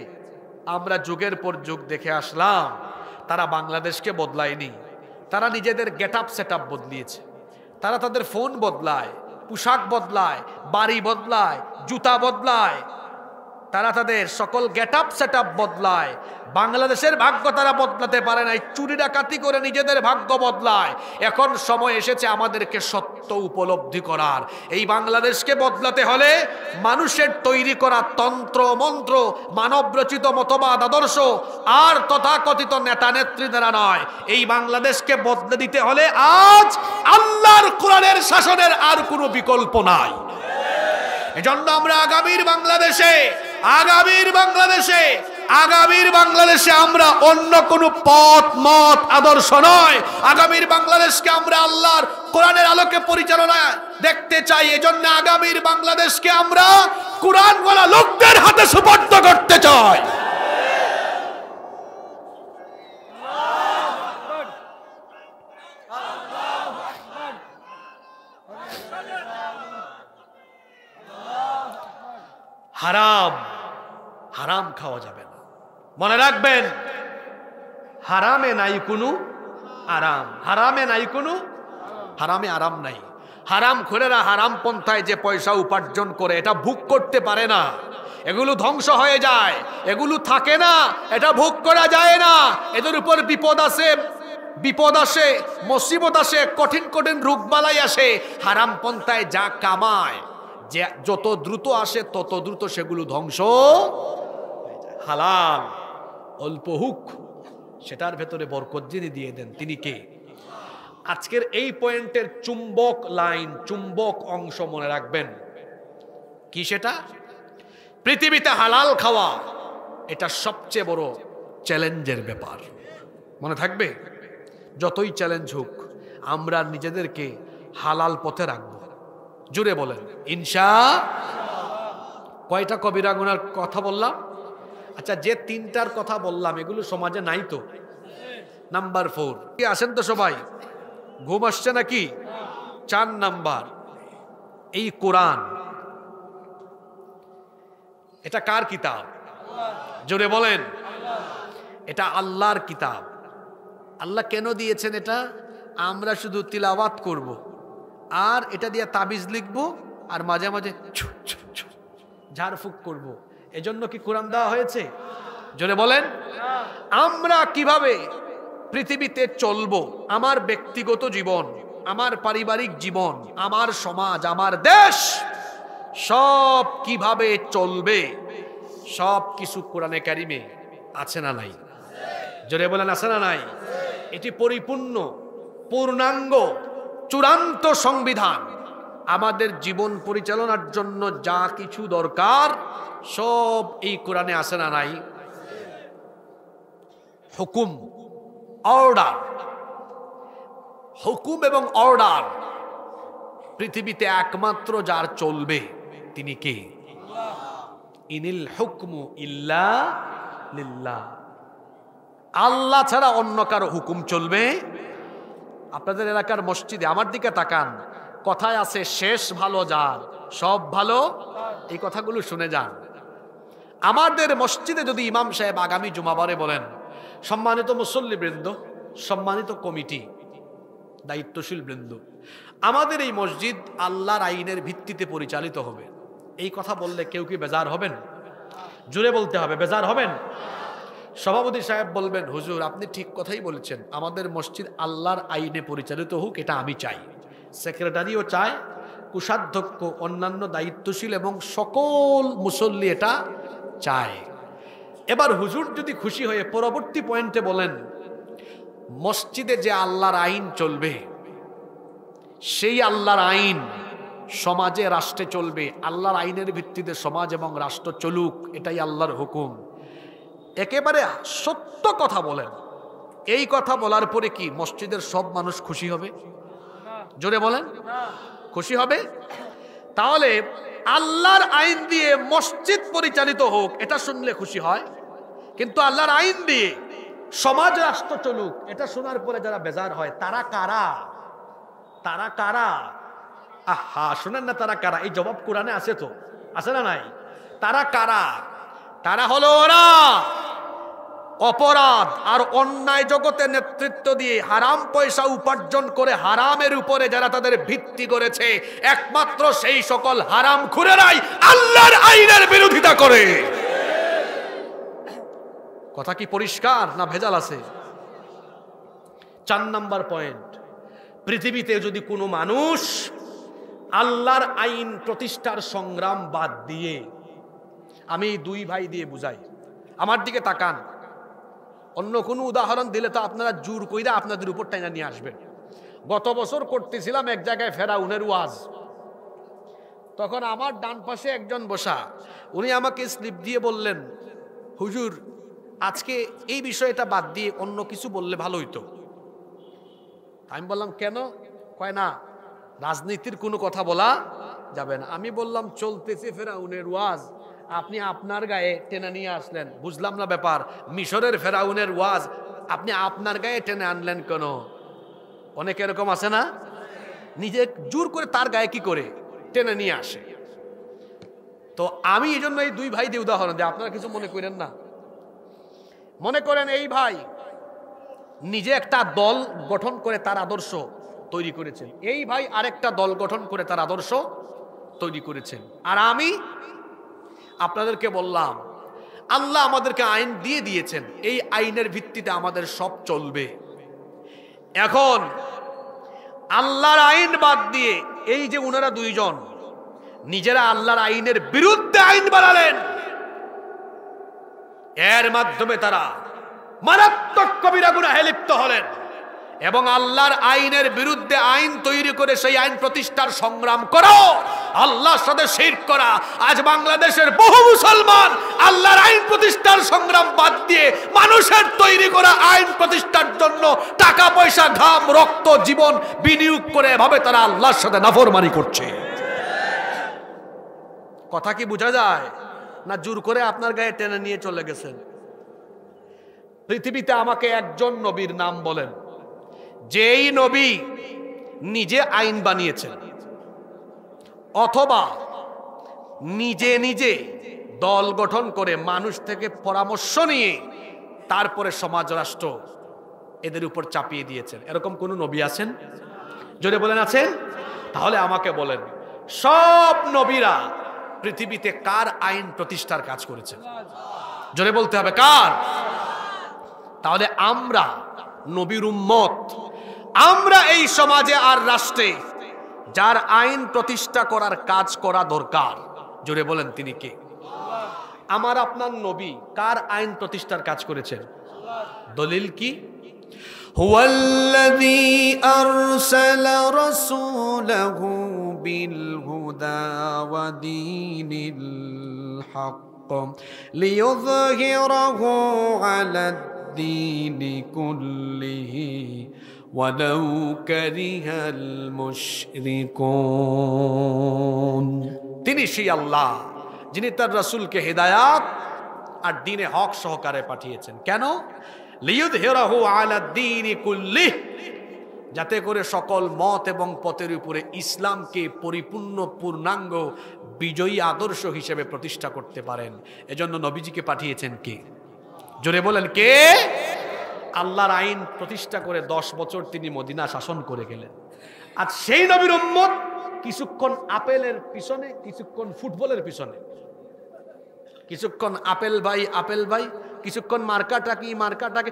A: আমরা যুগের পর যুগ দেখে আসলাম, তারা বাংলাদেশকে বদলায়নি। তারা নিজেদের গেট আপ সেট আপ বদলিয়েছে। তারা তাদের ফোন বদলায়, পোশাক বদলায়, বাড়ি বদলায়, জুতা বদলায়, তারা তাদের সকল গেট আপ সেট আপ বদলায়। বাংলাদেশের ভাগ্য তারা বদলাতে পারে নাই, চুরি ডাকাতি করে নিজেদের ভাগ্য বদলায়। এখন সময় এসেছে আমাদেরকে সত্য উপলব্ধি করার। এই বাংলাদেশকে বদলাতে হলে মানুষের তৈরি করা তন্ত্র মন্ত্র, মানবরচিত মতবাদ আদর্শ আর তথাকথিত নেতা নেত্রী দ্বারা নয়। এই বাংলাদেশকে বদলে দিতে হলে আজ আল্লাহর কোরআনের শাসনের আর কোনো বিকল্প নাই। এজন্য আমরা আগামীর বাংলাদেশে আমরা অন্য কোনো পথ মত আদর্শ নয়, আগামীর বাংলাদেশকে আমরা আল্লাহর কোরআনের আলোকে পরিচালনা দেখতে চাই। এজন্য আগামীর বাংলাদেশকে আমরা কোরআনওয়ালা লোকদের হাতে সুপর্দ করতে চাই। হারাম খাওয়া যাবে না, মনে রাখবেন, হারামে নাই কোনো আরাম, হারামে নাই কোনো, হারামে আরাম নাই। হারাম খোরেরা হারাম পন্থায় যে পয়সা উপার্জন করে এটা ভোগ করতে পারে না, এগুলো ধ্বংস হয়ে যায়, এগুলো থাকে না, এটা ভোগ করা যায় না। এদের উপর বিপদ আসে, মুসিবত আসে, কঠিন কঠিন রোগবালাই আসে। হারাম পন্থায় যা কামায়, যে যত দ্রুত আসে তত দ্রুত সেগুলো ধ্বংস। হালাল অল্প হুক, সেটার ভেতরে বরকত যিনি দিয়ে দেন তিনি কে? আজকের এই পয়েন্টের চুম্বক লাইন, চুম্বক অংশ মনে রাখবেন। কি সেটা? পৃথিবীতে হালাল খাওয়া এটা সবচেয়ে বড় চ্যালেঞ্জের ব্যাপার। মনে থাকবে, যতই চ্যালেঞ্জ হোক আমরা নিজেদেরকে হালাল পথে রাখবো। জুড়ে বলেন ইনশাআল্লাহ। কয়টা কবিরা গুনার কথা বললাম? আচ্ছা, যে তিনটার কথা বললাম এগুলো সমাজে নাই তো? নাম্বার 4 কি আসেন তো সবাই? ঘুম আসছে নাকি? 4 নাম্বার, এই কোরআন এটা কার কিতাব? জোরে বলেন। এটা আল্লাহর কিতাব। আল্লাহ কেন দিয়েছেন এটা? আমরা শুধু তিলাওয়াত করব, আর এটা দিয়ে তাবিজ লিখবো, আর মাঝে মাঝে ঝাড়ফুঁক করব। এজন্য কি কোরআন দেওয়া হয়েছে? জোরে বলেন। আমরা কিভাবে পৃথিবীতে চলবো, আমার ব্যক্তিগত জীবন, আমার পারিবারিক জীবন, আমার সমাজ, আমার দেশ, সব কিভাবে চলবে, সব কিছু কোরআনে কারিমে আছে না নাই? জোরে বলেন আছে না নাই? এটি পরিপূর্ণ, পূর্ণাঙ্গ, চূড়ান্ত সংবিধান। আমাদের জীবন পরিচালনার জন্য যা কিছু দরকার সব এই কোরআনে আছে না নাই? হুকুম, অর্ডার, হুকুম এবং অর্ডার পৃথিবীতে একমাত্র যার চলবে তিনি কে? ইনিল হুকমু ইল্লা লিল্লাহ। আল্লাহ ছাড়া অন্য কারো হুকুম চলবে? আপনাদের এলাকার মসজিদে আমার দিকে তাকান, কথায় আছে শেষ ভালো যার, সব ভালো। এই কথাগুলো শুনে যান। আমাদের মসজিদে যদি ইমাম সাহেব আগামী জুমাবারে বলেন, সম্মানিত মুসল্লিবৃন্দ, সম্মানিত কমিটি, দায়িত্বশীল বৃন্দ, আমাদের এই মসজিদ আল্লাহর আইনের ভিত্তিতে পরিচালিত হবে, এই কথা বললে কেউ কি বেজার হবেন? জুড়ে বলতে হবে, বেজার হবেন? সভাপতি সাহেব বলবেন, হুজুর আপনি ঠিক কথাই বলেছেন, আমাদের মসজিদ আল্লাহর আইনে পরিচালিত হোক, এটা আমি চাই। সেক্রেটারিও চায়, কোষাধ্যক্ষ, অন্যান্য দায়িত্বশীল এবং সকল মুসল্লি এটা চায়। এবার হুজুর যদি খুশি হয়ে পরবর্তী পয়েন্টে বলেন, মসজিদে যে আল্লাহর আইন চলবে, সেই আল্লাহর আইন সমাজে রাষ্ট্রে চলবে, আল্লাহর আইনের ভিত্তিতে সমাজ এবং রাষ্ট্র চলুক, এটাই আল্লাহর হুকুম। একেবারে সত্য কথা বলেন। এই কথা বলার পরে কি মসজিদের সব মানুষ খুশি হবে? জোরে বলেন, খুশি হবে? তাহলে আল্লাহর আইন দিয়ে মসজিদ পরিচালিত হোক, এটা শুনলে খুশি হয়, কিন্তু আল্লাহর আইন দিয়ে সমাজ রাষ্ট্র চলুক, এটা শোনার পরে যারা বেজার হয়, তারা কারা? তারা কারা? আহা, শুনেন না, তারা কারা? এই জবাব কোরআনে আছে তো, আছে না নাই? তারা কারা? তারা হলো ওরা অপরাধ আর অন্যায় জগতে নেতৃত্ব দিয়ে হারাম পয়সা উপার্জন করে হারামের উপরে যারা তাদের ভিত্তি করেছে, একমাত্র সেই সকল হারাম খুরেরাই আল্লাহর আইনের বিরোধিতা করে। কথা কি পরিষ্কার না ভেজাল আছে? 4 নাম্বার পয়েন্ট, পৃথিবীতে যদি কোনো মানুষ আল্লাহর আইন প্রতিষ্ঠার সংগ্রাম বাদ দিয়ে, আমি 2 ভাই দিয়ে বুঝাই, আমার দিকে তাকান, অন্য কোনো উদাহরণ দিলে তো আপনারা জোর কইরা আপনাদের উপর টাইনা নিয়ে আসবেন। গত বছর করতেছিলাম এক জায়গায় ফেরাউনের ওয়াজ, তখন আমার ডান পাশে একজন বসা, উনি আমাকে স্লিপ দিয়ে বললেন, হুজুর আজকে এই বিষয়টা বাদ দিয়ে অন্য কিছু বললে ভালো হইতো। আমি বললাম কেন? কয় না, রাজনীতির কোনো কথা বলা যাবে না। আমি বললাম চলতেছে ফেরাউনের ওয়াজ, আপনি আপনার গায়ে টেনে নিয়ে আসলেন, বুঝলাম না ব্যাপার। মিশরের ফেরাউনের ওয়াজ আপনি আপনার গায়ে টেনে আনলেন কেন? অনেক এরকম আছে না, নিজে জোর করে তার গায়ে কি করে টেনে নিয়ে আসে। তো আমি এই জন্য এই 2 ভাই দিয়ে উদাহরণ দিই, আপনারা কিছু মনে করেন না। মনে করেন এই ভাই নিজে একটা দল গঠন করে তার আদর্শ তৈরি করেছেন, এই ভাই আরেকটা দল গঠন করে তার আদর্শ তৈরি করেছেন, আর আমি আপনাদেরকে বললাম আল্লাহ আমাদেরকে আইন দিয়ে দিয়েছেন, এই আইনের ভিত্তিতে আমাদের সব চলবে। এখন আল্লাহর আইন বাদ দিয়ে এই যে ওনারা 2 জন নিজেরা আল্লাহর আইনের বিরুদ্ধে আইন বানালেন, এর মাধ্যমে তারা মারাত্মক কবিরা গুনাহে লিপ্ত হলেন এবং আল্লাহর আইনের বিরুদ্ধে আইন তৈরি করে সেই আইন প্রতিষ্ঠার সংগ্রাম করো, আল্লাহর সাথে শিরক করা। আজ বাংলাদেশের বহু মুসলমান আল্লাহর আইন প্রতিষ্ঠার সংগ্রাম বাদ দিয়ে মানুষের তৈরি করা আইন প্রতিষ্ঠার জন্য টাকা পয়সা, ঘাম, রক্ত, জীবন বিনিয়োগ করে এভাবে তারা আল্লাহর সাথে নাফরমানি করছে। কথা কি বোঝা যায় না? জোর করে আপনার গায়ে টেনে নিয়ে চলে গেছেন। পৃথিবীতে আমাকে একজন নবীর নাম বলেন, যেই নবী নিজে আইন বানিয়েছেন অথবা নিজে নিজে দল গঠন করে মানুষ থেকে পরামর্শ নিয়ে তারপরে সমাজ রাষ্ট্র এদের উপর চাপিয়ে দিয়েছেন, এরকম কোন নবী আছেন? জোরে বলেন আছেন? তাহলে আমাকে বলেন, সব নবীরা পৃথিবীতে কার আইন প্রতিষ্ঠার কাজ করেছেন? জোরে বলতে হবে, কার? তাহলে আমরা নবীর উম্মত, আমরা এই সমাজে আর রাষ্ট্রে যার আইন প্রতিষ্ঠা করার কাজ করা দরকার, জোরে বলেন তিনি কে? আমার আপনার নবী কার আইন প্রতিষ্ঠার কাজ করেছেন? দলিল কি?
B: হুয়াল্লাযী আরসালা রাসূলাহু বিল হুদা ওয়া দীনিল হক লিইয়ুযহিরাহু আলা الدين كله ولو كره المشركون
A: তিনি সেই আল্লাহ যিনি তার রাসূলকে হেদায়াত আর দ্বীনে হক সহকারে পাঠিয়েছেন। কেন? লিয়ুযহিরাহু আলা দ্বীনি কুল্লিহ, যাতে করে সকল মত এবং পথের উপরে ইসলামকে পরিপূর্ণ পূর্ণাঙ্গ বিজয়ী আদর্শ হিসেবে প্রতিষ্ঠা করতে পারেন। এজন্য নবীজিকে পাঠিয়েছেন কে? জোরে বলেন কে? আল্লাহর আইন প্রতিষ্ঠা করে 10 বছর তিনি মদিনা শাসন করে গেলেন। আর সেই নবীর উম্মত কিছুক্ষণ আপেলের পিছনে, কিছুক্ষণ ফুটবলের পিছনে, কিছুক্ষণ আপেল ভাই, কিছুক্ষণ মার্কাটাকি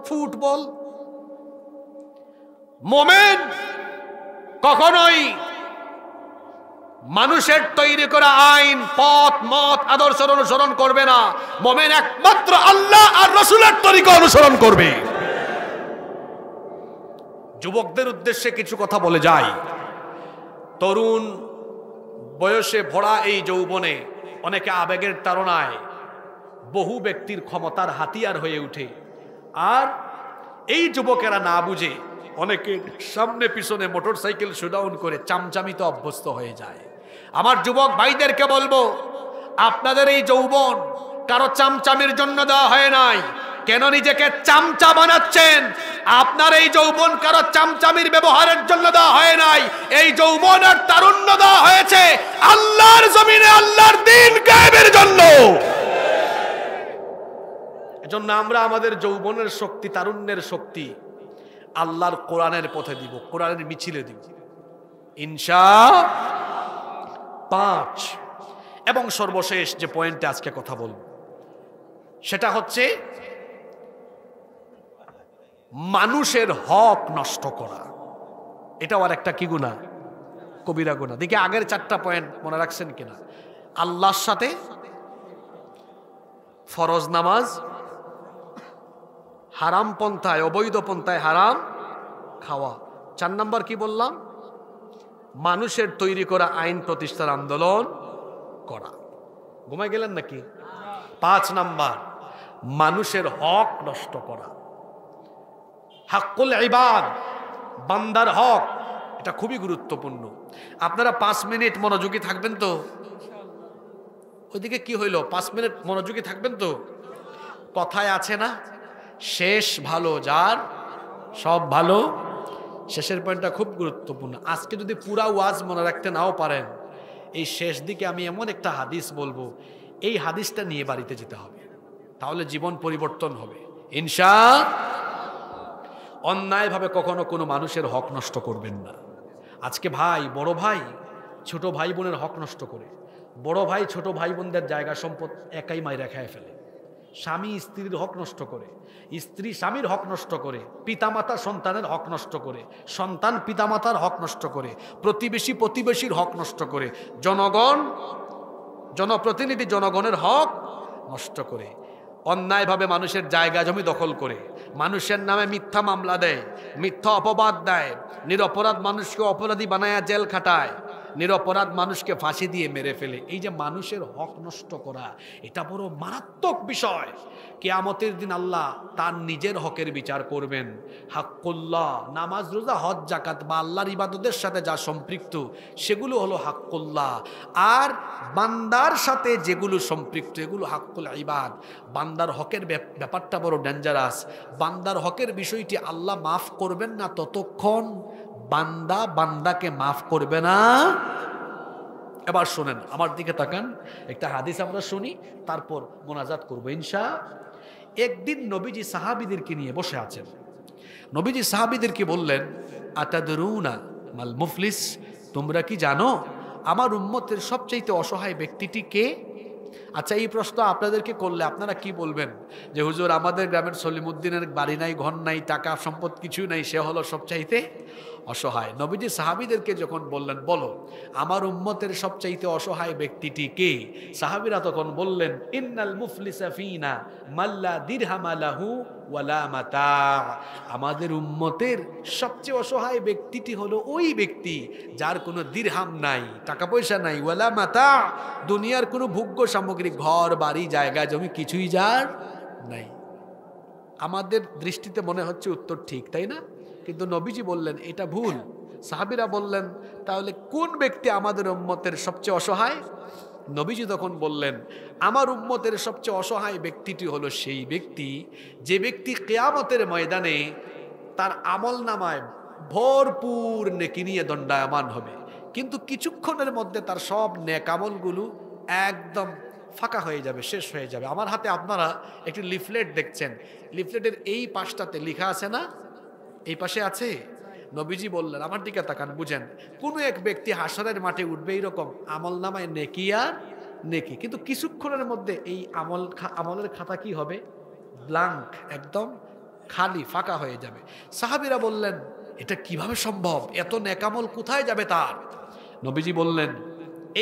A: ফুটবল। মোমেন কখনোই মানুষের তৈরি করা আইন, পথ, মত, আদর্শ অনুসরণ করবে না। মোমেন একমাত্র আল্লাহ আর রাসূলের তরিকা অনুসরণ করবে। যুবকদের উদ্দেশ্যে কিছু কথা বলে যাই। তরুণ বয়সে ভরা এই যৌবনে অনেকে আবেগের তাড়নায় বহু ব্যক্তির ক্ষমতার হাতিয়ার হয়ে ওঠে। আর এই যুবকেরা না বুঝে অনেকে সামনে পিছনে মোটরসাইকেল শোডাউন করে চামচামিতে অভ্যস্ত হয়ে যায়। আমার যুবক ভাইদেরকে বলবো, আপনাদের এই যৌবন কারো চামচামির জন্য দেওয়া হয় নাই। কেন নিজেকে চামচা বানাচ্ছেন? আপনার এই যৌবন কারো চামচামির ব্যবহারের জন্য দেওয়া হয় নাই। এই যৌবনের তারুণ্য দেওয়া হয়েছে আল্লাহর জমিনে আল্লাহর দ্বীন কায়েমের জন্য। এজন্য আমরা আমাদের যৌবনের শক্তি, তারুণ্যের শক্তি আল্লাহর কোরআনের পথে দিব, কোরআনের মিছিলে দিব ইনশাআল্লাহ। এবং সর্বশেষ যে পয়েন্টে আজকে কথা বলবো সেটা হচ্ছে মানুষের হক নষ্ট করা। এটাও আর একটা কি গুনাহ? কবিরা গুনাহ। দেখি আগের 4টা পয়েন্ট মনে রাখছেন কিনা? আল্লাহর সাথে, ফরজ নামাজ, হারাম পন্থায়, অবৈধ পন্থায় হারাম খাওয়া। 4 নাম্বার কি বললাম? মানুষের তৈরি করা আইন প্রতিষ্ঠার আন্দোলন করা। ঘুমাই গেলেন নাকি? 5 নাম্বার মানুষের হক নষ্ট করা। হাক্কুল ইবাদ, বান্দার হক, এটা খুবই গুরুত্বপূর্ণ। আপনারা 5 মিনিট মনোযোগী থাকবেন তো? ওইদিকে কি হইল? 5 মিনিট মনোযোগী থাকবেন তো? কথায় আছে না, শেষ ভালো যার সব ভালো। শেষের পয়েন্টটা খুব গুরুত্বপূর্ণ। আজকে যদি পুরা ওয়াজ মনে রাখতে নাও পারেন, এই শেষ দিকে আমি এমন একটা হাদিস বলবো, এই হাদিসটা নিয়ে বাড়িতে যেতে হবে, তাহলে জীবন পরিবর্তন হবে ইনশাআল্লাহ। অন্যায়ভাবে কখনো কোনো মানুষের হক নষ্ট করবেন না। আজকে ভাই, বড় ভাই ছোট ভাই বোনের হক নষ্ট করে, বড় ভাই ছোট ভাই বোনদের জায়গা সম্পদ একাই মাইরা খেয়ে ফেলে, স্বামী স্ত্রীর হক নষ্ট করে, স্ত্রী স্বামীর হক নষ্ট করে, পিতামাতা সন্তানের হক নষ্ট করে, সন্তান পিতামাতার হক নষ্ট করে, প্রতিবেশী প্রতিবেশীর হক নষ্ট করে, জনপ্রতিনিধি জনগণের হক নষ্ট করে, অন্যায়ভাবে মানুষের জায়গা জমি দখল করে, মানুষের নামে মিথ্যা মামলা দেয়, মিথ্যা অপবাদ দেয়, নিরপরাধ মানুষকে অপরাধী বানায়া জেল খাটায়, নিরপরাধ মানুষকে ফাঁসি দিয়ে মেরে ফেলে। এই যে মানুষের হক নষ্ট করা, এটা বড় মারাত্মক বিষয়। কিয়ামতের দিন আল্লাহ তার নিজের হকের বিচার করবেন। হাক্কুল্লাহ, নামাজ, রোজা, হজ, যাকাত বা আল্লাহর ইবাদতের সাথে যা সম্পৃক্ত সেগুলো হলো হাক্কুল্লাহ, আর বান্দার সাথে যেগুলো সম্পৃক্ত এগুলো হাক্কুল ইবাদ। বান্দার হকের ব্যাপারটা বড় ডেঞ্জারাস। বান্দার হকের বিষয়টি আল্লাহ মাফ করবেন না ততক্ষণ বান্দা বান্দাকে মাফ করবে না। এবার শোনেন, আমার দিকে তাকান, একটা হাদিস আমরা শুনি, তারপর মোনাজাত করবো ইনশাআল্লাহ। একদিন নবীজি সাহাবীদেরকে নিয়ে বসে আছেন। নবীজি সাহাবীদেরকে বললেন, আতাদরুনা মাল মুফলিস, তোমরা কি জানো আমার উম্মতের সবচেয়ে অসহায় ব্যক্তিটি কে? আচ্ছা, এই প্রশ্ন আপনাদেরকে করলে আপনারা কি বলবেন? যে হুজুর, আমাদের গ্রামের সলিমুদ্দিনের বাড়ি নাই, ঘর নাই, টাকা সম্পদ কিছু নাই, সে হলো সবচাইতে অসহায়। নবীজি সাহাবীদেরকে যখন বললেন, বলো আমার উম্মতের সবচাইতে অসহায় ব্যক্তিটি কে? সাহাবীরা তখন বললেন, ইন্নাল মুফলিসা ফিনা মাল্লা দিরহামা লাহু ওয়ালা মাতা। আমাদের উম্মতের সবচেয়ে অসহায় ব্যক্তিটি হলো ওই ব্যক্তি যার কোনো দিরহাম নাই, টাকা পয়সা নাই, ওয়ালা মাতা, দুনিয়ার কোনো ভোগ্য সামগ্রী, ঘর বাড়ি জায়গা জমি কিছুই যার নাই। আমাদের দৃষ্টিতে মনে হচ্ছে উত্তর ঠিক, তাই না? কিন্তু নবীজি বললেন এটা ভুল। সাহাবীরা বললেন তাহলে কোন ব্যক্তি আমাদের উম্মতের সবচেয়ে অসহায়? নবীজি তখন বললেন আমার উম্মতের সবচেয়ে অসহায় ব্যক্তিটি হলো সেই ব্যক্তি যে ব্যক্তি কিয়ামতের ময়দানে তার আমল নামায় ভরপুর নেকি নিয়ে দণ্ডায়মান হবে, কিন্তু কিছুক্ষণের মধ্যে তার সব নেক আমলগুলো একদম ফাঁকা হয়ে যাবে, শেষ হয়ে যাবে। আমার হাতে আপনারা একটি লিফলেট দেখছেন, লিফলেটের এই পাশটাতে লেখা আছে না, এই পাশে আছে। নবীজি বললেন আমার দিকে তাকান, বুঝেন, কোন এক ব্যক্তি হাসরের মাঠে উঠবে এইরকম আমল নামায় নেকি আর নেকি, কিন্তু কিছুক্ষণের মধ্যে এই আমলের খাতা কি হবে? ব্ল্যাঙ্ক, একদম খালি ফাঁকা হয়ে যাবে। সাহাবীরা বললেন এটা কিভাবে সম্ভব, এত নেকামল কোথায় যাবে তার? নবীজি বললেন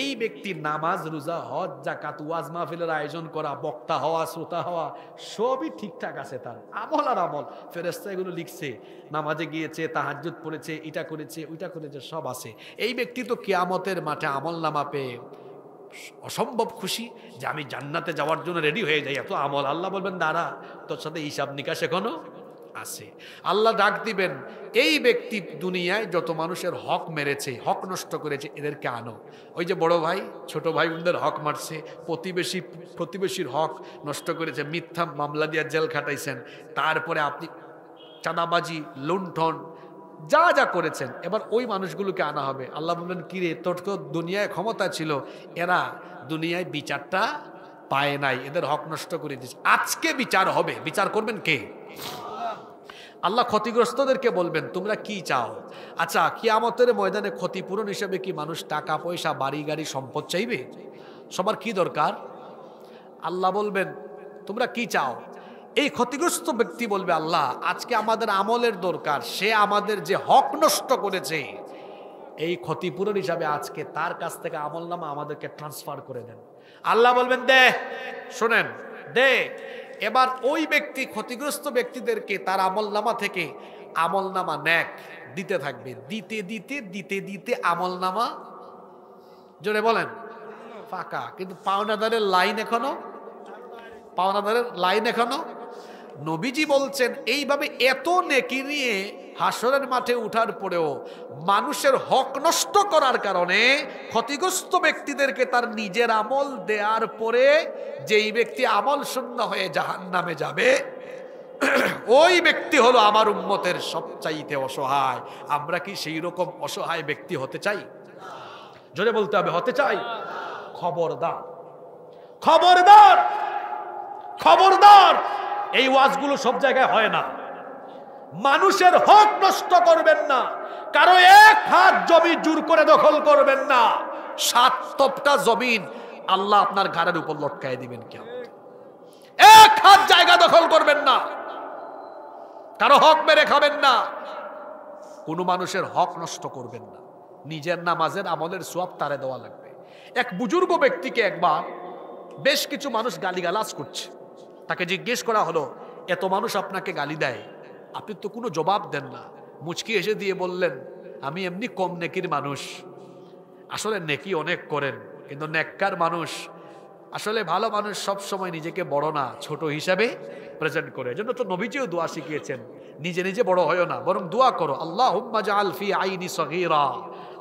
A: এই ব্যক্তি নামাজ, রোজা, হজ, যাকাত, ওয়াজ মাহফিলের আয়োজন করা, বক্তা হওয়া, শ্রোতা হওয়া সবই ঠিকঠাক আছে, তার আমল আর আমল। ফেরেশতা এগুলো লিখছে, নামাজে গিয়েছে, তাহাজ্জুদ পড়েছে, এটা করেছে, ওইটা করেছে, সব আছে। এই ব্যক্তি তো কিয়ামতের মাঠে আমল নামা পেয়ে অসম্ভব খুশি যে আমি জান্নাতে যাওয়ার জন্য রেডি হয়ে যাই, এত আমল। আল্লাহ বলবেন দাঁড়া, তোর সাথে হিসাব নিকাশ এখনো আছে। আল্লাহ ডাক দিবেন এই ব্যক্তি দুনিয়ায় যত মানুষের হক মেরেছে, হক নষ্ট করেছে, এদেরকে আনো। ওই যে বড় ভাই ছোট ভাই বোনদের হক মারছে, প্রতিবেশীর হক নষ্ট করেছে, মিথ্যা মামলা দিয়ে জেল খাটাইছেন, তারপরে আপনি চাঁদাবাজি, লুণ্ঠন যা যা করেছেন, এবার ওই মানুষগুলোকে আনা হবে। আল্লাহ বলবেন কিরে, তোর তো দুনিয়ায় ক্ষমতা ছিল, এরা দুনিয়ায় বিচারটা পায় নাই, এদের হক নষ্ট করে দিচ্ছে, আজকে বিচার হবে। বিচার করবেন কে? আল্লাহ ক্ষতিগ্রস্তদেরকে বলবেন তোমরা কি চাও? আচ্ছা, কিয়ামতের ময়দানে ক্ষতিপূরণ হিসেবে কি মানুষ টাকা পয়সা, বাড়ি গাড়ি, সম্পদ চাইবে? সবার কি দরকার? আল্লাহ বলবেন তোমরা কি চাও? এই ক্ষতিগ্রস্ত ব্যক্তি বলবে আল্লাহ আজকে আমাদের আমলের দরকার, সে আমাদের যে হক নষ্ট করেছে এই ক্ষতিপূরণ হিসাবে আজকে তার কাছ থেকে আমলনামা আমাদেরকে ট্রান্সফার করে দেন। আল্লাহ বলবেন দে, শোনেন দে। এবার ওই ব্যক্তি ক্ষতিগ্রস্ত ব্যক্তিদেরকে তার আমলনামা থেকে আমলনামা নেক দিতে থাকবে, দিতে দিতে দিতে দিতে আমলনামা, জোরে বলেন, ফাঁকা। কিন্তু পাওনাদারের লাইন এখনো। নবীজি বলছেন এইভাবে এত নেকি নিয়ে হাসরের মাঠে উঠার পরেও মানুষের হক নষ্ট করার কারণে ক্ষতিগ্রস্ত ব্যক্তিদেরকে তার নিজের আমল দেওয়ার পরে যেই ব্যক্তি আমল শূন্য হয়ে জাহান্নামে যাবে ওই ব্যক্তি হলো আমার উম্মতের সবচাইতে অসহায়। আমরা কি সেই রকম অসহায় ব্যক্তি হতে চাই? জোরে বলতে হবে, হতে চাই? খবরদার, খবরদার, খবরদার, এই ওয়াজগুলো সব জায়গায় হয় না। মানুষের হক নষ্ট করবেন না, কারো এক হাত জমি জোর করে দখল করবেন না। 7 তপটা জমিন আল্লাহ আপনার ঘাড়ের উপর লটকায় দিবেন কিয়ামতে। এক হাত জায়গা দখল করবেন না, কারো হক মেরে খাবেন না, কোনো মানুষের হক নষ্ট করবেন না। নিজের নামাজের আমলের সওয়াব তারে দেওয়া লাগবে। এক বুজুর্গ ব্যক্তিকে একবার বেশ কিছু মানুষ গালিগালাজ করছে, তাকে জিজ্ঞেস করা হলো এত মানুষ আপনাকে গালি দেয়, আপনি তো কোনো জবাব দেন না। মুচকি এসে দিয়ে বললেন আমি এমনি কম নেকির মানুষ, আসলে নেকি অনেক করেন, কিন্তু নেককার মানুষ, আসলে ভালো মানুষ সব সময় নিজেকে বড় না, ছোট হিসাবে প্রেজেন্ট করে। এজন্য তো নবীজিও দোয়া শিখিয়েছেন, নিজে নিজে বড় হয় না, বরং দোয়া করো আল্লাহুম্মা জাআল ফি আইনি সগীরা,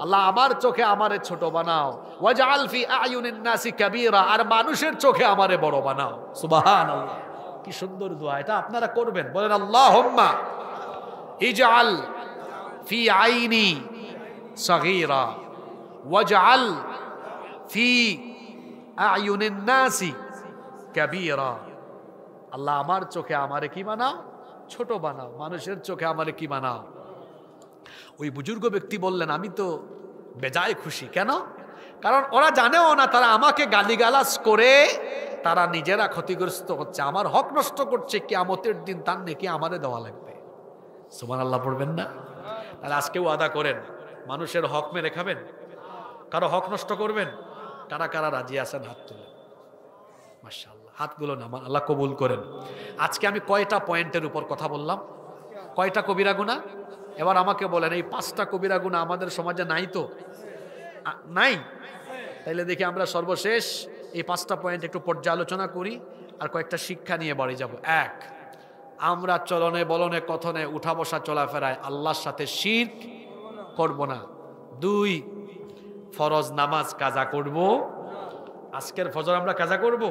A: আল্লাহ আমার চোখে আমারে ছোট বানাও, ওয়াজআল ফি আয়ুনিন নাসি কাবীরা, আর মানুষের চোখে আমারে বড় বানাও। সুবহানাল্লাহ, কি সুন্দর দোয়া, এটা আপনারা করবেন। বলেন আল্লাহুম্মা ইজআল ফি আইনি সগীরা ওয়াজআল ফি আয়ুনিন নাসি কাবীরা, আল্লাহ আমার চোখে আমারে কি বানাও? ছোট বানাও, মানুষের চোখে আমারে কি বানাও? ওই বুজুর্গ ব্যক্তি বললেন আমি তো বেজায় খুশি। কেন? কারণ ওরা জানেও না, তারা আমাকে গালিগালাজ করে তারা নিজেরা ক্ষতিগ্রস্ত হচ্ছে, আমার হক নষ্ট করছে, কিয়ামতের দিন তার নেকি আমারে দেওয়া লাগবে। সুবহানাল্লাহ পড়বেন না? তাহলে আজকেও আদা করেন, মানুষের হক মেরে খাবেন, কারো হক নষ্ট করবেন? কারা কারা রাজি আছেন হাত তুলেন। মাশাআল্লাহ, হাতগুলো নামান, আল্লাহ কবুল করেন। আজকে আমি কয়টা পয়েন্টের উপর কথা বললাম? কয়টা কবিরা গুনাহ? এবার আমাকে বলেন এই 5টা কবিরা গুনাহ আমাদের সমাজে নাই তো? নাই? তাইলে দেখি আমরা সর্বশেষ এই 5টা পয়েন্ট একটু পর্যালোচনা করি আর কয়েকটা শিক্ষা নিয়ে বাড়ি যাব। 1, আমরা চলনে বলনে কথনে উঠা বসা চলাফেরায় আল্লাহর সাথে শিরক করব না। 2, ফরজ নামাজ কাজা করব। আজকের ফজর আমরা কাজা করব।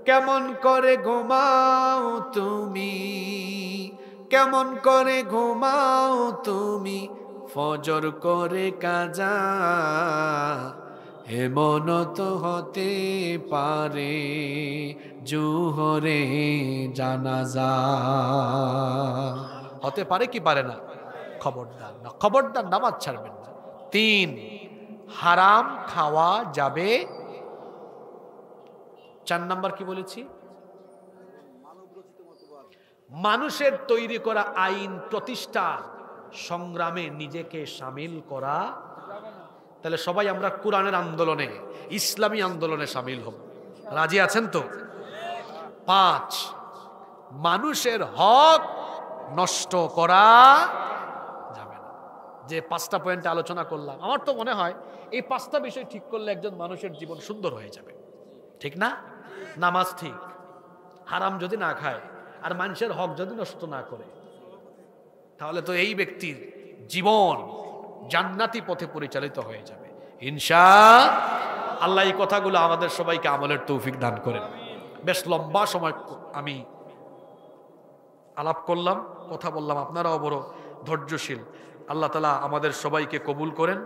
A: কেমন করে ঘুমাও তুমি, কেমন করে ঘুমাও তুমি, ফজর করে কাজা, এমন তো হতে পারে জোহরে জানাজা। হতে পারে কি পারে না? খবরদার না, খবরদার নামাজ ছাড়বেন না। 3, হারাম খাওয়া যাবে। 4 নাম্বার কি বলেছি? মানুষের তৈরি করা আইন প্রতিষ্ঠা সংগ্রামে নিজেকে সামিল করা। তাহলে সবাই আমরা কোরআনের আন্দোলনে, ইসলামী আন্দোলনে সামিল হব। রাজি আছেন তো? 5, মানুষের হক নষ্ট করা যাবে না। যে 5টা পয়েন্টে আলোচনা করলাম, আমার তো মনে হয় এই 5টা বিষয় ঠিক করলে একজন মানুষের জীবন সুন্দর হয়ে যাবে। ঠিক না? নামাজ ঠিক, হারাম যদি না খায়, আর মানুষের হক যদি নষ্ট না করে, তাহলে তো এই ব্যক্তির জীবন জান্নাতি পথে পরিচালিত হয়ে যাবে ইনশাআল্লাহ। এই কথাগুলো আমাদের সবাইকে আমলের তৌফিক দান করেন। বেশ লম্বা সময় আমি আলাপ করলাম, কথা বললাম, আপনারাও বড় ধৈর্যশীল। আল্লাহ তাআলা আমাদের সবাইকে কবুল করেন।